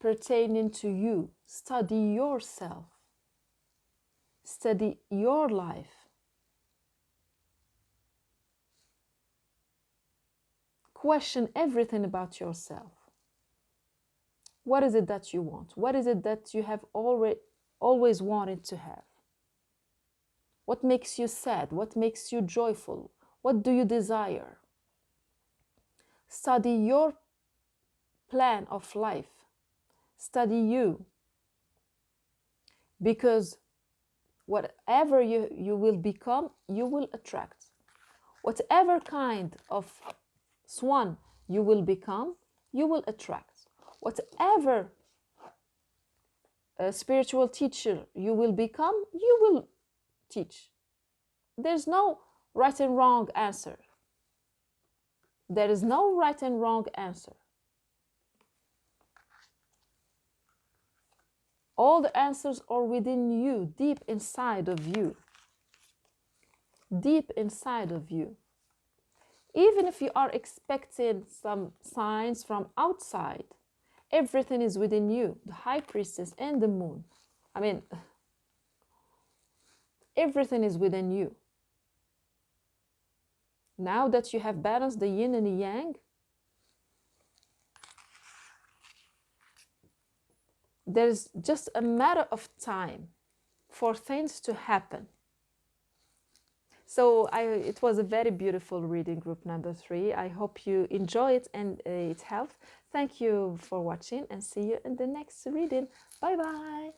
Speaker 1: pertaining to you. Study yourself. Study your life. Question everything about yourself. What is it that you want? What is it that you have always wanted to have? What makes you sad? What makes you joyful? What do you desire? Study your plan of life. Study you. Because whatever you will become, you will attract. Whatever kind of swan you will become, you will attract. Whatever spiritual teacher you will become, you will teach. There's no right and wrong answer. There is no right and wrong answer. All the answers are within you, deep inside of you. Deep inside of you. Even if you are expecting some signs from outside, everything is within you. The high priestess and the moon. I mean, everything is within you. Now that you have balanced the yin and the yang, there's just a matter of time for things to happen. So it was a very beautiful reading, group number 3. I hope you enjoy it and it helped. Thank you for watching and see you in the next reading. Bye bye.